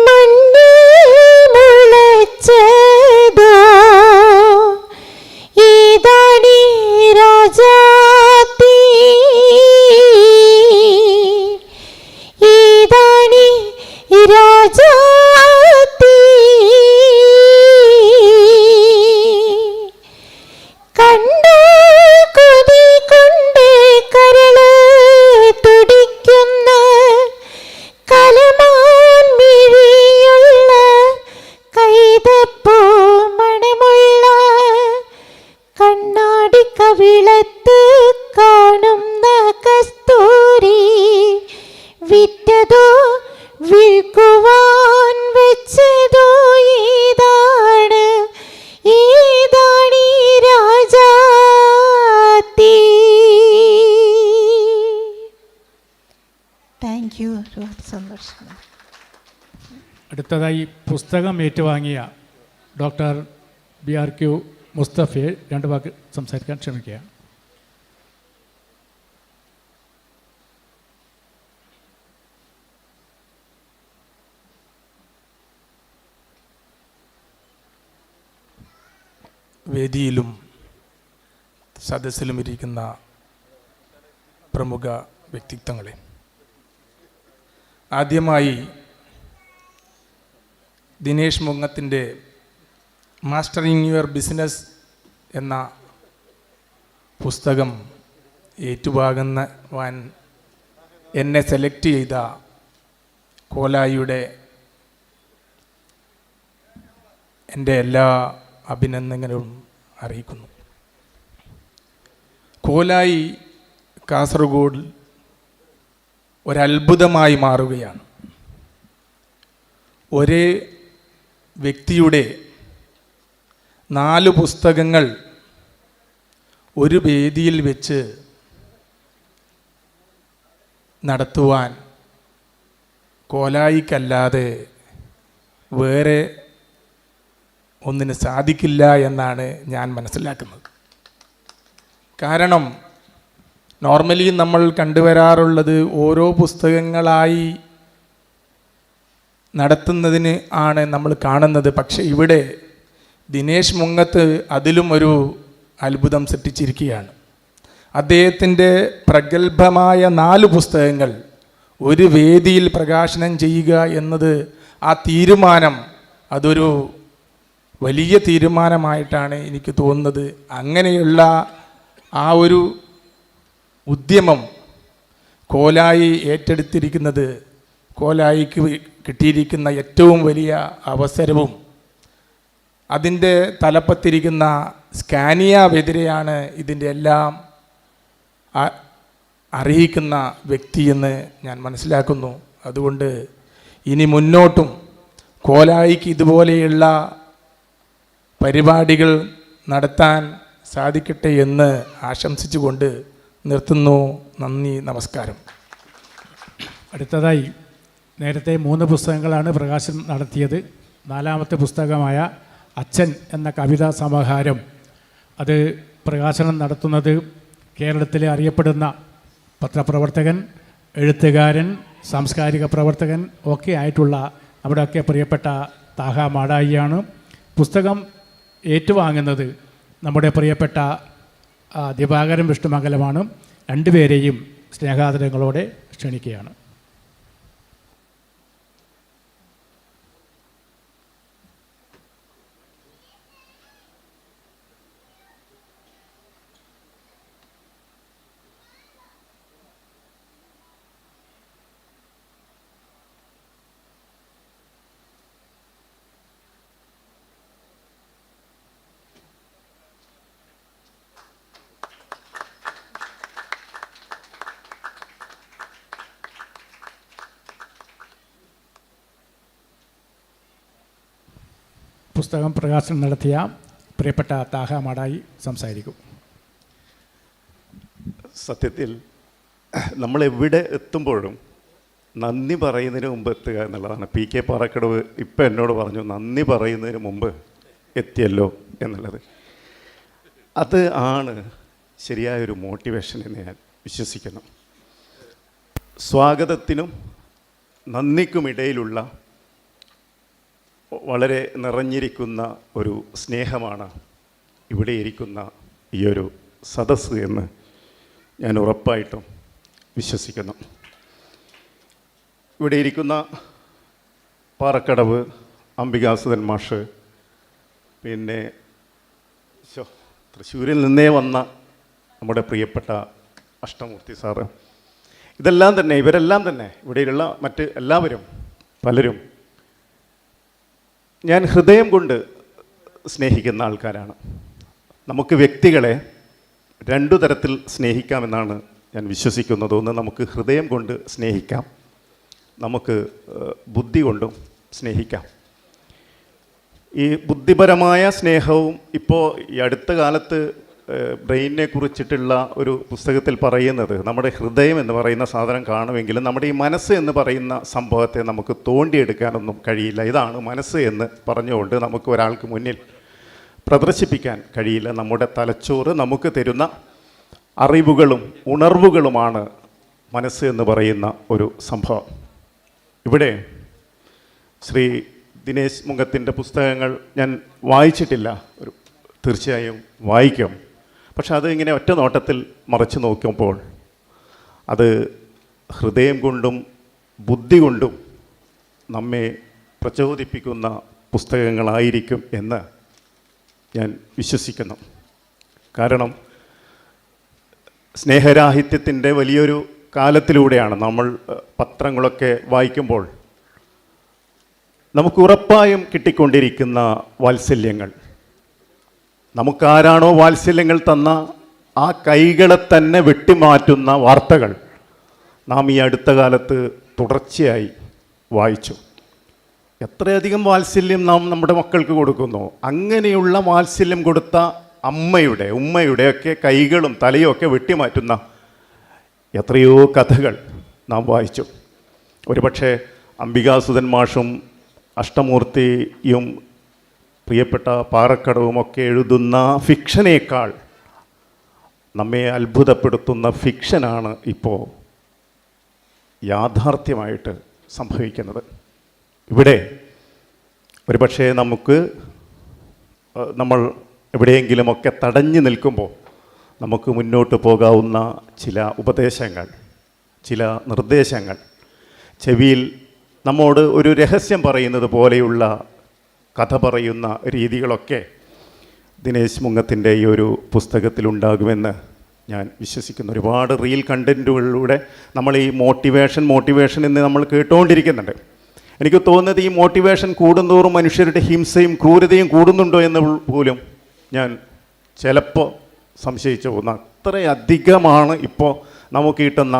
മണ്ണിൽ മുളച്ചതോ, ഏതാണീ രാജാത്തീ, ഏതാണീ രാജാത്തീ, കണ്ട കൊതി കൊണ്ട് കരള് തുടിക്കുന്ന കലമാൻ മിഴിയുള്ള കൈതപ്പൂ മണമുള്ള കണ്ണാടി കവിളത്ത് കാണുന്ന കസ്തൂരി, വിറ്റതോ വിൽക്കുവാൻ വെച്ചതോ, ഏതാണ് ഏതാണീ രാജാത്തീ. Thank you. ഒരുപാട് സന്തോഷം. അടുത്തതായി പുസ്തകം ഏറ്റുവാങ്ങിയ ഡോക്ടർ BRQ മുസ്തഫയെ 2 വാക്ക് സംസാരിക്കാൻ ക്ഷണിക്കുക. വേദിയിലും സദസ്സിലും ഇരിക്കുന്ന പ്രമുഖ വ്യക്തിത്വങ്ങളെ, ആദ്യമായി ദിനേശ് മുങ്ങത്തിൻ്റെ മാസ്റ്ററിങ് യുവർ ബിസിനസ് എന്ന പുസ്തകം ഏറ്റുവാങ്ങുവാൻ എന്നെ സെലക്ട് ചെയ്ത കോലായിയുടെ എൻ്റെ എല്ലാ അഭിനന്ദനങ്ങളും അറിയിക്കുന്നു. കോലായി കാസർഗോഡ് ഒരത്ഭുതമായി മാറുകയാണ്. ഒരേ വ്യക്തിയുടെ 4 പുസ്തകങ്ങൾ ഒരു വേദിയിൽ വെച്ച് നടത്തുവാൻ കോലായിക്കല്ലാതെ വേറെ ഒന്നിന് സാധിക്കില്ല എന്നാണ് ഞാൻ മനസ്സിലാക്കുന്നത്. കാരണം നോർമലി നമ്മൾ കണ്ടുവരാറുള്ളത് ഓരോ പുസ്തകങ്ങളായി നടത്തുന്നതിന് ആണ് നമ്മൾ കാണുന്നത്. പക്ഷേ ഇവിടെ ദിനേശ് മുങ്ങത്ത് അതിലും ഒരു അത്ഭുതം സൃഷ്ടിച്ചിരിക്കുകയാണ്. അദ്ദേഹത്തിൻ്റെ പ്രഗത്ഭമായ 4 പുസ്തകങ്ങൾ ഒരു വേദിയിൽ പ്രകാശനം ചെയ്യുക എന്നത്, ആ തീരുമാനം അതൊരു വലിയ തീരുമാനമായിട്ടാണ് എനിക്ക് തോന്നുന്നത്. അങ്ങനെയുള്ള ആ ഒരു ഉദ്യമം കോലായി ഏറ്റെടുത്തിരിക്കുന്നത്, കോലായിക്ക് കിട്ടിയിരിക്കുന്ന ഏറ്റവും വലിയ അവസരവും അതിൻ്റെ തലപ്പത്തിരിക്കുന്ന സ്കാനിയ ബെതിരെയാണ് ഇതിൻ്റെ എല്ലാം അറിയിക്കുന്ന വ്യക്തിയെന്ന് ഞാൻ മനസ്സിലാക്കുന്നു. അതുകൊണ്ട് ഇനി മുന്നോട്ടും കോലായിക്ക് ഇതുപോലെയുള്ള പരിപാടികൾ നടത്താൻ സാധിക്കട്ടെ എന്ന് ആശംസിച്ചുകൊണ്ട് നിർത്തുന്നു. നന്ദി, നമസ്കാരം. അടുത്തതായി നേരത്തെ 3 പുസ്തകങ്ങളാണ് പ്രകാശനം നടത്തിയത്. 4ാമത്തെ പുസ്തകമായ അച്ഛൻ എന്ന കവിതാ സമാഹാരം അത് പ്രകാശനം നടത്തുന്നത് കേരളത്തിലെ അറിയപ്പെടുന്ന പത്രപ്രവർത്തകൻ, എഴുത്തുകാരൻ, സാംസ്കാരിക പ്രവർത്തകൻ ഒക്കെ ആയിട്ടുള്ള നമ്മുടെയൊക്കെ പ്രിയപ്പെട്ട താഹ മാടായിയാണ്. പുസ്തകം ഏറ്റുവാങ്ങുന്നത് നമ്മുടെ പ്രിയപ്പെട്ട ദിവാകരൻ വിഷ്ണുമംഗലമാണ്. രണ്ടുപേരെയും സ്നേഹാദരങ്ങളോടെ ക്ഷണിക്കുകയാണ്. പുസ്തകം പ്രകാശനം നടത്തിയ പ്രിയപ്പെട്ട താഹ മാടായി സംസാരിക്കും. സത്യത്തിൽ നമ്മളെവിടെ എത്തുമ്പോഴും നന്ദി പറയുന്നതിന് മുമ്പ് എത്തുക എന്നുള്ളതാണ്. PK പാറക്കടവ് ഇപ്പം എന്നോട് പറഞ്ഞു നന്ദി പറയുന്നതിന് മുമ്പ് എത്തിയല്ലോ എന്നുള്ളത്. അത് ആണ് ശരിയായൊരു മോട്ടിവേഷൻ എന്ന് ഞാൻ വിശ്വസിക്കുന്നു. സ്വാഗതത്തിനും നന്ദിക്കുമിടയിലുള്ള വളരെ നിറഞ്ഞിരിക്കുന്ന ഒരു സ്നേഹമാണ് ഇവിടെ ഇരിക്കുന്ന ഈ ഒരു സദസ്സ് എന്ന് ഞാൻ ഉറപ്പായിട്ടും വിശ്വസിക്കുന്നു. ഇവിടെ ഇരിക്കുന്ന പാറക്കടവ് അംബികാസുധൻ മാഷ്, പിന്നെ തൃശ്ശൂരിൽ നിന്നേ വന്ന നമ്മുടെ പ്രിയപ്പെട്ട അഷ്ടമൂർത്തി സാറ്, ഇവരെല്ലാം തന്നെ ഇവിടെയുള്ള മറ്റ് എല്ലാവരും പലരും ഞാൻ ഹൃദയം കൊണ്ട് സ്നേഹിക്കുന്ന ആൾക്കാരാണ്. നമുക്ക് വ്യക്തികളെ 2 തരത്തിൽ സ്നേഹിക്കാമെന്നാണ് ഞാൻ വിശ്വസിക്കുന്നത്. ഒന്ന്, നമുക്ക് ഹൃദയം കൊണ്ട് സ്നേഹിക്കാം, നമുക്ക് ബുദ്ധി കൊണ്ടും സ്നേഹിക്കാം. ഈ ബുദ്ധിപരമായ സ്നേഹവും ഇപ്പോൾ ഈ അടുത്ത കാലത്ത് ബ്രെയിനിനെ കുറിച്ചിട്ടുള്ള ഒരു പുസ്തകത്തിൽ പറയുന്നത്, നമ്മുടെ ഹൃദയം എന്ന് പറയുന്ന സാധനം കാണുമെങ്കിലും നമ്മുടെ ഈ മനസ്സ് എന്ന് പറയുന്ന സംഭവത്തെ നമുക്ക് തോണ്ടിയെടുക്കാനൊന്നും കഴിയില്ല. ഇതാണ് മനസ്സ് എന്ന് പറഞ്ഞുകൊണ്ട് നമുക്ക് ഒരാൾക്ക് മുന്നിൽ പ്രദർശിപ്പിക്കാൻ കഴിയില്ല. നമ്മുടെ തലച്ചോറ് നമുക്ക് തരുന്ന അറിവുകളും ഉണർവുകളുമാണ് മനസ്സ് എന്ന് പറയുന്ന ഒരു സംഭവം. ഇവിടെ ശ്രീ ദിനേശ് മുങ്കത്തിൻ്റെ പുസ്തകങ്ങൾ ഞാൻ വായിച്ചിട്ടില്ല, തീർച്ചയായും വായിക്കും. പക്ഷെ അത് ഇങ്ങനെ ഒറ്റ നോട്ടത്തിൽ മറച്ചു നോക്കുമ്പോൾ അത് ഹൃദയം കൊണ്ടും ബുദ്ധി കൊണ്ടും നമ്മെ പ്രചോദിപ്പിക്കുന്ന പുസ്തകങ്ങളായിരിക്കും എന്ന് ഞാൻ വിശ്വസിക്കുന്നു. കാരണം സ്നേഹരാഹിത്യത്തിൻ്റെ വലിയൊരു കാലത്തിലൂടെയാണ് നമ്മൾ പത്രങ്ങളൊക്കെ വായിക്കുമ്പോൾ നമുക്ക് ഉറപ്പായും കിട്ടിക്കൊണ്ടിരിക്കുന്ന വാത്സല്യങ്ങൾ, നമുക്കാരാണോ വാത്സല്യങ്ങൾ തന്ന ആ കൈകളെ തന്നെ വെട്ടിമാറ്റുന്ന വാർത്തകൾ നാം ഈ അടുത്ത കാലത്ത് തുടർച്ചയായി വായിച്ചു. എത്രയധികം വാത്സല്യം നാം നമ്മുടെ മക്കൾക്ക് കൊടുക്കുന്നു. അങ്ങനെയുള്ള വാത്സല്യം കൊടുത്ത ഉമ്മയുടെയൊക്കെ കൈകളും തലയും ഒക്കെ വെട്ടിമാറ്റുന്ന എത്രയോ കഥകൾ നാം വായിച്ചു. ഒരുപക്ഷെ അംബികാസുധൻ മാഷും അഷ്ടമൂർത്തിയും പ്രിയപ്പെട്ട പാറക്കടവുമൊക്കെ എഴുതുന്ന ഫിക്ഷനേക്കാൾ നമ്മെ അത്ഭുതപ്പെടുത്തുന്ന ഫിക്ഷനാണ് ഇപ്പോൾ യാഥാർത്ഥ്യമായിട്ട് സംഭവിക്കുന്നത്. ഇവിടെ ഒരുപക്ഷെ നമ്മൾ എവിടെയെങ്കിലുമൊക്കെ തടഞ്ഞു നിൽക്കുമ്പോൾ നമുക്ക് മുന്നോട്ട് പോകാവുന്ന ചില ഉപദേശങ്ങൾ, ചില നിർദ്ദേശങ്ങൾ, ചെവിയിൽ നമ്മോട് ഒരു രഹസ്യം പറയുന്നത് പോലെയുള്ള കഥ പറയുന്ന രീതികളൊക്കെ ദിനേശ് മുങ്കത്തിൻ്റെ ഈ ഒരു പുസ്തകത്തിലുണ്ടാകുമെന്ന് ഞാൻ വിശ്വസിക്കുന്നു. ഒരുപാട് റീൽ കണ്ടൻറ്റുകളിലൂടെ നമ്മൾ ഈ മോട്ടിവേഷൻ എന്ന് നമ്മൾ കേട്ടുകൊണ്ടിരിക്കുന്നുണ്ട്. എനിക്ക് തോന്നുന്നത് ഈ മോട്ടിവേഷൻ കൂടുന്തോറും മനുഷ്യരുടെ ഹിംസയും ക്രൂരതയും കൂടുന്നുണ്ടോ എന്ന് പോലും ഞാൻ ചിലപ്പോൾ സംശയിച്ചു പോകുന്നു. അത്രയധികമാണ് ഇപ്പോൾ നമുക്ക് കിട്ടുന്ന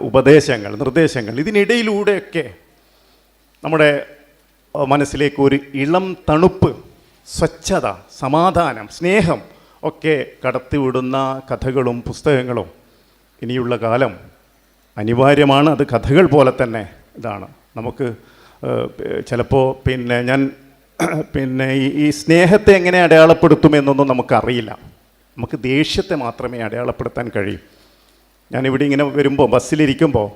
ഉപദേശങ്ങൾ, നിർദ്ദേശങ്ങൾ. ഇതിനിടയിലൂടെയൊക്കെ നമ്മുടെ മനസ്സിലേക്ക് ഒരു ഇളം തണുപ്പ്, സ്വച്ഛത, സമാധാനം, സ്നേഹം ഒക്കെ കടത്തിവിടുന്ന കഥകളും പുസ്തകങ്ങളും ഇനിയുള്ള കാലം അനിവാര്യമാണ്. അത് കഥകൾ പോലെ തന്നെ ഇതാണ്. നമുക്ക് ചിലപ്പോൾ ഞാൻ ഈ സ്നേഹത്തെ എങ്ങനെ അടയാളപ്പെടുത്തുമെന്നൊന്നും നമുക്കറിയില്ല. നമുക്ക് ദേഷ്യത്തെ മാത്രമേ അടയാളപ്പെടുത്താൻ കഴിയൂ. ഞാനിവിടെ ഇങ്ങനെ വരുമ്പോൾ, ബസ്സിലിരിക്കുമ്പോൾ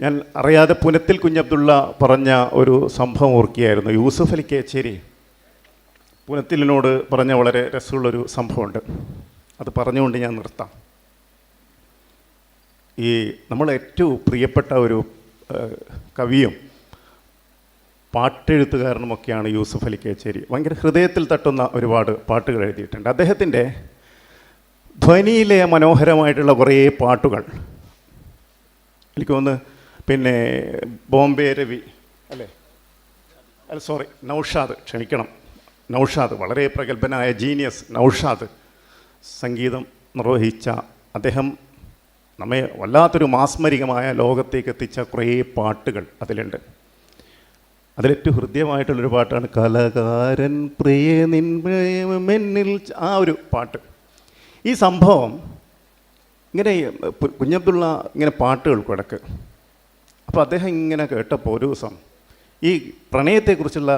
ഞാൻ അറിയാതെ പുനത്തിൽ കുഞ്ഞബ്ദുള്ള പറഞ്ഞ ഒരു സംഭവം ഓർക്കുകയായിരുന്നു. യൂസുഫ് അലി കേച്ചേരി പുനത്തിലിനോട് പറഞ്ഞ വളരെ രസമുള്ളൊരു സംഭവമുണ്ട്. അത് പറഞ്ഞുകൊണ്ട് ഞാൻ നിർത്താം. ഈ നമ്മളെ ഏറ്റവും പ്രിയപ്പെട്ട ഒരു കവിയും പാട്ടെഴുത്തുകാരനുമൊക്കെയാണ് യൂസുഫ് അലി കേച്ചേരി. ഭയങ്കര ഹൃദയത്തിൽ തട്ടുന്ന ഒരുപാട് പാട്ടുകൾ എഴുതിയിട്ടുണ്ട്. അദ്ദേഹത്തിൻ്റെ ധ്വനിയിലെ മനോഹരമായിട്ടുള്ള കുറേ പാട്ടുകൾ എനിക്ക് തോന്നുന്നു ബോംബെ രവി നൗഷാദ് വളരെ പ്രഗത്ഭനായ ജീനിയസ് നൗഷാദ് സംഗീതം നിർവഹിച്ച അദ്ദേഹം നമ്മെ വല്ലാത്തൊരു മാസ്മരികമായ ലോകത്തേക്ക് എത്തിച്ച കുറേ പാട്ടുകൾ അതിലുണ്ട്. അതിലേറ്റവും ഹൃദ്യമായിട്ടുള്ളൊരു പാട്ടാണ് കലാകാരൻ പ്രിയ നിന്നിൽ. ആ ഒരു പാട്ട്, ഈ സംഭവം ഇങ്ങനെ കുഞ്ഞബ്ദുള്ള ഇങ്ങനെ പാട്ടുകൾ കിടക്ക്. അപ്പോൾ അദ്ദേഹം ഇങ്ങനെ കേട്ടപ്പോൾ ഒരു ദിവസം ഈ പ്രണയത്തെക്കുറിച്ചുള്ള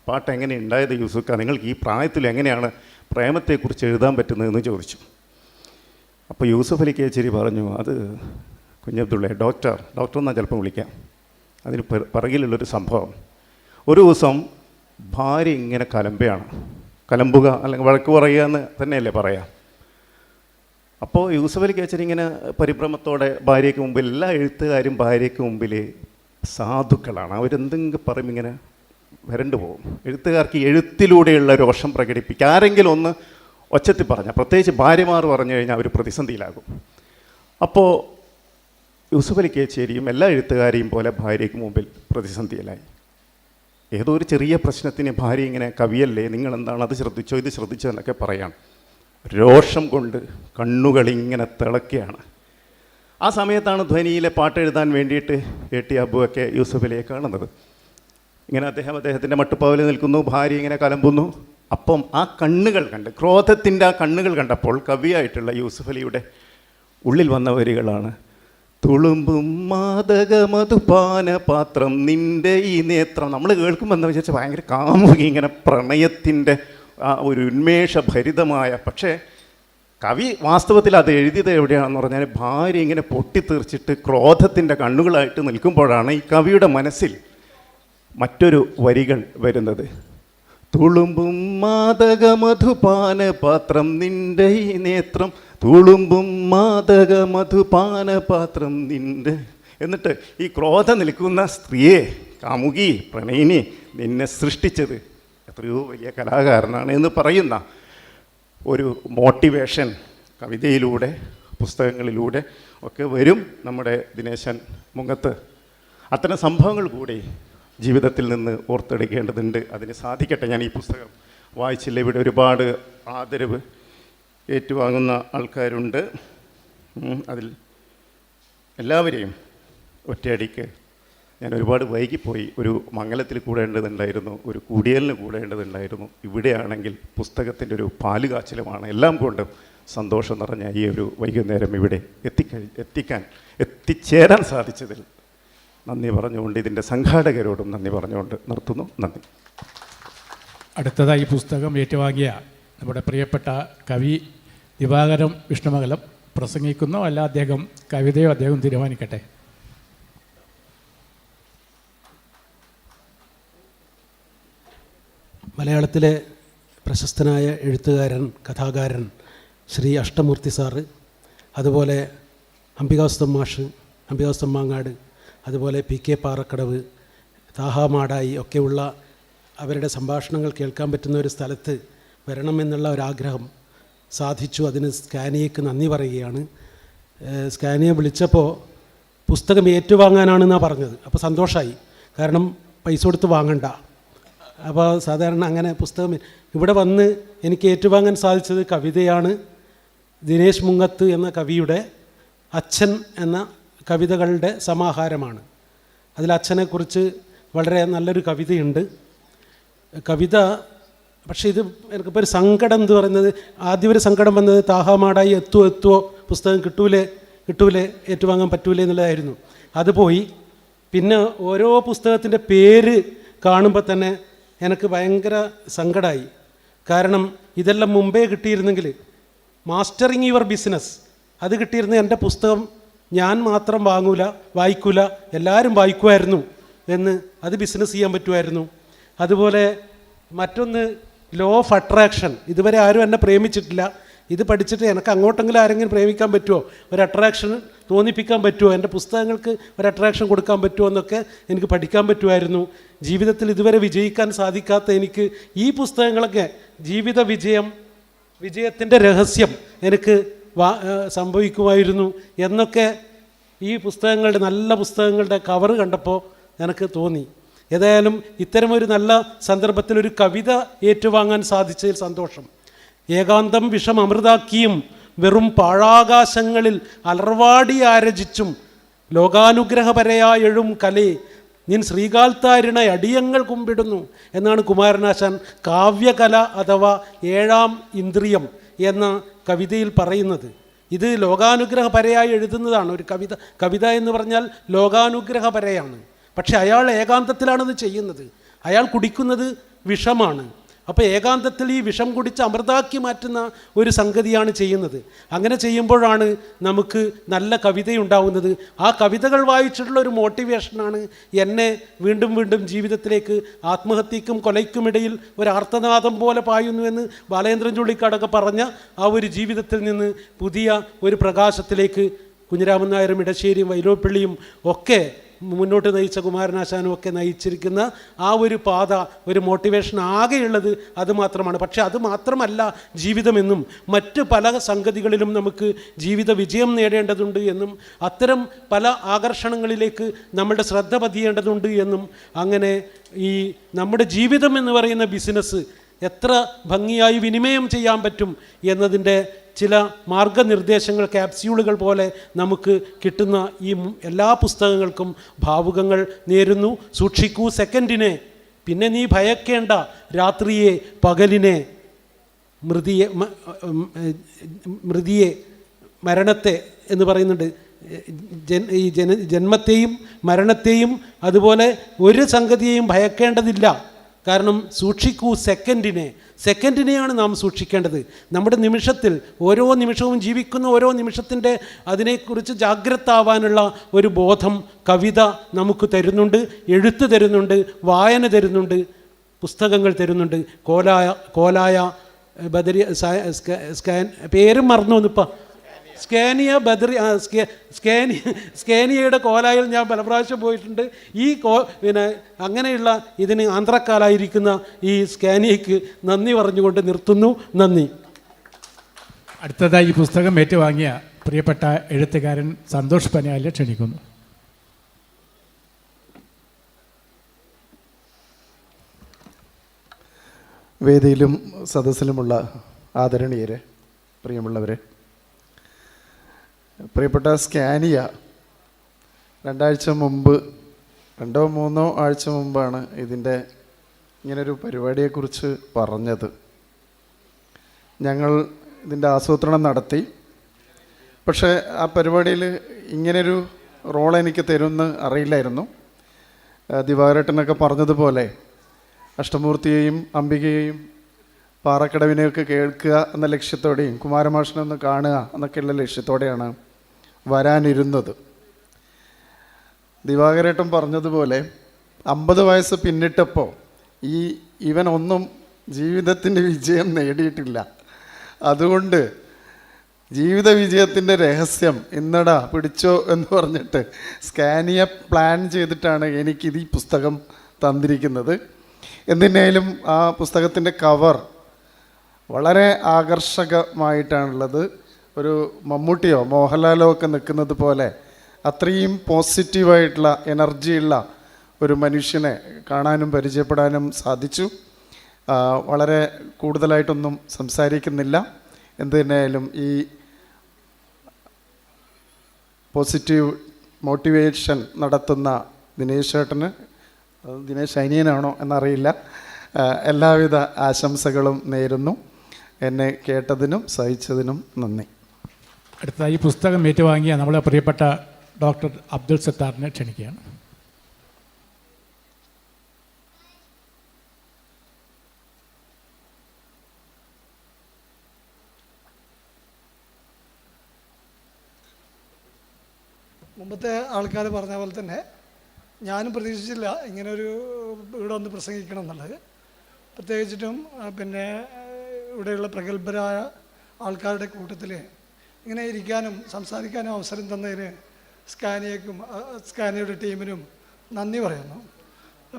പാട്ട് എങ്ങനെ ഉണ്ടായത് യൂസുക്ക, നിങ്ങൾക്ക് ഈ പ്രായത്തിൽ എങ്ങനെയാണ് പ്രേമത്തെക്കുറിച്ച് എഴുതാൻ പറ്റുന്നതെന്ന് ചോദിച്ചു. അപ്പോൾ യൂസുഫ് അലി കേച്ചേരി പറഞ്ഞു, അത് കുഞ്ഞബ്ദുള്ള ഡോക്ടർ എന്നാൽ ചിലപ്പോൾ വിളിക്കാം. അതിന് പിറകിലുള്ളൊരു സംഭവം, ഒരു ദിവസം ഭാര്യ ഇങ്ങനെ കലമ്പുക അല്ലെങ്കിൽ വഴക്ക് പറയുക എന്ന് തന്നെയല്ലേ പറയാം. അപ്പോൾ യൂസുഫ് അലി കേച്ചേരി ഇങ്ങനെ പരിഭ്രമത്തോടെ ഭാര്യയ്ക്ക് മുമ്പിൽ, എല്ലാ എഴുത്തുകാരും ഭാര്യയ്ക്ക് മുമ്പിൽ സാധുക്കളാണ്, അവരെന്തെങ്കിലും പറയും ഇങ്ങനെ വരണ്ടു പോകും. എഴുത്തുകാർക്ക് എഴുത്തിലൂടെയുള്ള രോഷം പ്രകടിപ്പിക്കുക, ആരെങ്കിലും ഒന്ന് ഒച്ചത്തിൽ പറഞ്ഞാൽ, പ്രത്യേകിച്ച് ഭാര്യമാർ പറഞ്ഞു കഴിഞ്ഞാൽ അവർ പ്രതിസന്ധിയിലാകും. അപ്പോൾ യൂസുഫ് അലി കേച്ചേരിയും എല്ലാ എഴുത്തുകാരെയും പോലെ ഭാര്യയ്ക്ക് മുമ്പിൽ പ്രതിസന്ധിയിലായി. ഏതോ ഒരു ചെറിയ പ്രശ്നത്തിന് ഭാര്യ ഇങ്ങനെ, കവിയല്ലേ നിങ്ങളെന്താണ് അത് ശ്രദ്ധിച്ചോ ഇത് ശ്രദ്ധിച്ചോ എന്നൊക്കെ പറയാം. രോഷം കൊണ്ട് കണ്ണുകളിങ്ങനെ തിളക്കുകയാണ്. ആ സമയത്താണ് ധ്വനിയിലെ പാട്ടെഴുതാൻ വേണ്ടിയിട്ട് എ.ടി. അബുവൊക്കെ യൂസുഫ് അലിയെ കാണുന്നത്. ഇങ്ങനെ അദ്ദേഹത്തിൻ്റെ മട്ടുപ്പാവിൽ നിൽക്കുന്നു, ഭാര്യ ഇങ്ങനെ കലമ്പുന്നു. അപ്പം ആ കണ്ണുകൾ കണ്ട്, ക്രോധത്തിൻ്റെ ആ കണ്ണുകൾ കണ്ടപ്പോൾ കവിയായിട്ടുള്ള യൂസുഫ് അലിയുടെ ഉള്ളിൽ വന്ന വരികളാണ്, തുളുമ്പും മാദക മധുപാന പാത്രം നിൻ്റെ ഈ നേത്രം. നമ്മൾ കേൾക്കുമ്പോൾ എന്താ വിചാരിച്ചാൽ ഭയങ്കര കാമുകി, ഇങ്ങനെ പ്രണയത്തിൻ്റെ ആ ഒരു ഉന്മേഷഭരിതമായ, പക്ഷേ കവി വാസ്തവത്തിൽ അത് എഴുതിയത് എവിടെയാണെന്ന് പറഞ്ഞാൽ ഭാര്യ ഇങ്ങനെ പൊട്ടിത്തെറിച്ചിട്ട് ക്രോധത്തിൻ്റെ കണ്ണുകളായിട്ട് നിൽക്കുമ്പോഴാണ് ഈ കവിയുടെ മനസ്സിൽ മറ്റൊരു വരികൾ വരുന്നത്. തുളുമ്പും മാദക മധുപാന പാത്രം നിൻ്റെ ഈ നേത്രം, തുളുമ്പും മാദക മധുപാന പാത്രം നിൻ്റെ. എന്നിട്ട് ഈ ക്രോധം നിൽക്കുന്ന സ്ത്രീയെ, കാമുകി, പ്രണയിനി, നിന്നെ സൃഷ്ടിച്ചത് എത്രയോ വലിയ കലാകാരനാണ് എന്ന് പറയുന്ന ഒരു മോട്ടിവേഷൻ കവിതയിലൂടെ പുസ്തകങ്ങളിലൂടെ ഒക്കെ വരും നമ്മുടെ ദിനേശൻ മുങ്ങത്ത്. അത്തരം സംഭവങ്ങൾ കൂടി ജീവിതത്തിൽ നിന്ന് ഓർത്തെടുക്കേണ്ടതുണ്ട്. അതിന് സാധിക്കട്ടെ. ഞാൻ ഈ പുസ്തകം വായിച്ചില്ല, ഇവിടെ ഒരുപാട് ആദരവ് ഏറ്റുവാങ്ങുന്ന ആൾക്കാരുണ്ട്. അതിൽ എല്ലാവരെയും ഒറ്റയടിക്ക് ഞാൻ ഒരുപാട് വൈകിപ്പോയി. ഒരു മംഗലത്തിൽ കൂടേണ്ടതുണ്ടായിരുന്നു, ഒരു കൂടിയലിന് കൂടേണ്ടതുണ്ടായിരുന്നു. ഇവിടെയാണെങ്കിൽ പുസ്തകത്തിൻ്റെ ഒരു പാലുകാച്ചിലുമാണ്. എല്ലാം കൊണ്ടും സന്തോഷം നിറഞ്ഞ ഈ ഒരു വൈകുന്നേരം ഇവിടെ എത്തിച്ചേരാൻ സാധിച്ചതിൽ നന്ദി പറഞ്ഞുകൊണ്ട്, ഇതിൻ്റെ സംഘാടകരോടും നന്ദി പറഞ്ഞുകൊണ്ട് നിർത്തുന്നു. നന്ദി. അടുത്തതായി പുസ്തകം ഏറ്റുവാങ്ങിയ നമ്മുടെ പ്രിയപ്പെട്ട കവി ദിവാകരം വിഷ്ണുമംഗലം പ്രസംഗിക്കുന്നു. അല്ല അദ്ദേഹം കവിതയോ അദ്ദേഹം തീരുമാനിക്കട്ടെ. മലയാളത്തിലെ പ്രശസ്തനായ എഴുത്തുകാരൻ, കഥാകാരൻ ശ്രീ അഷ്ടമൂർത്തി സാറ്, അതുപോലെ അംബികാസ്തം മാഷ്, അംബികാസ്തം മാങ്ങാട്, അതുപോലെ പി.കെ. പാറക്കടവ്, താഹ മാടായി ഒക്കെയുള്ള അവരുടെ സംഭാഷണങ്ങൾ കേൾക്കാൻ പറ്റുന്ന ഒരു സ്ഥലത്ത് വരണമെന്നുള്ള ഒരാഗ്രഹം സാധിച്ചു. അതിന് സ്കാനിയയ്ക്ക് നന്ദി പറയുകയാണ്. സ്കാനിയെ വിളിച്ചപ്പോൾ പുസ്തകം ഏറ്റുവാങ്ങാനാണെന്നാണ് പറഞ്ഞത്. അപ്പോൾ സന്തോഷമായി, കാരണം പൈസ കൊടുത്ത് വാങ്ങണ്ട. അപ്പോൾ സാധാരണ അങ്ങനെ പുസ്തകം ഇവിടെ വന്ന് എനിക്ക് ഏറ്റുവാങ്ങാൻ സാധിച്ചത് കവിതയാണ്. ദിനേശ് മുങ്ങത്ത് എന്ന കവിയുടെ അച്ഛൻ എന്ന കവിതകളുടെ സമാഹാരമാണ്. അതിൽ അച്ഛനെക്കുറിച്ച് വളരെ നല്ലൊരു കവിതയുണ്ട്. കവിത പക്ഷേ ഇത് എനിക്കിപ്പോൾ ഒരു സങ്കടം എന്ന് പറയുന്നത്, ആദ്യം ഒരു സങ്കടം വന്നത് താഹാമാടായി എത്തുമോ പുസ്തകം കിട്ടൂലേ ഏറ്റുവാങ്ങാൻ പറ്റൂലേ എന്നുള്ളതായിരുന്നു. അത് പോയി. പിന്നെ ഓരോ പുസ്തകത്തിൻ്റെ പേര് കാണുമ്പോൾ തന്നെ എനിക്ക് ഭയങ്കര സങ്കടമായി. കാരണം ഇതെല്ലാം മുമ്പേ കിട്ടിയിരുന്നെങ്കിൽ, മാസ്റ്ററിങ് യുവർ ബിസിനസ് അത് കിട്ടിയിരുന്ന എൻ്റെ പുസ്തകം ഞാൻ മാത്രം വായിക്കൂല, എല്ലാവരും വായിക്കുമായിരുന്നു എന്ന്, അത് ബിസിനസ് ചെയ്യാൻ പറ്റുമായിരുന്നു. അതുപോലെ മറ്റൊന്ന് ലോ ഓഫ് അട്രാക്ഷൻ. ഇതുവരെ ആരും എന്നെ പ്രേമിച്ചിട്ടില്ല. ഇത് പഠിച്ചിട്ട് എനിക്ക് അങ്ങോട്ടെങ്കിലും ആരെങ്കിലും പ്രേമിക്കാൻ പറ്റുമോ, ഒരു അട്രാക്ഷൻ തോന്നിപ്പിക്കാൻ പറ്റുമോ, എൻ്റെ പുസ്തകങ്ങൾക്ക് ഒരു അട്രാക്ഷൻ കൊടുക്കാൻ പറ്റുമോ എന്നൊക്കെ എനിക്ക് പഠിക്കാൻ പറ്റുമായിരുന്നു. ജീവിതത്തിൽ ഇതുവരെ വിജയിക്കാൻ സാധിക്കാത്ത എനിക്ക് ഈ പുസ്തകങ്ങളൊക്കെ വിജയത്തിൻ്റെ രഹസ്യം എനിക്ക് സംഭവിക്കുമായിരുന്നു എന്നൊക്കെ ഈ പുസ്തകങ്ങളുടെ, നല്ല പുസ്തകങ്ങളുടെ കവർ കണ്ടപ്പോൾ എനിക്ക് തോന്നി. ഏതായാലും ഇത്തരമൊരു നല്ല സന്ദർഭത്തിൽ ഒരു കവിത ഏറ്റുവാങ്ങാൻ സാധിച്ചതിൽ സന്തോഷം. ഏകാന്തം വിഷം അമൃതാക്കിയും വെറും പാഴാകാശങ്ങളിൽ അലർവാടി ആരജിച്ചും ലോകാനുഗ്രഹപരയായ എഴും കലേ നിൻ ശ്രീകാൽത്താരിണ അടിയങ്ങൾ കുമ്പിടുന്നു എന്നാണ് കുമാരനാശാൻ കാവ്യകല അഥവാ ഏഴാം ഇന്ദ്രിയം എന്ന കവിതയിൽ പറയുന്നത്. ഇത് ലോകാനുഗ്രഹപരയായി എഴുതുന്നതാണ് ഒരു കവിത എന്ന് പറഞ്ഞാൽ ലോകാനുഗ്രഹപരയാണ്. പക്ഷെ അയാൾ ഏകാന്തത്തിലാണത് ചെയ്യുന്നത്. അയാൾ കുടിക്കുന്നത് വിഷമാണ്. അപ്പോൾ ഏകാന്തത്തിൽ ഈ വിഷം കുടിച്ച് അമൃതാക്കി മാറ്റുന്ന ഒരു സംഗതിയാണ് ചെയ്യുന്നത്. അങ്ങനെ ചെയ്യുമ്പോഴാണ് നമുക്ക് നല്ല കവിതയുണ്ടാവുന്നത്. ആ കവിതകൾ വായിച്ചിട്ടുള്ള ഒരു മോട്ടിവേഷനാണ് എന്നെ വീണ്ടും വീണ്ടും ജീവിതത്തിലേക്ക്, ആത്മഹത്യക്കും കൊലയ്ക്കുമിടയിൽ ഒരു ആർത്തനാദം പോലെ പായുന്നുവെന്ന് ബാലേന്ദ്രൻ ചുള്ളിക്കാടൊക്കെ പറഞ്ഞ ആ ഒരു ജീവിതത്തിൽ നിന്ന് പുതിയ ഒരു പ്രകാശത്തിലേക്ക് കുഞ്ഞിരാമൻ നായരും ഇടശ്ശേരിയും വൈലോപ്പിള്ളിയും ഒക്കെ മുന്നോട്ട് നയിച്ച കുമാരനാശാനും ഒക്കെ നയിച്ചിരിക്കുന്ന ആ ഒരു പാത, ഒരു മോട്ടിവേഷൻ ആകെയുള്ളത് അത് മാത്രമാണ്. പക്ഷെ അത് മാത്രമല്ല ജീവിതമെന്നും മറ്റ് പല സംഗതികളിലും നമുക്ക് ജീവിത വിജയം നേടേണ്ടതുണ്ട് എന്നും അത്തരം പല ആകർഷണങ്ങളിലേക്ക് നമ്മുടെ ശ്രദ്ധ പതിയേണ്ടതുണ്ട് എന്നും, അങ്ങനെ ഈ നമ്മുടെ ജീവിതം എന്ന് പറയുന്ന ബിസിനസ് എത്ര ഭംഗിയായി വിനിമയം ചെയ്യാൻ പറ്റും എന്നതിൻ്റെ ചില മാർഗനിർദ്ദേശങ്ങൾ, ക്യാപ്സ്യൂളുകൾ പോലെ നമുക്ക് കിട്ടുന്ന ഈ എല്ലാ പുസ്തകങ്ങൾക്കും ഭാവുകങ്ങൾ നേരുന്നു. സൂക്ഷിക്കൂ സെക്കൻഡിനെ, പിന്നെ നീ ഭയക്കേണ്ട രാത്രിയെ പകലിനെ, മൃതിയെ മരണത്തെ എന്ന് പറയുന്നുണ്ട്. ഈ ജന്മത്തെയും മരണത്തെയും അതുപോലെ ഒരു സംഗതിയെയും ഭയക്കേണ്ടതില്ല. കാരണം സൂക്ഷിക്കൂ സെക്കൻഡിനെയാണ് നാം സൂക്ഷിക്കേണ്ടത്. നമ്മുടെ നിമിഷത്തിൽ, ഓരോ നിമിഷവും ജീവിക്കുന്ന ഓരോ നിമിഷത്തിൻ്റെ അതിനെക്കുറിച്ച് ജാഗ്രത ആവാനുള്ള ഒരു ബോധം കവിത നമുക്ക് തരുന്നുണ്ട്, എഴുത്ത് തരുന്നുണ്ട്, വായന തരുന്നുണ്ട്, പുസ്തകങ്ങൾ തരുന്നുണ്ട്. കോലായ ബദരി പേരും മറന്നു വന്നിപ്പോൾ സ്കാനിയയുടെ കോലായിൽ ഞാൻ പല പ്രാവശ്യം പോയിട്ടുണ്ട്. ഈ അങ്ങനെയുള്ള ഇതിന് ആന്ധ്രക്കാലായിരിക്കുന്ന ഈ സ്കാനിയയ്ക്ക് നന്ദി പറഞ്ഞുകൊണ്ട് നിർത്തുന്നു. നന്ദി. അടുത്തതായി ഈ പുസ്തകം ഏറ്റുവാങ്ങിയ പ്രിയപ്പെട്ട എഴുത്തുകാരൻ സന്തോഷ് പനയാലിനെ ക്ഷണിക്കുന്നു. വേദിയിലും സദസ്സിലുമുള്ള ആദരണീയരെ, പ്രിയമുള്ളവരെ, പ്രിയപ്പെട്ട സ്കാനിയ 2 ആഴ്ച മുമ്പ്, 2-3 ആഴ്ച മുമ്പാണ് ഇങ്ങനൊരു പരിപാടിയെക്കുറിച്ച് പറഞ്ഞത്. ഞങ്ങൾ ഇതിൻ്റെ ആസൂത്രണം നടത്തി. പക്ഷേ ആ പരിപാടിയിൽ ഇങ്ങനൊരു റോൾ എനിക്ക് തരുമെന്ന് അറിയില്ലായിരുന്നു. ദിവാകരേട്ടനൊക്കെ പറഞ്ഞതുപോലെ അഷ്ടമൂർത്തിയെയും അംബികയെയും പാറക്കടവിനെയൊക്കെ കേൾക്കുക എന്ന ലക്ഷ്യത്തോടെയും കുമാരമാഷിനൊന്ന് കാണുക എന്നൊക്കെയുള്ള ലക്ഷ്യത്തോടെയാണ് വരാനിരുന്നത്. ദിവാകരേട്ടൻ പറഞ്ഞതുപോലെ 50 വയസ്സ് പിന്നിട്ടപ്പോൾ ഇവനൊന്നും ജീവിതത്തിൻ്റെ വിജയം നേടിയിട്ടില്ല. അതുകൊണ്ട് ജീവിത വിജയത്തിൻ്റെ രഹസ്യം ഇന്നടാ പിടിച്ചോ എന്ന് പറഞ്ഞിട്ട് സ്കാനിയ പ്ലാൻ ചെയ്തിട്ടാണ് എനിക്കിത് ഈ പുസ്തകം തന്നിരിക്കുന്നത്. എന്തിനായാലും ആ പുസ്തകത്തിൻ്റെ കവർ വളരെ ആകർഷകമായിട്ടാണുള്ളത്. ഒരു മമ്മൂട്ടിയോ മോഹൻലാലോ ഒക്കെ നിൽക്കുന്നത് പോലെ അത്രയും പോസിറ്റീവായിട്ടുള്ള എനർജിയുള്ള ഒരു മനുഷ്യനെ കാണാനും പരിചയപ്പെടാനും സാധിച്ചു. വളരെ കൂടുതലായിട്ടൊന്നും സംസാരിക്കുന്നില്ല. എന്തിനായാലും ഈ പോസിറ്റീവ് മോട്ടിവേഷൻ നടത്തുന്ന ദിനേശ് ചേട്ടന് ദിനേശ് അനിയനാണോ എന്നറിയില്ല. എല്ലാവിധ ആശംസകളും നേരുന്നു. എന്നെ കേട്ടതിനും സഹിച്ചതിനും നന്ദി. അടുത്തതായി പുസ്തകം ഏറ്റുവാങ്ങിയ നമ്മളെ പ്രിയപ്പെട്ട ഡോക്ടർ അബ്ദുൽ സത്താറിനെ ക്ഷണിക്കുകയാണ്. മുമ്പത്തെ ആൾക്കാർ പറഞ്ഞ പോലെ തന്നെ ഞാനും പ്രതീക്ഷിച്ചില്ല ഇങ്ങനൊരു ഇവിടെ ഒന്ന് പ്രസംഗിക്കണം എന്നുള്ളത്. പ്രത്യേകിച്ചിട്ടും പിന്നെ ഇവിടെയുള്ള പ്രഗത്ഭരായ ആൾക്കാരുടെ കൂട്ടത്തിൽ ഇങ്ങനെ ഇരിക്കാനും സംസാരിക്കാനും അവസരം തന്നതിന് സ്കാനിയക്കും സ്കാനിയയുടെ ടീമിനും നന്ദി പറയുന്നു.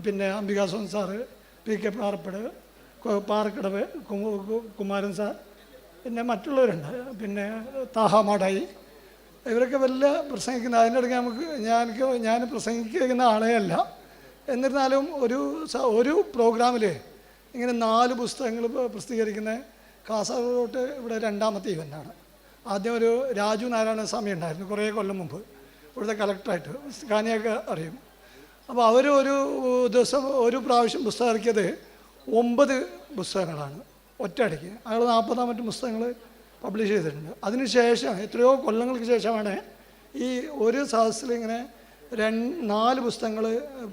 പിന്നെ Ambikasuthan sir, PK Parakkadavu Kumaran sir, പിന്നെ മറ്റുള്ളവരുണ്ട്, പിന്നെ താഹ മാടായി, ഇവരൊക്കെ വലിയ പ്രസംഗിക്കുന്ന അതിനിടയ്ക്ക് ഞാൻ പ്രസംഗിക്കുന്ന ആളേ അല്ല. എന്നിരുന്നാലും ഒരു പ്രോഗ്രാമിൽ ഇങ്ങനെ 4 പുസ്തകങ്ങൾ പ്രസിദ്ധീകരിക്കുന്ന കാസർഗോട്ട് ഇവിടെ രണ്ടാമത്തെ ഇവൻ്റാണ്. ആദ്യം ഒരു രാജു നാരായണസ്വാമി ഉണ്ടായിരുന്നു കുറേ കൊല്ലം മുമ്പ്, ഇവിടുത്തെ കളക്ടറായിട്ട്, സ്കാനിയൊക്കെ അറിയും. അപ്പോൾ അവർ ഒരു ദിവസം ഒരു പ്രാവശ്യം പുസ്തകം ഇറക്കിയത് 9 പുസ്തകങ്ങളാണ് ഒറ്റയടിക്ക്. അയാൾ 40 മറ്റ് പുസ്തകങ്ങൾ പബ്ലിഷ് ചെയ്തിട്ടുണ്ട്. അതിനുശേഷം എത്രയോ കൊല്ലങ്ങൾക്ക് ശേഷമാണ് ഈ ഒരു സദസ്സിൽ ഇങ്ങനെ 4 പുസ്തകങ്ങൾ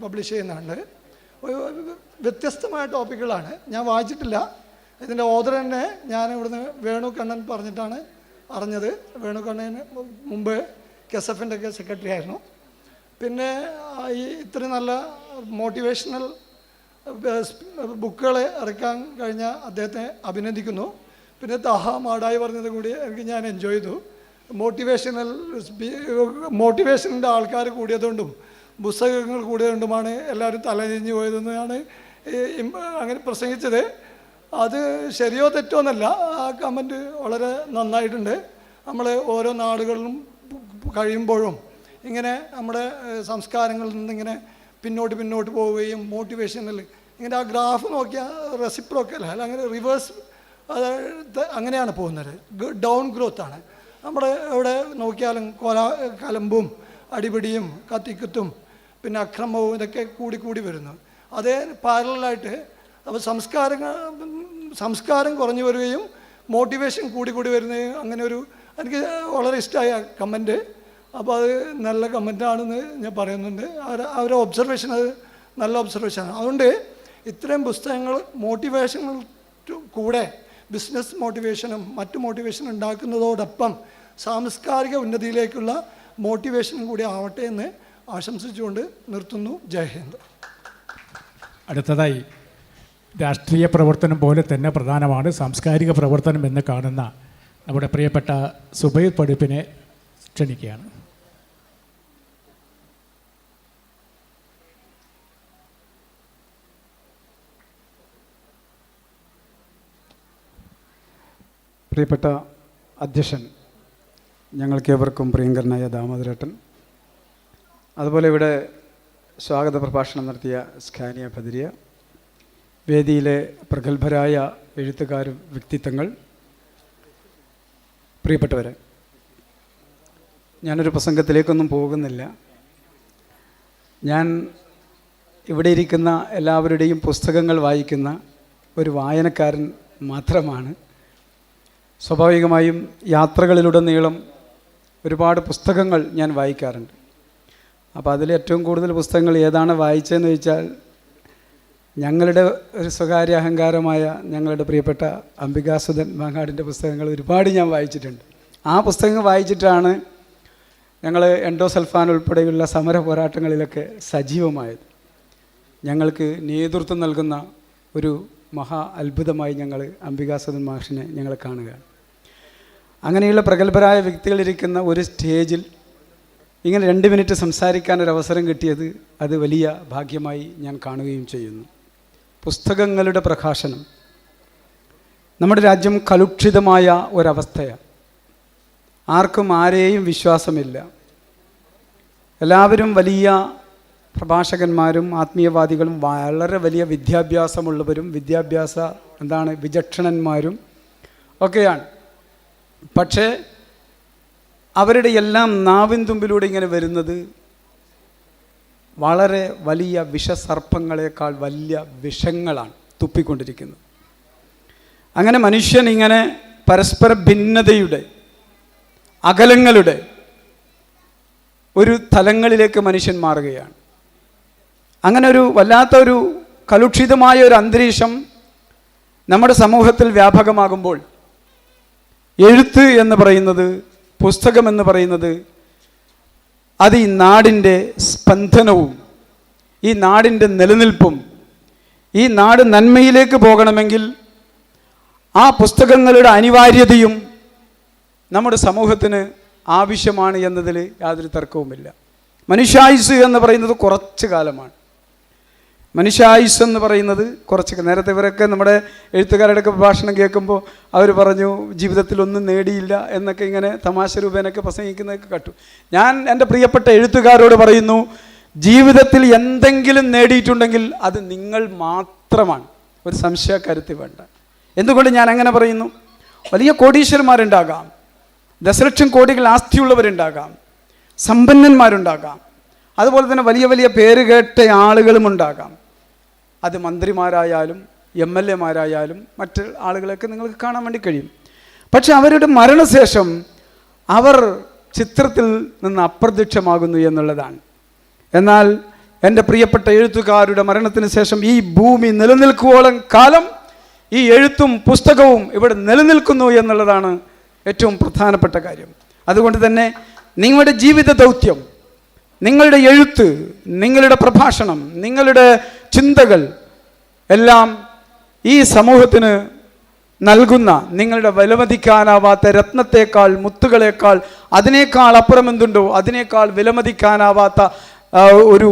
പബ്ലിഷ് ചെയ്യുന്നുണ്ട്. വ്യത്യസ്തമായ ടോപ്പിക്കുകളാണ്. ഞാൻ വായിച്ചിട്ടില്ല. ഇതിൻ്റെ ഓഥർ തന്നെ ഞാൻ ഇവിടുന്ന് വേണു കണ്ണൻ പറഞ്ഞിട്ടാണ് അറിഞ്ഞത്. വേണു കണ്ണൻ മുമ്പ് KSFൻ്റെ ഒക്കെ സെക്രട്ടറി ആയിരുന്നു. പിന്നെ ഈ ഇത്രയും നല്ല മോട്ടിവേഷണൽ ബുക്കുകൾ ഇറക്കാൻ കഴിഞ്ഞ അദ്ദേഹത്തെ അഭിനന്ദിക്കുന്നു. പിന്നെ താഹ മാടായി പറഞ്ഞത് കൂടി എനിക്ക് ഞാൻ എൻജോയ് ചെയ്തു. മോട്ടിവേഷനിൻ്റെ ആൾക്കാർ കൂടിയതുകൊണ്ടും പുസ്തകങ്ങൾ കൂടിയതുകൊണ്ടുമാണ് എല്ലാവരും തലതിരിഞ്ഞ് പോയതെന്നാണ് അങ്ങനെ പ്രസംഗിച്ചത്. അത് ശരിയോ തെറ്റോ എന്നല്ല, ആ കമൻറ്റ് വളരെ നന്നായിട്ടുണ്ട്. നമ്മൾ ഓരോ നാടുകളിലും കഴിയുമ്പോഴും ഇങ്ങനെ നമ്മുടെ സംസ്കാരങ്ങളിൽ നിന്നിങ്ങനെ പിന്നോട്ട് പോവുകയും മോട്ടിവേഷനിൽ ഇങ്ങനെ ആ ഗ്രാഫ് നോക്കിയാൽ റെസിപ്രോക്കൽ അല്ല, അങ്ങനെ റിവേഴ്സ് അങ്ങനെയാണ് പോകുന്നത്. ഡൗൺ ഗ്രോത്താണ്. നമ്മുടെ ഇവിടെ നോക്കിയാലും കലമ്പും അടിപിടിയും കത്തിക്കുത്തും പിന്നെ അക്രമവും ഇതൊക്കെ കൂടി വരുന്നു. അതേ പാരലായിട്ട് അപ്പോൾ സംസ്കാരം കുറഞ്ഞു വരികയും മോട്ടിവേഷൻ കൂടി വരുന്നതും അങ്ങനെ ഒരു എനിക്ക് വളരെ ഇഷ്ടമായ കമൻറ്റ്. അപ്പോൾ അത് നല്ല കമൻറ്റാണെന്ന് ഞാൻ പറയുന്നുണ്ട്. അവരുടെ ഒബ്സർവേഷൻ അത് നല്ല ഒബ്സർവേഷനാണ്. അതുകൊണ്ട് ഇത്രയും പുസ്തകങ്ങൾ മോട്ടിവേഷനുകൾ കൂടെ ബിസിനസ് മോട്ടിവേഷനും മറ്റു മോട്ടിവേഷനും ഉണ്ടാക്കുന്നതോടൊപ്പം സാംസ്കാരിക ഉന്നതിയിലേക്കുള്ള മോട്ടിവേഷനും കൂടി ആവട്ടെ എന്ന് ആശംസിച്ചുകൊണ്ട് നിർത്തുന്നു. ജയ് ഹിന്ദ്. അടുത്തതായി രാഷ്ട്രീയ പ്രവർത്തനം പോലെ തന്നെ പ്രധാനമാണ് സാംസ്കാരിക പ്രവർത്തനം എന്ന് കാണുന്ന നമ്മുടെ പ്രിയപ്പെട്ട സുബൈർ പഠിപ്പിനെ ക്ഷണിക്കുകയാണ്. പ്രിയപ്പെട്ട അധ്യക്ഷൻ, ഞങ്ങൾക്കേവർക്കും പ്രിയങ്കരനായ ദാമോദരേട്ടൻ, അതുപോലെ ഇവിടെ സ്വാഗത പ്രഭാഷണം നടത്തിയ സ്കാനിയ ഭദ്രിയ, വേദിയിലെ പ്രഗത്ഭരായ എഴുത്തുകാരും വ്യക്തിത്വങ്ങൾ, പ്രിയപ്പെട്ടവരെ, ഞാനൊരു പ്രസംഗത്തിലേക്കൊന്നും പോകുന്നില്ല. ഞാൻ ഇവിടെ ഇരിക്കുന്ന എല്ലാവരുടെയും പുസ്തകങ്ങൾ വായിക്കുന്ന ഒരു വായനക്കാരൻ മാത്രമാണ്. സ്വാഭാവികമായും യാത്രകളിലുടനീളം ഒരുപാട് പുസ്തകങ്ങൾ ഞാൻ വായിക്കാറുണ്ട്. അപ്പോൾ അതിൽ ഏറ്റവും കൂടുതൽ പുസ്തകങ്ങൾ ഏതാണ് വായിച്ചതെന്ന് ചോദിച്ചാൽ ഞങ്ങളുടെ ഒരു സ്വകാര്യ അഹങ്കാരമായ ഞങ്ങളുടെ പ്രിയപ്പെട്ട അംബികാസുധൻ മാങ്ങാടിൻ്റെ പുസ്തകങ്ങൾ ഒരുപാട് ഞാൻ വായിച്ചിട്ടുണ്ട്. ആ പുസ്തകങ്ങൾ വായിച്ചിട്ടാണ് ഞങ്ങൾ എൻഡോസൾഫാൻ ഉൾപ്പെടെയുള്ള സമര പോരാട്ടങ്ങളിലൊക്കെ സജീവമായത്. ഞങ്ങൾക്ക് നേതൃത്വം നൽകുന്ന ഒരു മഹാ അത്ഭുതമായി ഞങ്ങൾ അംബികാസുധൻ മാഷിനെ ഞങ്ങൾ കാണുകയാണ്. അങ്ങനെയുള്ള പ്രഗത്ഭരായ വ്യക്തികളിരിക്കുന്ന ഒരു സ്റ്റേജിൽ ഇങ്ങനെ 2 മിനിറ്റ് സംസാരിക്കാനൊരവസരം കിട്ടിയത് അത് വലിയ ഭാഗ്യമായി ഞാൻ കാണുകയും ചെയ്യുന്നു. പുസ്തകങ്ങളുടെ പ്രകാശനം നമ്മുടെ രാജ്യം കലുഷിതമായ ഒരവസ്ഥയാണ്. ആർക്കും ആരെയും വിശ്വാസമില്ല. എല്ലാവരും വലിയ പ്രഭാഷകന്മാരും ആത്മീയവാദികളും വളരെ വലിയ വിദ്യാഭ്യാസമുള്ളവരും വിചക്ഷണന്മാരും ഒക്കെയാണ്. പക്ഷേ അവരുടെ എല്ലാം നാവിൻ തുമ്പിലൂടെ ഇങ്ങനെ വരുന്നത് വളരെ വലിയ വിഷസർപ്പങ്ങളെക്കാൾ വലിയ വിഷങ്ങളാണ് തുപ്പിക്കൊണ്ടിരിക്കുന്നത്. അങ്ങനെ മനുഷ്യൻ ഇങ്ങനെ പരസ്പര ഭിന്നതയുടെ, അകലങ്ങളുടെ ഒരു തലങ്ങളിലേക്ക് മനുഷ്യൻ മാറുകയാണ്. അങ്ങനെ ഒരു വല്ലാത്ത ഒരു കലുഷിതമായ ഒരു അന്തരീക്ഷം നമ്മുടെ സമൂഹത്തിൽ വ്യാപകമാകുമ്പോൾ എഴുത്ത് എന്ന് പറയുന്നത്, പുസ്തകം എന്ന് പറയുന്നത്, അത് ഈ നാടിൻ്റെ സ്പന്ദനവും ഈ നാടിൻ്റെ നിലനിൽപ്പും, ഈ നാട് നന്മയിലേക്ക് പോകണമെങ്കിൽ ആ പുസ്തകങ്ങളുടെ അനിവാര്യതയും നമ്മുടെ സമൂഹത്തിന് ആവശ്യമാണ് എന്നതിൽ യാതൊരു തർക്കവുമില്ല. മനുഷ്യായുസ് എന്ന് പറയുന്നത് കുറച്ച് കാലമാണ്. മനുഷ്യായുസ് എന്ന് പറയുന്നത് കുറച്ച്, നേരത്തെ ഇവരൊക്കെ നമ്മുടെ എഴുത്തുകാരുടെയൊക്കെ പ്രഭാഷണം കേൾക്കുമ്പോൾ അവർ പറഞ്ഞു ജീവിതത്തിലൊന്നും നേടിയില്ല എന്നൊക്കെ ഇങ്ങനെ തമാശ രൂപേനൊക്കെ പ്രസംഗിക്കുന്നതൊക്കെ കേട്ടു. ഞാൻ എൻ്റെ പ്രിയപ്പെട്ട എഴുത്തുകാരോട് പറയുന്നു, ജീവിതത്തിൽ എന്തെങ്കിലും നേടിയിട്ടുണ്ടെങ്കിൽ അത് നിങ്ങൾ മാത്രമാണ്, ഒരു സംശയക്കരുത്ത് വേണ്ട. എന്തുകൊണ്ട് ഞാൻ അങ്ങനെ പറയുന്നു? വലിയ കോടീശ്വരന്മാരുണ്ടാകാം, ദശലക്ഷം കോടികൾ ആസ്തിയുള്ളവരുണ്ടാകാം, സമ്പന്നന്മാരുണ്ടാകാം, അതുപോലെ തന്നെ വലിയ വലിയ പേരുകേട്ട ആളുകളും ഉണ്ടാകാം. അത് മന്ത്രിമാരായാലും MLA-മാരായാലും മറ്റ് ആളുകളൊക്കെ നിങ്ങൾക്ക് കാണാൻ വേണ്ടി കഴിയും. പക്ഷെ അവരുടെ മരണശേഷം അവർ ചിത്രത്തിൽ നിന്ന് അപ്രത്യക്ഷമാകുന്നു എന്നുള്ളതാണ്. എന്നാൽ എൻ്റെ പ്രിയപ്പെട്ട എഴുത്തുകാരുടെ മരണത്തിന് ശേഷം ഈ ഭൂമി നിലനിൽക്കുവോളം കാലം ഈ എഴുത്തും പുസ്തകവും ഇവിടെ നിലനിൽക്കുന്നു എന്നുള്ളതാണ് ഏറ്റവും പ്രധാനപ്പെട്ട കാര്യം. അതുകൊണ്ട് തന്നെ നിങ്ങളുടെ ജീവിത ദൗത്യം, നിങ്ങളുടെ എഴുത്ത്, നിങ്ങളുടെ പ്രഭാഷണം, നിങ്ങളുടെ ചിന്തകൾ എല്ലാം ഈ സമൂഹത്തിന് നൽകുന്ന നിങ്ങളുടെ വിലമതിക്കാനാവാത്ത രത്നത്തേക്കാൾ, മുത്തുകളേക്കാൾ, അതിനേക്കാൾ അപ്പുറം എന്തുണ്ടോ അതിനേക്കാൾ വിലമതിക്കാനാവാത്ത ഒരു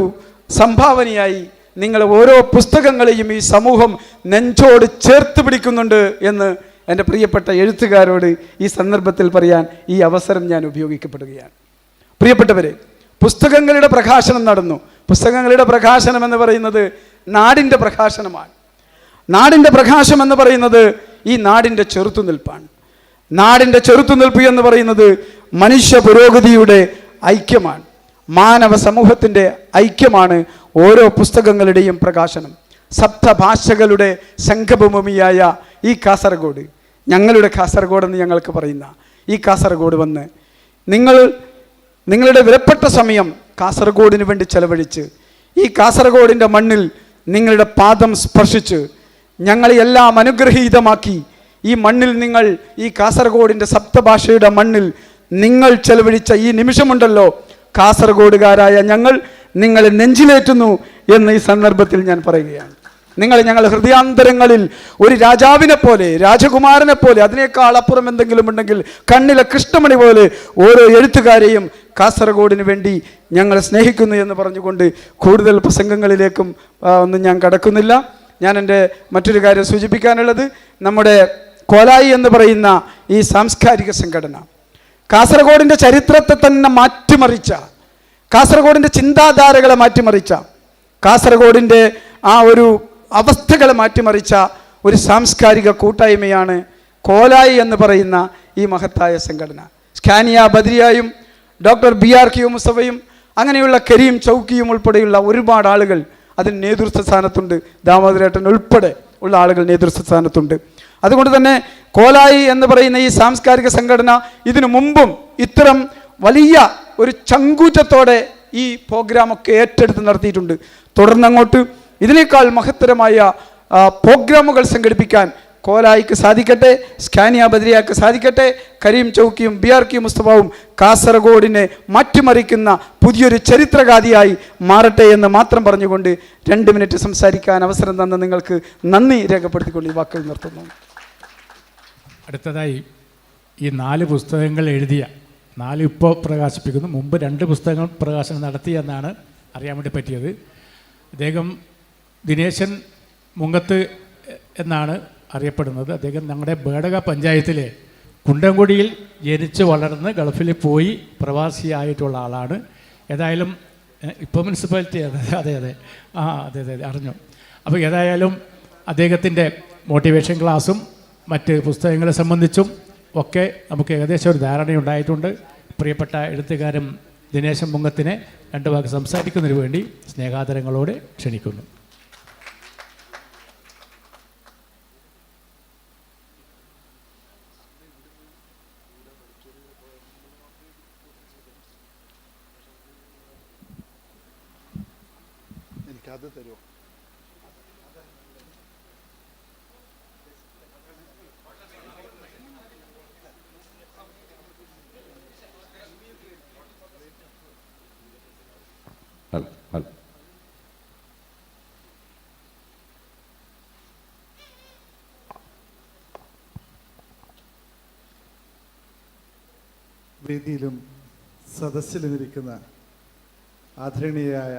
സംഭാവനയായി നിങ്ങൾ ഓരോ പുസ്തകങ്ങളെയും ഈ സമൂഹം നെഞ്ചോട് ചേർത്ത് പിടിക്കുന്നുണ്ട് എന്ന് എൻ്റെ പ്രിയപ്പെട്ട എഴുത്തുകാരോട് ഈ സന്ദർഭത്തിൽ പറയാൻ ഈ അവസരം ഞാൻ ഉപയോഗിക്കപ്പെടുകയാണ്. പ്രിയപ്പെട്ടവരെ, പുസ്തകങ്ങളുടെ പ്രകാശനം നടന്നു. പുസ്തകങ്ങളുടെ പ്രകാശനം എന്ന് പറയുന്നത് നാടിൻ്റെ പ്രകാശനമാണ്. നാടിൻ്റെ പ്രകാശം എന്ന് പറയുന്നത് ഈ നാടിൻ്റെ ചെറുത്തുനിൽപ്പാണ്. നാടിൻ്റെ ചെറുത്തുനിൽപ്പ് എന്ന് പറയുന്നത് മനുഷ്യ പുരോഗതിയുടെ ഐക്യമാണ്, മാനവ സമൂഹത്തിൻ്റെ ഐക്യമാണ് ഓരോ പുസ്തകങ്ങളുടെയും പ്രകാശനം. സപ്തഭാഷകളുടെ സംഗമഭൂമിയായ ഈ കാസർഗോഡ്, ഞങ്ങളുടെ കാസർഗോഡ് എന്ന് ഞങ്ങൾക്ക് പറയുന്ന ഈ കാസർഗോഡ് വന്ന് നിങ്ങളുടെ വിലപ്പെട്ട സമയം കാസർഗോഡിന് വേണ്ടി ചെലവഴിച്ച് ഈ കാസർഗോഡിൻ്റെ മണ്ണിൽ നിങ്ങളുടെ പാദം സ്പർശിച്ച് ഞങ്ങളെ എല്ലാം അനുഗ്രഹീതമാക്കി ഈ മണ്ണിൽ നിങ്ങൾ, ഈ കാസർഗോഡിൻ്റെ സപ്തഭാഷയുടെ മണ്ണിൽ നിങ്ങൾ ചെലവഴിച്ച ഈ നിമിഷമുണ്ടല്ലോ, കാസർഗോഡുകാരായ ഞങ്ങൾ നിങ്ങളെ നെഞ്ചിലേറ്റുന്നു എന്ന് ഈ സന്ദർഭത്തിൽ ഞാൻ പറയുകയാണ്. നിങ്ങൾ ഞങ്ങൾ ഹൃദയാന്തരങ്ങളിൽ ഒരു രാജാവിനെ പോലെ, രാജകുമാരനെ പോലെ, അതിനേക്കാൾ അപ്പുറം എന്തെങ്കിലും ഉണ്ടെങ്കിൽ കണ്ണിലെ കൃഷ്ണമണി പോലെ ഓരോ എഴുത്തുകാരെയും കാസർഗോഡിന് വേണ്ടി ഞങ്ങൾ സ്നേഹിക്കുന്നു എന്ന് പറഞ്ഞുകൊണ്ട് കൂടുതൽ പ്രസംഗങ്ങളിലേക്കും ഒന്നും ഞാൻ കടക്കുന്നില്ല. ഞാൻ എൻ്റെ മറ്റൊരു കാര്യം സൂചിപ്പിക്കാനുള്ളത്, നമ്മുടെ കോലായി എന്ന് പറയുന്ന ഈ സാംസ്കാരിക സംഘടന കാസർഗോഡിൻ്റെ ചരിത്രത്തെ തന്നെ മാറ്റിമറിച്ച, കാസർഗോഡിൻ്റെ ചിന്താധാരകളെ മാറ്റിമറിച്ച, കാസർഗോഡിൻ്റെ ആ ഒരു അവസ്ഥകളെ മാറ്റിമറിച്ച ഒരു സാംസ്കാരിക കൂട്ടായ്മയാണ് കോലായി എന്ന് പറയുന്ന ഈ മഹത്തായ സംഘടന. സ്കാനിയ ബദ്രിയായും ഡോക്ടർ BRQ മുസ്തഫയും അങ്ങനെയുള്ള കരീം ചൗക്കിയും ഉൾപ്പെടെയുള്ള ഒരുപാട് ആളുകൾ അതിന് നേതൃത്വ സ്ഥാനത്തുണ്ട്. ദാമോദരേട്ടൻ ഉൾപ്പെടെ ഉള്ള ആളുകൾ നേതൃത്വ സ്ഥാനത്തുണ്ട്. അതുകൊണ്ട് തന്നെ കോലായി എന്ന് പറയുന്ന ഈ സാംസ്കാരിക സംഘടന ഇതിനു മുമ്പും ഇത്തരം വലിയ ഒരു ചങ്കൂറ്റത്തോടെ ഈ പ്രോഗ്രാമൊക്കെ ഏറ്റെടുത്ത് നടത്തിയിട്ടുണ്ട്. തുടർന്നങ്ങോട്ട് ഇതിനേക്കാൾ മഹത്തരമായ പ്രോഗ്രാമുകൾ സംഘടിപ്പിക്കാൻ കോലായിക്ക് സാധിക്കട്ടെ, സ്കാനിയ ബദ്രിയക്ക് സാധിക്കട്ടെ. കരീം ചൗക്കിയും BRQ മുസ്തഫയും കാസർഗോഡിനെ മാറ്റിമറിക്കുന്ന പുതിയൊരു ചരിത്രഗാഥയായി മാറട്ടെ എന്ന് മാത്രം പറഞ്ഞുകൊണ്ട് 2 മിനിറ്റ് സംസാരിക്കാൻ അവസരം തന്ന നിങ്ങൾക്ക് നന്ദി രേഖപ്പെടുത്തിക്കൊണ്ട് ഈ വാക്കുകൾ നിർത്തുന്നു. അടുത്തതായി ഈ 4 പുസ്തകങ്ങൾ എഴുതിയ 4 ഇപ്പോൾ പ്രകാശിപ്പിക്കുന്നു, മുമ്പ് 2 പുസ്തകങ്ങൾ പ്രകാശനം നടത്തിയെന്നാണ് അറിയാൻ വേണ്ടി പറ്റിയത്. അദ്ദേഹം ദിനേശൻ മുങ്കത്ത് എന്നാണ് അറിയപ്പെടുന്നത്. അദ്ദേഹം ഞങ്ങളുടെ ബേടക പഞ്ചായത്തിലെ കുണ്ടംകുടിയിൽ ജനിച്ച് വളർന്ന് ഗൾഫിൽ പോയി പ്രവാസിയായിട്ടുള്ള ആളാണ്. ഏതായാലും ഇപ്പോൾ മുനിസിപ്പാലിറ്റി അതെ അറിഞ്ഞു. അപ്പോൾ ഏതായാലും അദ്ദേഹത്തിൻ്റെ മോട്ടിവേഷൻ ക്ലാസ്സും മറ്റ് പുസ്തകങ്ങളെ സംബന്ധിച്ചും ഒക്കെ നമുക്ക് ഏകദേശം ഒരു ധാരണയുണ്ടായിട്ടുണ്ട്. പ്രിയപ്പെട്ട എഴുത്തുകാരൻ ദിനേശൻ മുങ്ങത്തിനെ 2 വാക്ക് സംസാരിക്കുന്നതിന് വേണ്ടി സ്നേഹാദരങ്ങളോടെ ക്ഷണിക്കുന്നു. എനിക്കത് തരുമോ? വേദിയിലും സദസ്സിലും ഇരിക്കുന്ന ആദരണീയരായ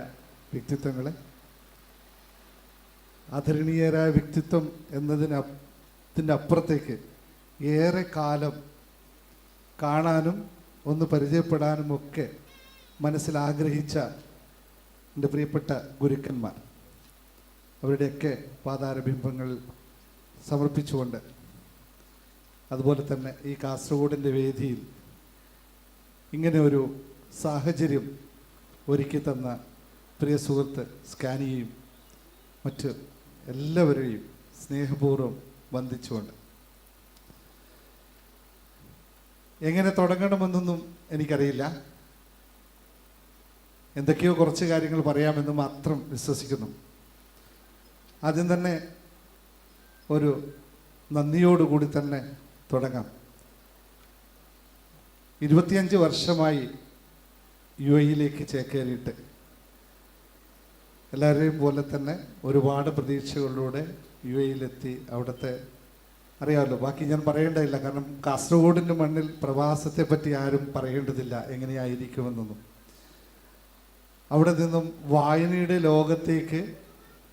വ്യക്തിത്വങ്ങളെ, ആദരണീയരായ വ്യക്തിത്വം എന്നതിൻ്റെ അപ്പുറത്തേക്ക് ഏറെ കാലം കാണാനും ഒന്ന് പരിചയപ്പെടാനുമൊക്കെ മനസ്സിൽ ആഗ്രഹിച്ച എൻ്റെ പ്രിയപ്പെട്ട ഗുരുക്കന്മാർ, അവരുടെയൊക്കെ പാതാരബിംബങ്ങൾ സമർപ്പിച്ചുകൊണ്ട്, അതുപോലെ തന്നെ ഈ കാസർഗോഡിൻ്റെ വേദിയിൽ ഇങ്ങനെ ഒരു സാഹചര്യം ഒരുക്കി തന്ന പ്രിയ സുഹൃത്ത് സ്കാനിയെയും മറ്റ് എല്ലാവരെയും സ്നേഹപൂർവ്വം വന്ദിച്ചുകൊണ്ട്, എങ്ങനെ തുടങ്ങണമെന്നൊന്നും എനിക്കറിയില്ല. എന്തൊക്കെയോ കുറച്ച് കാര്യങ്ങൾ പറയാമെന്ന് മാത്രം വിശ്വസിക്കുന്നു. ആദ്യം തന്നെ ഒരു നന്ദിയോടുകൂടി തന്നെ തുടങ്ങാം. 25 വർഷമായി UAE ചേക്കേറിയിട്ട് എല്ലാവരെയും പോലെ തന്നെ ഒരുപാട് പ്രതീക്ഷകളിലൂടെ UAE അവിടുത്തെ അറിയാമല്ലോ, ബാക്കി ഞാൻ പറയേണ്ടതില്ല. കാരണം കാസർഗോഡിൻ്റെ മണ്ണിൽ പ്രവാസത്തെ പറ്റി ആരും പറയേണ്ടതില്ല എങ്ങനെയായിരിക്കുമെന്നൊന്നും. അവിടെ നിന്നും വായനയുടെ ലോകത്തേക്ക്,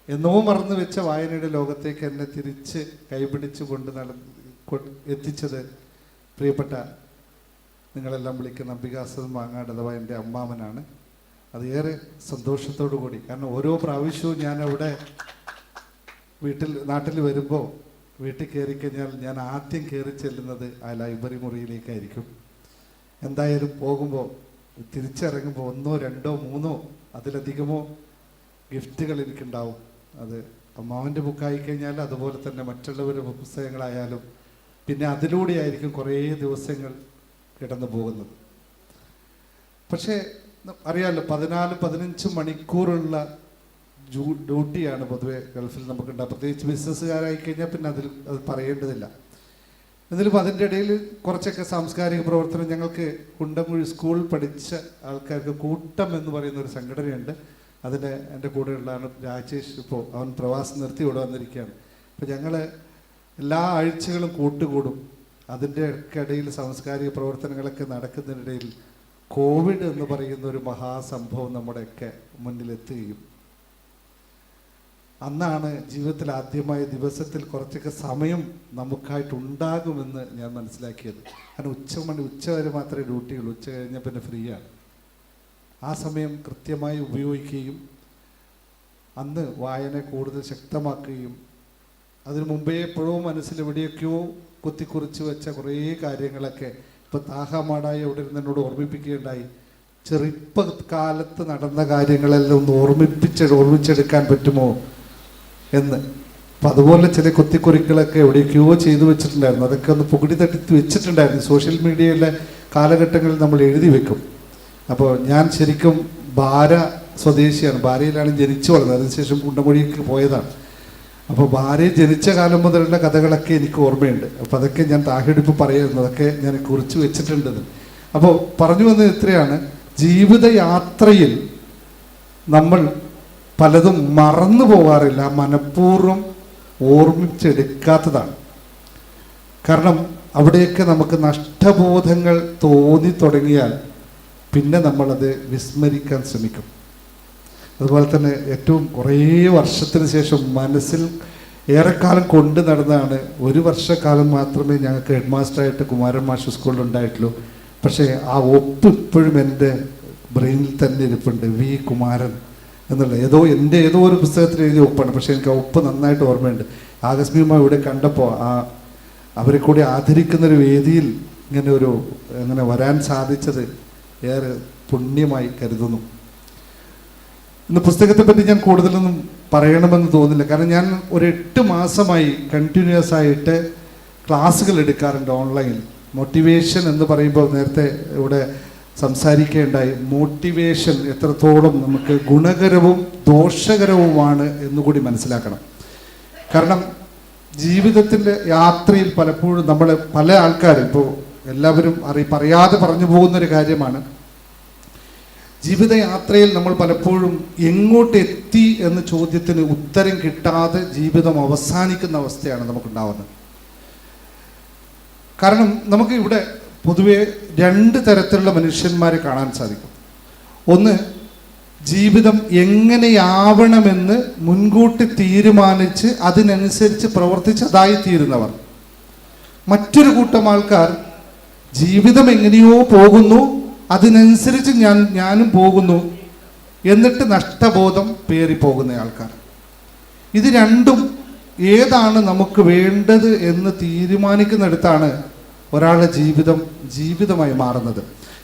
എന്നോ മറന്നു വെച്ച വായനയുടെ ലോകത്തേക്ക് എന്നെ തിരിച്ച് കൈപിടിച്ചു എത്തിച്ചത് പ്രിയപ്പെട്ട നിങ്ങളെല്ലാം വിളിക്കുന്ന അംബികാസുധൻ മാങ്ങാട് അഥവാ എൻ്റെ അമ്മാമനാണ്. അത് ഏറെ സന്തോഷത്തോടു കൂടി, കാരണം ഓരോ പ്രാവശ്യവും ഞാൻ അവിടെ നാട്ടിൽ വരുമ്പോൾ വീട്ടിൽ കയറി കഴിഞ്ഞാൽ ഞാൻ ആദ്യം കയറി ചെല്ലുന്നത് ആ ലൈബ്രറി മുറിയിലേക്കായിരിക്കും. എന്തായാലും പോകുമ്പോൾ തിരിച്ചിറങ്ങുമ്പോൾ 1, 2, 3 അതിലധികമോ ഗിഫ്റ്റുകൾ എനിക്കുണ്ടാവും. അത് അമ്മാവൻ്റെ ബുക്കായി കഴിഞ്ഞാൽ അതുപോലെ തന്നെ മറ്റുള്ളവരുടെ പുസ്തകങ്ങളായാലും, പിന്നെ അതിലൂടെയായിരിക്കും കുറേ ദിവസങ്ങൾ കിടന്നു പോകുന്നത്. പക്ഷേ അറിയാമല്ലോ, 14-15 മണിക്കൂറുള്ള ഡ്യൂട്ടിയാണ് പൊതുവെ ഗൾഫിൽ നമുക്കുണ്ടാകും. പ്രത്യേകിച്ച് ബിസിനസ്സുകാരായി കഴിഞ്ഞാൽ പിന്നെ അത് പറയേണ്ടതില്ല. എന്നാലും അതിൻ്റെ ഇടയിൽ കുറച്ചൊക്കെ സാംസ്കാരിക പ്രവർത്തനം, ഞങ്ങൾക്ക് കുണ്ടംകുഴി സ്കൂൾ പഠിച്ച ആൾക്കാർക്ക് കൂട്ടം എന്ന് പറയുന്ന ഒരു സംഘടനയുണ്ട്. അതിൻ്റെ എൻ്റെ കൂടെയുള്ളതാണ് രാജേഷ്. ഇപ്പോൾ അവൻ പ്രവാസം നിർത്തി ഇവിടെ വന്നിരിക്കുകയാണ്. അപ്പോൾ ഞങ്ങൾ എല്ലാ ആഴ്ചകളും കൂട്ടുകൂടും. അതിൻ്റെ ഇടയിൽ സാംസ്കാരിക പ്രവർത്തനങ്ങളൊക്കെ നടക്കുന്നതിനിടയിൽ കോവിഡ് എന്ന് പറയുന്ന ഒരു മഹാസംഭവം നമ്മുടെയൊക്കെ മുന്നിലെത്തുകയും, അന്നാണ് ജീവിതത്തിൽ ആദ്യമായ ദിവസത്തിൽ കുറച്ചൊക്കെ സമയം നമുക്കായിട്ടുണ്ടാകുമെന്ന് ഞാൻ മനസ്സിലാക്കിയത്. കാരണം ഉച്ച വരെ മാത്രമേ ഡ്യൂട്ടിയുള്ളൂ. ഉച്ച കഴിഞ്ഞാൽ പിന്നെ ഫ്രീ ആണ്. ആ സമയം കൃത്യമായി ഉപയോഗിക്കുകയും അന്ന് വായന കൂടുതൽ ശക്തമാക്കുകയും, അതിനു മുമ്പേ എപ്പോഴോ മനസ്സിൽ എവിടെയൊക്കെയോ കുത്തിക്കുറിച്ച് വെച്ച കുറേ കാര്യങ്ങളൊക്കെ ഇപ്പോൾ താഹാമാടായി അവിടെ ഇരുന്ന് എന്നോട് ഓർമ്മിപ്പിക്കുകയുണ്ടായി. ചെറുപ്പകാലത്ത് നടന്ന കാര്യങ്ങളെല്ലാം ഒന്ന് ഓർമ്മിച്ചെടുക്കാൻ പറ്റുമോ എന്ന്. അപ്പം അതുപോലെ ചില കുത്തിക്കുറികളൊക്കെ എവിടെയൊക്കെയോ ചെയ്തു വെച്ചിട്ടുണ്ടായിരുന്നു. അതൊക്കെ ഒന്ന് പുകടി തട്ടി വെച്ചിട്ടുണ്ടായിരുന്നു. സോഷ്യൽ മീഡിയയിലെ കാലഘട്ടങ്ങളിൽ നമ്മൾ എഴുതി വെക്കും. അപ്പോൾ ഞാൻ ശരിക്കും ബാര സ്വദേശിയാണ്. ബാരയിലാണ് ജനിച്ചു വളർന്നത്. അതിനുശേഷം കുണ്ടംകുഴിക്ക് പോയതാണ്. അപ്പോൾ ഭാര്യ ജനിച്ച കാലം മുതലുള്ള കഥകളൊക്കെ എനിക്ക് ഓർമ്മയുണ്ട്. അപ്പോൾ അതൊക്കെ ഞാൻ താഹിടിപ്പ് പറയുന്നത്, അതൊക്കെ ഞാൻ കുറിച്ച് വെച്ചിട്ടുണ്ടെന്ന്. അപ്പോൾ പറഞ്ഞു വന്നത് ഇത്രയാണ്, ജീവിതയാത്രയിൽ നമ്മൾ പലതും മറന്നു പോകാറില്ല, മനഃപൂർവ്വം ഓർമ്മിച്ചെടുക്കാത്തതാണ്. കാരണം അവിടെയൊക്കെ നമുക്ക് നഷ്ടബോധങ്ങൾ തോന്നി തുടങ്ങിയാൽ പിന്നെ നമ്മളത് വിസ്മരിക്കാൻ ശ്രമിക്കും. അതുപോലെ തന്നെ ഏറ്റവും കുറേ വർഷത്തിന് ശേഷം മനസ്സിൽ ഏറെക്കാലം കൊണ്ട് നടന്നതാണ്. 1 വർഷക്കാലം മാത്രമേ ഞങ്ങൾക്ക് ഹെഡ് മാസ്റ്ററായിട്ട് കുമാരൻ മാഷ് സ്കൂളിൽ ഉണ്ടായിട്ടുള്ളൂ. പക്ഷേ ആ ഒപ്പ് ഇപ്പോഴും എൻ്റെ ബ്രെയിനിൽ തന്നെ ഇരിപ്പുണ്ട്. വി കുമാരൻ എന്നുള്ള ഏതോ ഒരു പുസ്തകത്തിൽ എഴുതിയ ഒപ്പാണ്. പക്ഷേ എനിക്ക് ആ ഒപ്പ് നന്നായിട്ട് ഓർമ്മയുണ്ട്. ആകസ്മികമായി ഇവിടെ കണ്ടപ്പോൾ അവരെ കൂടി ആദരിക്കുന്നൊരു വേദിയിൽ ഇങ്ങനെ വരാൻ സാധിച്ചത് ഏറെ പുണ്യമായി കരുതുന്നു. ഇന്ന് പുസ്തകത്തെപ്പറ്റി ഞാൻ കൂടുതലൊന്നും പറയണമെന്ന് തോന്നുന്നില്ല. കാരണം ഞാൻ ഒരു 8 മാസമായി കണ്ടിന്യൂസ് ആയിട്ട് ക്ലാസ്സുകൾ എടുക്കാറുണ്ട് ഓൺലൈനിൽ. മോട്ടിവേഷൻ എന്ന് പറയുമ്പോൾ നേരത്തെ ഇവിടെ സംസാരിക്കേണ്ടായി. മോട്ടിവേഷൻ എത്രത്തോളം നമുക്ക് ഗുണകരവും ദോഷകരവുമാണ് എന്നുകൂടി മനസ്സിലാക്കണം. കാരണം ജീവിതത്തിൻ്റെ യാത്രയിൽ പലപ്പോഴും നമ്മൾ പല ആൾക്കാരും, ഇപ്പോൾ എല്ലാവരും പറയാതെ പറഞ്ഞു പോകുന്നൊരു കാര്യമാണ്, ജീവിതയാത്രയിൽ നമ്മൾ പലപ്പോഴും എങ്ങോട്ട് എത്തി എന്ന ചോദ്യത്തിന് ഉത്തരം കിട്ടാതെ ജീവിതം അവസാനിക്കുന്ന അവസ്ഥയാണ് നമുക്കുണ്ടാവുന്നത്. കാരണം നമുക്ക് ഇവിടെ പൊതുവെ 2 തരത്തിലുള്ള മനുഷ്യന്മാരെ കാണാൻ സാധിക്കും. ഒന്ന്, ജീവിതം എങ്ങനെയാവണമെന്ന് മുൻകൂട്ടി തീരുമാനിച്ച് അതിനനുസരിച്ച് പ്രവർത്തിച്ച് അതായിത്തീരുന്നവർ. മറ്റൊരു കൂട്ടം ആൾക്കാർ ജീവിതം എങ്ങനെയോ പോകുന്നു, അതിനനുസരിച്ച് ഞാനും പോകുന്നു, എന്നിട്ട് നഷ്ടബോധം പേറിപ്പോകുന്ന ആൾക്കാർ. ഇത് രണ്ടും ഏതാണ് നമുക്ക് വേണ്ടത് എന്ന് തീരുമാനിക്കുന്നിടത്താണ് ഒരാളുടെ ജീവിതമായി മാറുന്നത്.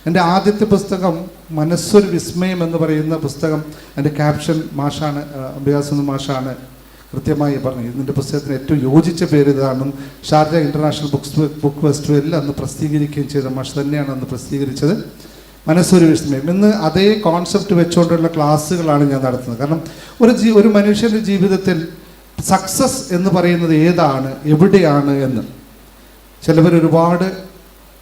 എൻ്റെ ആദ്യത്തെ പുസ്തകം മനസ്സൊരു വിസ്മയം എന്ന് പറയുന്ന പുസ്തകം, എൻ്റെ ക്യാപ്ഷൻ മാഷാണ്, അംബികാസുന്ദർ മാഷാണ് കൃത്യമായി പറഞ്ഞു. ഇതിൻ്റെ പുസ്തകത്തിന് ഏറ്റവും യോജിച്ച പേര് ഇതാണെന്നും ഷാർജ ഇൻ്റർനാഷണൽ ബുക്ക് ഫെസ്റ്റിവലിൽ അന്ന് പ്രസിദ്ധീകരിക്കുകയും ചെയ്ത മാഷ് തന്നെയാണ് അന്ന് പ്രസിദ്ധീകരിച്ചത്. മനസ്സൊരു വിസ്മയം. ഇന്ന് അതേ കോൺസെപ്റ്റ് വെച്ചുകൊണ്ടുള്ള ക്ലാസ്സുകളാണ് ഞാൻ നടത്തുന്നത്. കാരണം ഒരു മനുഷ്യൻ്റെ ജീവിതത്തിൽ സക്സസ് എന്ന് പറയുന്നത് ഏതാണ്, എവിടെയാണ് എന്ന്. ചിലവർ ഒരുപാട്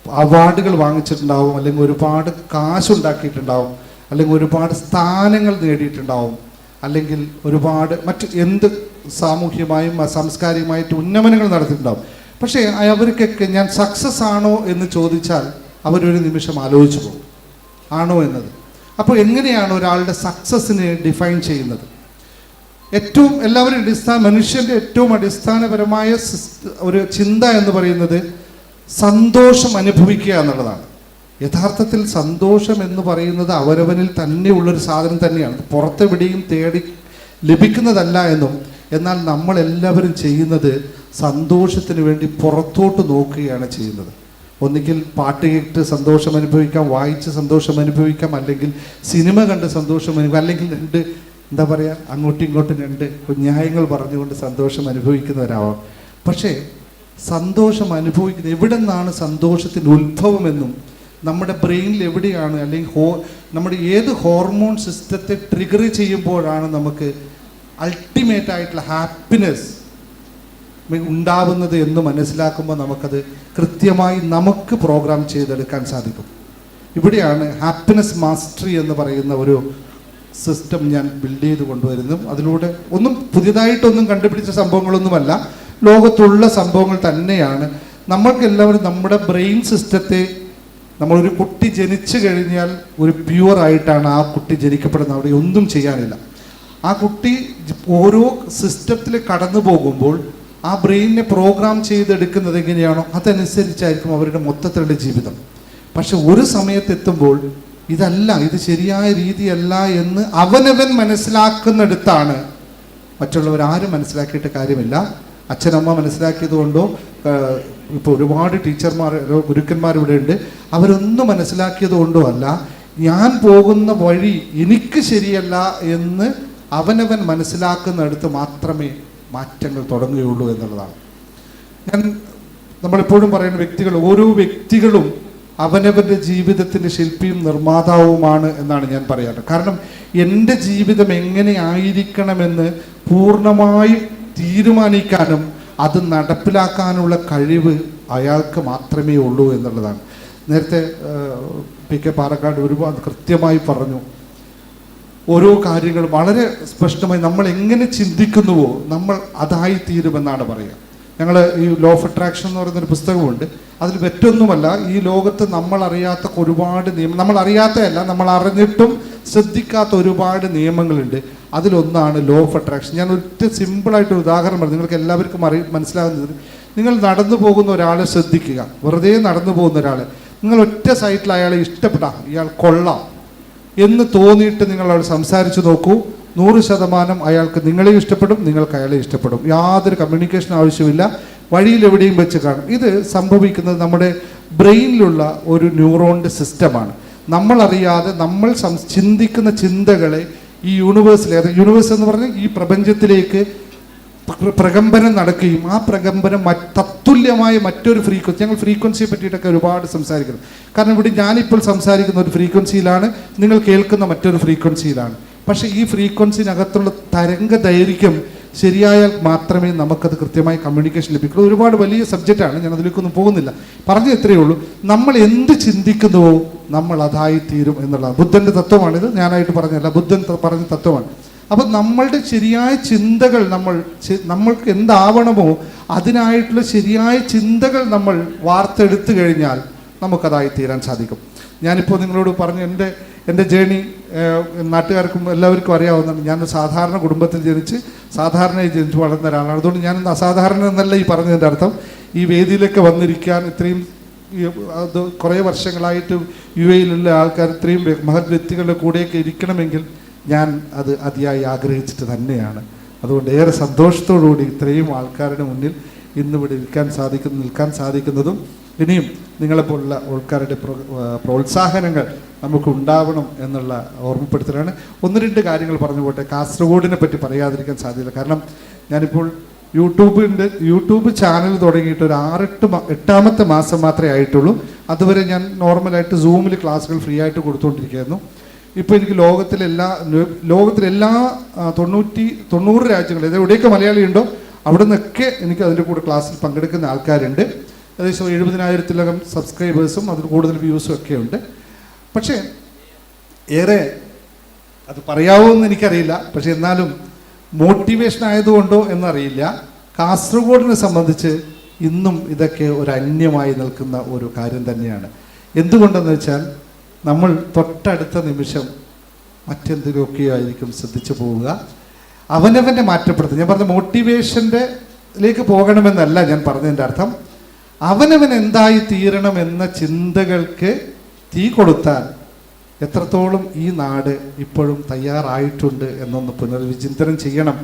അവാർഡുകൾ വാങ്ങിച്ചിട്ടുണ്ടാവും, അല്ലെങ്കിൽ ഒരുപാട് കാശുണ്ടാക്കിയിട്ടുണ്ടാവും, അല്ലെങ്കിൽ ഒരുപാട് സ്ഥാനങ്ങൾ നേടിയിട്ടുണ്ടാവും, അല്ലെങ്കിൽ ഒരുപാട് മറ്റ് എന്ത് സാമൂഹ്യമായും സാംസ്കാരികമായിട്ട് ഉന്നമനങ്ങൾ നടത്തിയിട്ടുണ്ടാവും. പക്ഷേ അവർക്കൊക്കെ ഞാൻ സക്സസ് ആണോ എന്ന് ചോദിച്ചാൽ അവരൊരു നിമിഷം ആലോചിച്ചു പോകും, ആണോ എന്നത്. അപ്പോൾ എങ്ങനെയാണ് ഒരാളുടെ സക്സസ്സിനെ ഡിഫൈൻ ചെയ്യുന്നത്? എല്ലാവരും മനുഷ്യൻ്റെ ഏറ്റവും അടിസ്ഥാനപരമായ ഒരു ചിന്ത എന്ന് പറയുന്നത് സന്തോഷം അനുഭവിക്കുക എന്നുള്ളതാണ്. യഥാർത്ഥത്തിൽ സന്തോഷം എന്ന് പറയുന്നത് അവരവനിൽ തന്നെ ഉള്ളൊരു സാധനം തന്നെയാണ്, പുറത്തെവിടെയും തേടി ലഭിക്കുന്നതല്ല എന്നും. എന്നാൽ നമ്മളെല്ലാവരും ചെയ്യുന്നത് സന്തോഷത്തിന് വേണ്ടി പുറത്തോട്ട് നോക്കുകയാണ് ചെയ്യുന്നത്. ഒന്നുകിൽ പാട്ട് കേട്ട് സന്തോഷം അനുഭവിക്കാം, വായിച്ച് സന്തോഷം അനുഭവിക്കാം, അല്ലെങ്കിൽ സിനിമ കണ്ട് സന്തോഷം അനുഭവിക്കാം, അല്ലെങ്കിൽ എന്താ പറയുക, അങ്ങോട്ടും ഇങ്ങോട്ടും 2 ന്യായങ്ങൾ പറഞ്ഞുകൊണ്ട് സന്തോഷം അനുഭവിക്കുന്നവരാവാം. പക്ഷേ സന്തോഷം അനുഭവിക്കുന്നത് എവിടെ നിന്നാണ് സന്തോഷത്തിൻ്റെ ഉത്ഭവമെന്നും നമ്മുടെ ബ്രെയിനിൽ എവിടെയാണ്, അല്ലെങ്കിൽ നമ്മുടെ ഏത് ഹോർമോൺ സിസ്റ്റത്തെ ട്രിഗർ ചെയ്യുമ്പോഴാണ് നമുക്ക് അൾട്ടിമേറ്റ് ആയിട്ടുള്ള ഹാപ്പിനെസ് ഉണ്ടാവുന്നത് എന്ന് മനസ്സിലാക്കുമ്പോൾ നമുക്കത് കൃത്യമായി നമുക്ക് പ്രോഗ്രാം ചെയ്തെടുക്കാൻ സാധിക്കും. ഇവിടെയാണ് ഹാപ്പിനെസ് മാസ്റ്ററി എന്ന് പറയുന്ന ഒരു സിസ്റ്റം ഞാൻ ബിൽഡ് ചെയ്ത് കൊണ്ടുവരുന്നു. അതിലൂടെ പുതിയതായിട്ടൊന്നും കണ്ടുപിടിച്ച സംഭവങ്ങളൊന്നുമല്ല, ലോകത്തുള്ള സംഭവങ്ങൾ തന്നെയാണ്. നമ്മൾക്കെല്ലാവരും നമ്മുടെ ബ്രെയിൻ സിസ്റ്റത്തെ, നമ്മളൊരു കുട്ടി ജനിച്ചു കഴിഞ്ഞാൽ ഒരു പ്യുവറായിട്ടാണ് ആ കുട്ടി ജനിക്കപ്പെടുന്നത്, അവിടെ ഒന്നും ചെയ്യാനില്ല. ആ കുട്ടി ഓരോ സിസ്റ്റത്തിൽ കടന്നു പോകുമ്പോൾ ആ ബ്രെയിനിനെ പ്രോഗ്രാം ചെയ്തെടുക്കുന്നത് എങ്ങനെയാണോ അതനുസരിച്ചായിരിക്കും അവരുടെ മൊത്തത്തിലുള്ള ജീവിതം. പക്ഷെ ഒരു സമയത്തെത്തുമ്പോൾ ഇത് ശരിയായ രീതിയല്ല എന്ന് അവനവൻ മനസ്സിലാക്കുന്നിടത്താണ് മറ്റുള്ളവരാരും മനസ്സിലാക്കിയിട്ട് കാര്യമില്ല. അച്ഛനമ്മ മനസ്സിലാക്കിയത് കൊണ്ടോ, ഇപ്പോൾ ഒരുപാട് ടീച്ചർമാർ ഗുരുക്കന്മാർ ഇവിടെ ഉണ്ട്, അവരൊന്നും മനസ്സിലാക്കിയത് കൊണ്ടോ അല്ല, ഞാൻ പോകുന്ന വഴി എനിക്ക് ശരിയല്ല എന്ന് അവനവൻ മനസ്സിലാക്കുന്നിടത്ത് മാത്രമേ മാറ്റങ്ങൾ തുടങ്ങുകയുള്ളൂ എന്നുള്ളതാണ്. നമ്മളെപ്പോഴും പറയുന്ന ഓരോ വ്യക്തികളും അവനവൻ്റെ ജീവിതത്തിൻ്റെ ശില്പിയും നിർമ്മാതാവുമാണ് എന്നാണ് ഞാൻ പറയാറ്. കാരണം എൻ്റെ ജീവിതം എങ്ങനെ ആയിരിക്കണമെന്ന് പൂർണ്ണമായും തീരുമാനിക്കാനും അത് നടപ്പിലാക്കാനുള്ള കഴിവ് അയാൾക്ക് മാത്രമേ ഉള്ളൂ എന്നുള്ളതാണ്. നേരത്തെ പി.കെ. പാറക്കാട് ഒരുപാട് കൃത്യമായി പറഞ്ഞു. ഓരോ കാര്യങ്ങളും വളരെ സ്പഷ്ടമായി നമ്മൾ എങ്ങനെ ചിന്തിക്കുന്നുവോ നമ്മൾ അതായിത്തീരുമെന്നാണ് പറയുക. ഞങ്ങൾ ഈ ലോ ഓഫ് അട്രാക്ഷൻ എന്ന് പറയുന്നൊരു പുസ്തകമുണ്ട്. അതിൽ മറ്റൊന്നുമല്ല, ഈ ലോകത്ത് നമ്മളറിയാത്ത ഒരുപാട് നമ്മൾ അറിയാത്തതല്ല, നമ്മൾ അറിഞ്ഞിട്ടും ശ്രദ്ധിക്കാത്ത ഒരുപാട് നിയമങ്ങളുണ്ട്. അതിലൊന്നാണ് ലോ ഓഫ് അട്രാക്ഷൻ. ഞാൻ സിമ്പിളായിട്ടൊരു ഉദാഹരണം പറഞ്ഞു, നിങ്ങൾക്ക് എല്ലാവർക്കും മനസ്സിലാകുന്നത്. നിങ്ങൾ നടന്നു പോകുന്ന ഒരാളെ ശ്രദ്ധിക്കുക, വെറുതെ നടന്നു പോകുന്ന ഒരാൾ, നിങ്ങൾ ഒറ്റ സൈറ്റിൽ അയാളെ ഇഷ്ടപ്പെടാം, ഇയാൾ കൊള്ളാം എന്ന് തോന്നിയിട്ട് നിങ്ങൾ അവിടെ സംസാരിച്ച് നോക്കൂ, 100% അയാൾക്ക് നിങ്ങളെയും ഇഷ്ടപ്പെടും, നിങ്ങൾക്ക് അയാളെ ഇഷ്ടപ്പെടും. യാതൊരു കമ്മ്യൂണിക്കേഷൻ ആവശ്യമില്ല, വഴിയിൽ എവിടെയും വെച്ച് കാണും. ഇത് സംഭവിക്കുന്നത് നമ്മുടെ ബ്രെയിനിലുള്ള ഒരു ന്യൂറോണിൻ്റെ സിസ്റ്റമാണ്. നമ്മളറിയാതെ നമ്മൾ ചിന്തിക്കുന്ന ചിന്തകളെ ഈ യൂണിവേഴ്സ് എന്ന് പറഞ്ഞാൽ ഈ പ്രപഞ്ചത്തിലേക്ക് പ്രകമ്പനം നടക്കുകയും ആ പ്രകമ്പനം തത്തുല്യമായ മറ്റൊരു ഫ്രീക്വൻസി, ഞങ്ങൾ ഫ്രീക്വൻസിയെ പറ്റിയിട്ടൊക്കെ ഒരുപാട് സംസാരിക്കുന്നു. കാരണം ഇവിടെ ഞാനിപ്പോൾ സംസാരിക്കുന്ന ഒരു ഫ്രീക്വൻസിയിലാണ്, നിങ്ങൾ കേൾക്കുന്ന മറ്റൊരു ഫ്രീക്വൻസിയിലാണ്. പക്ഷേ ഈ ഫ്രീക്വൻസിനകത്തുള്ള തരംഗ ദൈർഘ്യം ശരിയായാൽ മാത്രമേ നമുക്കത് കൃത്യമായി കമ്മ്യൂണിക്കേഷൻ ലഭിക്കുള്ളൂ. ഒരുപാട് വലിയ സബ്ജക്റ്റാണ്, ഞാൻ അതിലേക്കൊന്നും പോകുന്നില്ല. പറഞ്ഞു എത്രയേ ഉള്ളൂ, നമ്മൾ എന്ത് ചിന്തിക്കുന്നുവോ നമ്മൾ അതായിത്തീരും എന്നുള്ളതാണ്. ബുദ്ധൻ്റെ തത്വമാണിത്, ഞാനായിട്ട് പറഞ്ഞല്ല, ബുദ്ധൻ പറഞ്ഞ തത്വമാണ്. അപ്പം നമ്മളുടെ ശരിയായ ചിന്തകൾ നമ്മൾക്ക് എന്താവണമോ അതിനായിട്ടുള്ള ശരിയായ ചിന്തകൾ നമ്മൾ വാർത്തെടുത്തു കഴിഞ്ഞാൽ നമുക്കതായി തീരാൻ സാധിക്കും. ഞാനിപ്പോൾ നിങ്ങളോട് പറഞ്ഞു എൻ്റെ ജേണി നാട്ടുകാർക്കും എല്ലാവർക്കും അറിയാവുന്നതാണ്. ഞാൻ സാധാരണ കുടുംബത്തിൽ ജനിച്ച് വളർന്ന ഒരാളാണ്. അതുകൊണ്ട് ഞാനൊന്ന് അസാധാരണ എന്നല്ല ഈ പറഞ്ഞതിൻ്റെ അർത്ഥം. ഈ വേദിയിലൊക്കെ വന്നിരിക്കാൻ ഇത്രയും അത് കുറേ വർഷങ്ങളായിട്ട് UAE-യിലുള്ള ആൾക്കാർ ഇത്രയും മഹത് വ്യക്തികളുടെ കൂടെയൊക്കെ ഇരിക്കണമെങ്കിൽ ഞാൻ അത് അതിയായി ആഗ്രഹിച്ചിട്ട് തന്നെയാണ്. അതുകൊണ്ട് ഏറെ സന്തോഷത്തോടുകൂടി ഇത്രയും ആൾക്കാരുടെ മുന്നിൽ ഇന്നിവിടെ നിൽക്കാൻ സാധിക്കുന്നതും ഇനിയും നിങ്ങളെപ്പോലുള്ള ആൾക്കാരുടെ പ്രോത്സാഹനങ്ങൾ നമുക്കുണ്ടാവണം എന്നുള്ള ഓർമ്മപ്പെടുത്തലാണ്. 1-2 കാര്യങ്ങൾ പറഞ്ഞു പോട്ടെ. കാസർഗോഡിനെ പറ്റി പറയാതിരിക്കാൻ സാധ്യത. കാരണം ഞാനിപ്പോൾ യൂട്യൂബ് ചാനൽ തുടങ്ങിയിട്ട് ഒരു 8-ാമത്തെ മാസം മാത്രമേ ആയിട്ടുള്ളൂ. അതുവരെ ഞാൻ നോർമലായിട്ട് സൂമിൽ ക്ലാസ്സുകൾ ഫ്രീ ആയിട്ട് കൊടുത്തുകൊണ്ടിരിക്കുകയായിരുന്നു. ഇപ്പോൾ എനിക്ക് ലോകത്തിലെല്ലാ 90 രാജ്യങ്ങൾ, എവിടെയൊക്കെ മലയാളി ഉണ്ടോ അവിടെ നിന്നൊക്കെ എനിക്ക് അതിൻ്റെ കൂടെ ക്ലാസ്സിൽ പങ്കെടുക്കുന്ന ആൾക്കാരുണ്ട്. ഏകദേശം 70,000-ത്തിലകം സബ്സ്ക്രൈബേഴ്സും അതിൽ കൂടുതൽ വ്യൂസും ഒക്കെ ഉണ്ട്. പക്ഷേ ഏറെ അത് പറയാവുമെന്ന് എനിക്കറിയില്ല. പക്ഷെ എന്നാലും മോട്ടിവേഷൻ ആയതുകൊണ്ടോ എന്നറിയില്ല, കാസർഗോഡിനെ സംബന്ധിച്ച് ഇന്നും ഇതൊക്കെ ഒരു അന്യമായി നിൽക്കുന്ന ഒരു കാര്യം തന്നെയാണ്. എന്തുകൊണ്ടെന്ന് വെച്ചാൽ നമ്മൾ തൊട്ടടുത്ത നിമിഷം മറ്റെന്തെങ്കിലുമൊക്കെ ആയിരിക്കും ശ്രദ്ധിച്ചു പോവുക. അവനവനെ മാറ്റപ്പെടുത്തുക. ഞാൻ പറഞ്ഞ മോട്ടിവേഷൻ്റെലേക്ക് പോകണമെന്നല്ല ഞാൻ പറഞ്ഞതിൻ്റെ അർത്ഥം. അവനവൻ എന്തായി തീരണമെന്ന ചിന്തകൾക്ക് തീ കൊടുത്താൽ എത്രത്തോളം ഈ നാട് ഇപ്പോഴും തയ്യാറായിട്ടുണ്ട് എന്നൊന്ന് പുനർവിചിന്തനം ചെയ്യണം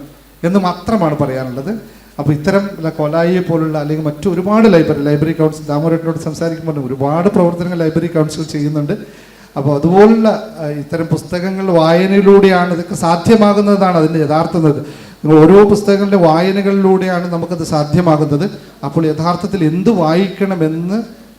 എന്ന് മാത്രമാണ് പറയാനുള്ളത്. അപ്പോൾ ഇത്തരം കൊലായിയെ പോലുള്ള അല്ലെങ്കിൽ മറ്റു ഒരുപാട് ലൈബ്രറി കൗൺസിൽ ദാമോരേട്ടനോട് സംസാരിക്കുമ്പോൾ ഒരുപാട് പ്രവർത്തനങ്ങൾ ലൈബ്രറി കൗൺസിൽ ചെയ്യുന്നുണ്ട്. അപ്പോൾ അതുപോലുള്ള ഇത്തരം പുസ്തകങ്ങൾ വായനയിലൂടെയാണ് ഇതൊക്കെ സാധ്യമാകുന്നതാണ് അതിൻ്റെ യഥാർത്ഥത്. ഓരോ പുസ്തകങ്ങളുടെ വായനകളിലൂടെയാണ് നമുക്കത് സാധ്യമാകുന്നത്. അപ്പോൾ യഥാർത്ഥത്തിൽ എന്ത് വായിക്കണമെന്ന്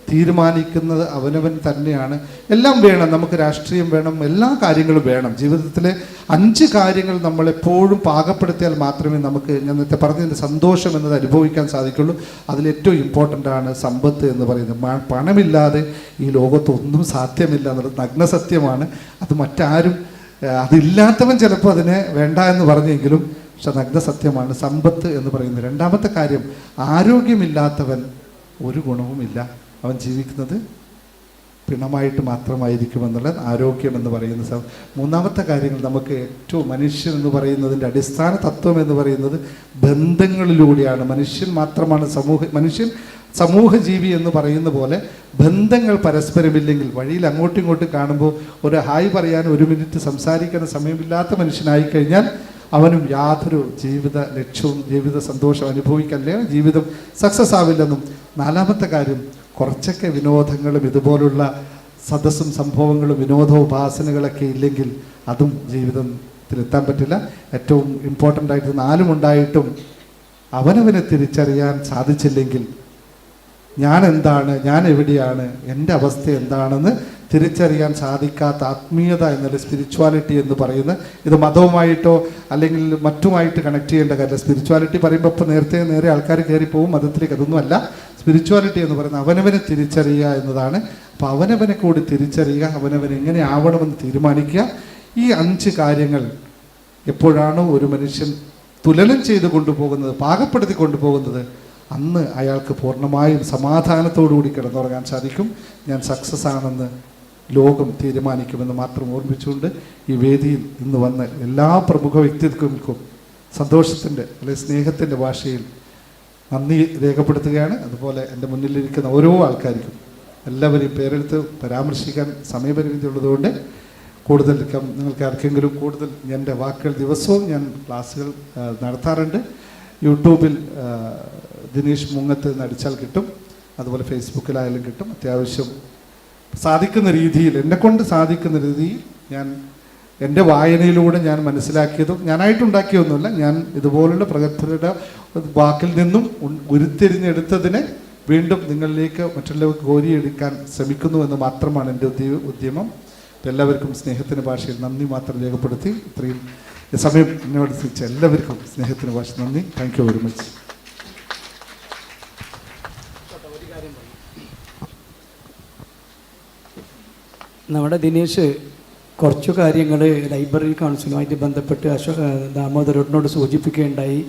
തീരുമാനിക്കുന്നത് അവനവൻ തന്നെയാണ്. എല്ലാം വേണം, നമുക്ക് രാഷ്ട്രീയം വേണം, എല്ലാ കാര്യങ്ങളും വേണം. ജീവിതത്തിലെ 5 കാര്യങ്ങൾ നമ്മളെപ്പോഴും പാകപ്പെടുത്തിയാൽ മാത്രമേ നമുക്ക്, ഞാൻ നേരത്തെ പറഞ്ഞതിൻ്റെ സന്തോഷം എന്നത് അനുഭവിക്കാൻ സാധിക്കുള്ളൂ. അതിലേറ്റവും ഇമ്പോർട്ടൻ്റ് ആണ് സമ്പത്ത് എന്ന് പറയുന്നത്. പണമില്ലാതെ ഈ ലോകത്തൊന്നും സാധ്യമില്ല എന്നുള്ളത് നഗ്നസത്യമാണ്. അത് മറ്റാരും, അതില്ലാത്തവൻ ചിലപ്പോൾ അതിനെ വേണ്ട എന്ന് പറഞ്ഞെങ്കിലും പക്ഷെ നഗ്നസത്യമാണ് സമ്പത്ത് എന്ന് പറയുന്നത്. 2-ാമത്തെ കാര്യം, ആരോഗ്യമില്ലാത്തവൻ ഒരു ഗുണവുമില്ല. അവൻ ജീവിക്കുന്നത് പിണമായിട്ട് മാത്രമായിരിക്കുമെന്നുള്ള ആരോഗ്യം എന്ന് പറയുന്ന 3-ാമത്തെ കാര്യങ്ങൾ, നമുക്ക് ഏറ്റവും മനുഷ്യൻ എന്ന് പറയുന്നതിൻ്റെ അടിസ്ഥാന തത്വം എന്ന് പറയുന്നത് ബന്ധങ്ങളിലൂടെയാണ്. മനുഷ്യൻ മാത്രമാണ് മനുഷ്യൻ സമൂഹ ജീവി എന്ന് പറയുന്ന പോലെ ബന്ധങ്ങൾ പരസ്പരമില്ലെങ്കിൽ, വഴിയിൽ അങ്ങോട്ടും ഇങ്ങോട്ടും കാണുമ്പോൾ ഒരു ഹായ് പറയാൻ 1 മിനിറ്റ് സംസാരിക്കുന്ന സമയമില്ലാത്ത മനുഷ്യനായി കഴിഞ്ഞാൽ അവനും യാതൊരു ജീവിത ലക്ഷ്യവും ജീവിത സന്തോഷം അനുഭവിക്കല്ലേ, ജീവിതം സക്സസ് ആവില്ലെന്നും. 4-ാമത്തെ കാര്യം, കുറച്ചൊക്കെ വിനോദങ്ങളും ഇതുപോലുള്ള സദസ്സും സംഭവങ്ങളും വിനോദോപാസനകളൊക്കെ ഇല്ലെങ്കിൽ അതും ജീവിതത്തിലെത്താൻ പറ്റില്ല. ഏറ്റവും ഇമ്പോർട്ടൻ്റ് ആയിട്ട് 4 ഉണ്ടായിട്ടും അവനവനെ തിരിച്ചറിയാൻ സാധിച്ചില്ലെങ്കിൽ ഞാൻ എന്താണ്, ഞാൻ എവിടെയാണ്, എൻ്റെ അവസ്ഥ എന്താണെന്ന് തിരിച്ചറിയാൻ സാധിക്കാത്ത ആത്മീയത എന്നുള്ള സ്പിരിച്വാലിറ്റി എന്ന് പറയുന്നത്, ഇത് മതവുമായിട്ടോ അല്ലെങ്കിൽ മറ്റുമായിട്ട് കണക്ട് ചെയ്യേണ്ട കാര്യമില്ല. സ്പിരിച്വാലിറ്റി പറയുമ്പോൾ ഇപ്പോൾ നേരെ ആൾക്കാർ കയറിപ്പോവും മതത്തിലേക്ക്. അതൊന്നുമല്ല. സ്പിരിച്വാലിറ്റി എന്ന് പറയുന്നത് അവനവനെ തിരിച്ചറിയുക എന്നതാണ്. അപ്പോൾ അവനവനെ കൂടി തിരിച്ചറിയുക, അവനവൻ എങ്ങനെ ആവണമെന്ന് തീരുമാനിക്കുക. ഈ 5 കാര്യങ്ങൾ എപ്പോഴാണോ ഒരു മനുഷ്യൻ തുലനം ചെയ്ത് കൊണ്ടുപോകുന്നത്, പാകപ്പെടുത്തി കൊണ്ടുപോകുന്നത്, അന്ന് അയാൾക്ക് പൂർണ്ണമായും സമാധാനത്തോടുകൂടി കിടന്നുറങ്ങാൻ സാധിക്കും. ഞാൻ സക്സസ് ആണെന്ന് ലോകം തീരുമാനിക്കുമെന്ന് മാത്രം ഓർമ്മിച്ചുകൊണ്ട് ഈ വേദിയിൽ ഇന്ന് വന്ന എല്ലാ പ്രമുഖ വ്യക്തിത്വങ്ങൾക്കും സന്തോഷത്തിൻ്റെ അല്ലെങ്കിൽ സ്നേഹത്തിൻ്റെ ഭാഷയിൽ നന്ദി രേഖപ്പെടുത്തുകയാണ്. അതുപോലെ എൻ്റെ മുന്നിലിരിക്കുന്ന ഓരോ ആൾക്കാർക്കും എല്ലാവരെയും പേരെടുത്ത് പരാമർശിക്കാൻ സമയപരിമിതി ഉള്ളതുകൊണ്ട് കൂടുതൽ നിങ്ങൾക്ക് ആർക്കെങ്കിലും കൂടുതൽ എൻ്റെ വാക്കുകൾ ദിവസവും ഞാൻ ക്ലാസ്സുകൾ നടത്താറുണ്ട്. യൂട്യൂബിൽ ദിനേശ് മുങ്ങത്ത് എന്ന് അടിച്ചാൽ കിട്ടും. അതുപോലെ ഫേസ്ബുക്കിലായാലും കിട്ടും. അത്യാവശ്യം സാധിക്കുന്ന രീതിയിൽ, എന്നെക്കൊണ്ട് സാധിക്കുന്ന രീതിയിൽ ഞാൻ എൻ്റെ വായനയിലൂടെ ഞാൻ മനസ്സിലാക്കിയതും ഞാനായിട്ടുണ്ടാക്കിയൊന്നുമല്ല, ഞാൻ ഇതുപോലുള്ള പ്രഗത്ഭരുടെ വാക്കിൽ നിന്നും ഉരുത്തിരിഞ്ഞെടുത്തതിനെ വീണ്ടും നിങ്ങളിലേക്ക് മറ്റുള്ളവർക്ക് കോരിയെടുക്കാൻ ശ്രമിക്കുന്നു എന്ന് മാത്രമാണ് എൻ്റെ ഉദ്യമം. എല്ലാവർക്കും സ്നേഹത്തിൻ്റെ ഭാഷയിൽ നന്ദി മാത്രം രേഖപ്പെടുത്തി ഇത്രയും സമയം എന്നോട് സ്വീകരിച്ച എല്ലാവർക്കും സ്നേഹത്തിൻ്റെ ഭാഷ നന്ദി. Thank you very much. നമ്മുടെ ദിനേശ് കുറച്ചു കാര്യങ്ങൾ ലൈബ്രറി കൗൺസിലുമായിട്ട് ബന്ധപ്പെട്ട് ദാമോദരനോട് സൂചിപ്പിക്കുകയുണ്ടായി.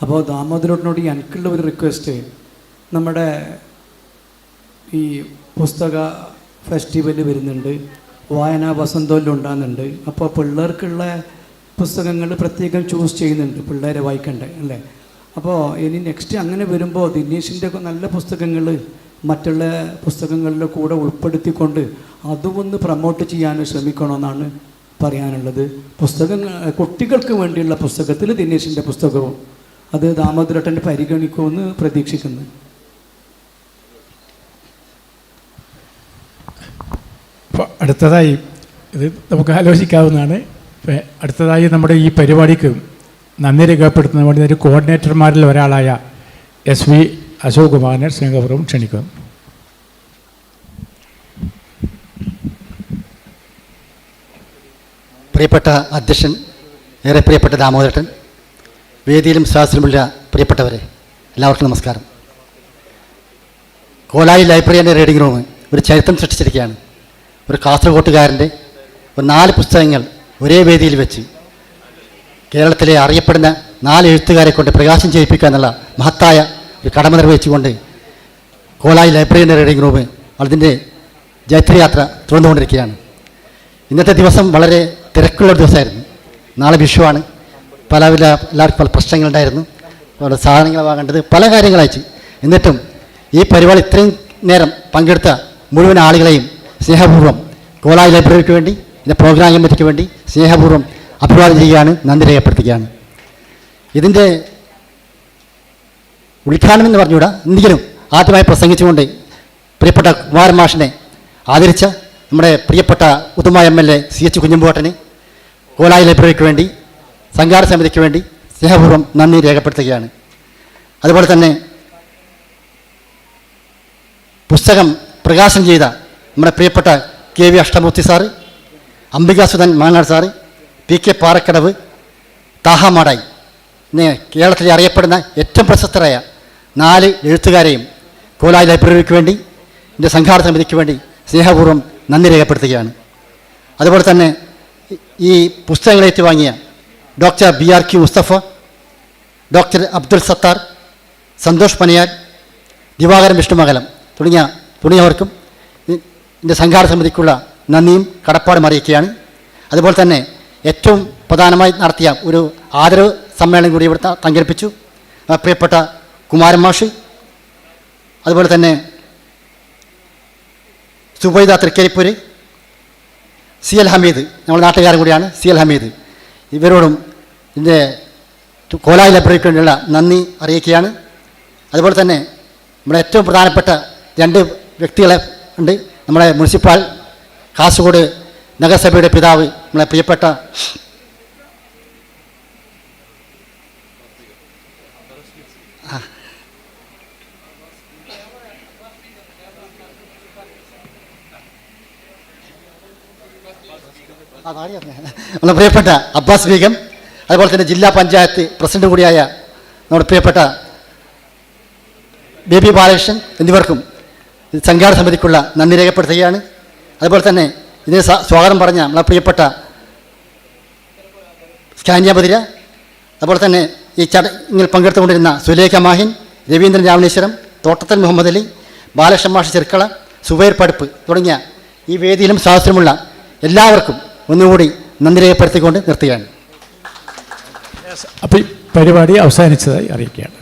അപ്പോൾ ദാമോദരനോട് എനിക്കുള്ള ഒരു റിക്വസ്റ്റ്, നമ്മുടെ ഈ പുസ്തക ഫെസ്റ്റിവൽ വരുന്നുണ്ട്, വായനാ വസന്തോല്ലം ഉണ്ടാകുന്നുണ്ട്. അപ്പോൾ പിള്ളേർക്കുള്ള പുസ്തകങ്ങൾ പ്രത്യേകം ചൂസ് ചെയ്യുന്നുണ്ട്, പിള്ളേരെ വായിക്കണ്ടേ അല്ലേ? അപ്പോൾ ഇനി നെക്സ്റ്റ് അങ്ങനെ വരുമ്പോൾ ദിനേശിൻ്റെ നല്ല പുസ്തകങ്ങൾ മറ്റുള്ള പുസ്തകങ്ങളുടെ കൂടെ ഉൾപ്പെടുത്തിക്കൊണ്ട് അതുമൊന്ന് പ്രൊമോട്ട് ചെയ്യാൻ ശ്രമിക്കണമെന്നാണ് പറയാനുള്ളത്. പുസ്തകങ്ങൾ കുട്ടികൾക്ക് വേണ്ടിയുള്ള പുസ്തകത്തിൽ ദിനേശിൻ്റെ പുസ്തകവും അത് ദാമോദരേട്ടൻ്റെ പരിഗണിക്കുമെന്ന് പ്രതീക്ഷിക്കുന്നു. അപ്പോൾ അടുത്തതായി ഇത് നമുക്ക് ആലോചിക്കാവുന്നതാണ്. അടുത്തതായി നമ്മുടെ ഈ പരിപാടിക്ക് നന്ദി രേഖപ്പെടുത്തുന്ന വേണ്ടി ഒരു കോർഡിനേറ്റർമാരിൽ ഒരാളായ SV അശോക് കുമാറിനെ സ്നേഹപൂർവ്വം ക്ഷണിക്കുന്നു. പ്രിയപ്പെട്ട അധ്യക്ഷൻ, ഏറെ പ്രിയപ്പെട്ട ദാമോദരൻ, വേദിയിലും സദസ്സിലുമുള്ള പ്രിയപ്പെട്ടവരെ, എല്ലാവർക്കും നമസ്കാരം. കോലായി ലൈബ്രറി ആൻഡ് റീഡിംഗ് റൂം ഒരു ചരിത്രം സൃഷ്ടിച്ചിരിക്കുകയാണ്. ഒരു കാസർഗോട്ടുകാരൻ്റെ ഒരു 4 പുസ്തകങ്ങൾ ഒരേ വേദിയിൽ വെച്ച് കേരളത്തിലെ അറിയപ്പെടുന്ന 4 എഴുത്തുകാരെ കൊണ്ട് പ്രകാശം ചെയ്യിപ്പിക്കുക എന്നുള്ള മഹത്തായ ഒരു കടമ നിർവഹിച്ചുകൊണ്ട് കോലായി ലൈബ്രറി ആൻഡ് റീഡിംഗ് റൂം അതിൻ്റെ ജൈത്രയാത്ര തുടർന്നുകൊണ്ടിരിക്കുകയാണ്. ഇന്നത്തെ ദിവസം വളരെ തിരക്കുള്ളൊരു ദിവസമായിരുന്നു. നാളെ വിഷുവാണ്. എല്ലാവർക്കും പല പ്രശ്നങ്ങളുണ്ടായിരുന്നു, പല സാധനങ്ങൾ വാങ്ങേണ്ടത്, പല കാര്യങ്ങളയച്ച്. എന്നിട്ടും ഈ പരിപാടി ഇത്രയും നേരം പങ്കെടുത്ത മുഴുവൻ ആളുകളെയും സ്നേഹപൂർവ്വം കോലായി ലൈബ്രറിക്ക് വേണ്ടി, ഇതിൻ്റെ പ്രോഗ്രാം കമ്മിറ്റിക്ക് വേണ്ടി സ്നേഹപൂർവ്വം അഭിവാദം ചെയ്യുകയാണ്, നന്ദി രേഖപ്പെടുത്തുകയാണ്. ഇതിൻ്റെ ഉദ്ഘാടനം എന്ന് പറഞ്ഞുകൂടാ, എന്തെങ്കിലും ആദ്യമായി പ്രസംഗിച്ചുകൊണ്ട് പ്രിയപ്പെട്ട കുമാരൻ മാഷിനെ ആദരിച്ച നമ്മുടെ പ്രിയപ്പെട്ട ഉദുമ MLA CH കുഞ്ഞമ്പുവേട്ടന് കോലായി ലൈബ്രറിക്ക് വേണ്ടി, സംഘാടക സമിതിക്ക് വേണ്ടി സ്നേഹപൂർവ്വം നന്ദി രേഖപ്പെടുത്തുകയാണ്. അതുപോലെ തന്നെ പുസ്തകം പ്രകാശനം ചെയ്ത നമ്മുടെ പ്രിയപ്പെട്ട KV Ashtamoorthy sir, Ambikasudhan Mangad sir, PK Parakkadavu, Thaha Madayi, കേരളത്തിൽ അറിയപ്പെടുന്ന ഏറ്റവും പ്രശസ്തരായ 4 എഴുത്തുകാരെയും കോലായി ലൈബ്രറിക്ക് വേണ്ടി, എൻ്റെ സംഘാടക സമിതിക്ക് വേണ്ടി സ്നേഹപൂർവ്വം നന്ദി രേഖപ്പെടുത്തുകയാണ്. അതുപോലെ തന്നെ ഈ പുസ്തകങ്ങൾ ഏറ്റുവാങ്ങിയ doctor BRQ Mustafa, doctor Abdul Sathar, Santhosh Panayal, Divakaran Vishnumangalam തുടങ്ങിയവർക്കും എൻ്റെ സംഘാടക സമിതിക്കുള്ള നന്ദിയും കടപ്പാടും അറിയിക്കുകയാണ്. അതുപോലെ തന്നെ ഏറ്റവും പ്രധാനമായി നടത്തിയ ഒരു ആദരവ് സമ്മേളനം കൂടി ഇവിടെ സംഘടിപ്പിച്ചു. പ്രിയപ്പെട്ട കുമാരൻ മാഷ്, അതുപോലെ തന്നെ സുബൈദ തൃക്കരിപ്പൂര്, CL ഹമീദ്, നമ്മുടെ നാട്ടുകാരൻ കൂടിയാണ് CL ഹമീദ്, ഇവരോടും ഇതിൻ്റെ കോലായി ലൈബ്രറിക്ക് വേണ്ടിയുള്ള നന്ദി അറിയിക്കുകയാണ്. അതുപോലെ തന്നെ നമ്മുടെ ഏറ്റവും പ്രധാനപ്പെട്ട 2 വ്യക്തികളെ ഉണ്ട്. നമ്മുടെ മുനിസിപ്പൽ കാസർഗോഡ് നഗരസഭയുടെ പിതാവ്, നമ്മളെ പ്രിയപ്പെട്ട നമ്മുടെ പ്രിയപ്പെട്ട അബ്ബാസ് ബീഗം, അതുപോലെ തന്നെ ജില്ലാ പഞ്ചായത്ത് പ്രസിഡന്റ് കൂടിയായ നമ്മുടെ പ്രിയപ്പെട്ട ബേബി ബാലകൃഷ്ണൻ എന്നിവർക്കും സംഘാടക സമിതിക്കുള്ള നന്ദി രേഖപ്പെടുത്തുകയാണ്. അതുപോലെ തന്നെ ഇതിന് സ്വാഗതം പറഞ്ഞ നമ്മളെ പ്രിയപ്പെട്ട സ്കാനിയ ബദിര, അതുപോലെ തന്നെ ഈ ചടങ്ങിൽ പങ്കെടുത്തുകൊണ്ടിരുന്ന സുലേഖ മാഹിൻ, രവീന്ദ്രൻ രാമണീശ്വരം, തോട്ടത്തൽ മുഹമ്മദ് അലി, ബാലകൃഷ്ണൻ മാഷ് ചെറുക്കള, സുബൈർ പടുപ്പ് തുടങ്ങിയ ഈ വേദിയിലും സദസ്സിലുമുള്ള എല്ലാവർക്കും ഒന്നുകൂടി നന്ദി രേഖപ്പെടുത്തിക്കൊണ്ട് നിർത്തുകയാണ്. അപ്പോൾ ഈ പരിപാടി അവസാനിച്ചതായി അറിയിക്കുകയാണ്.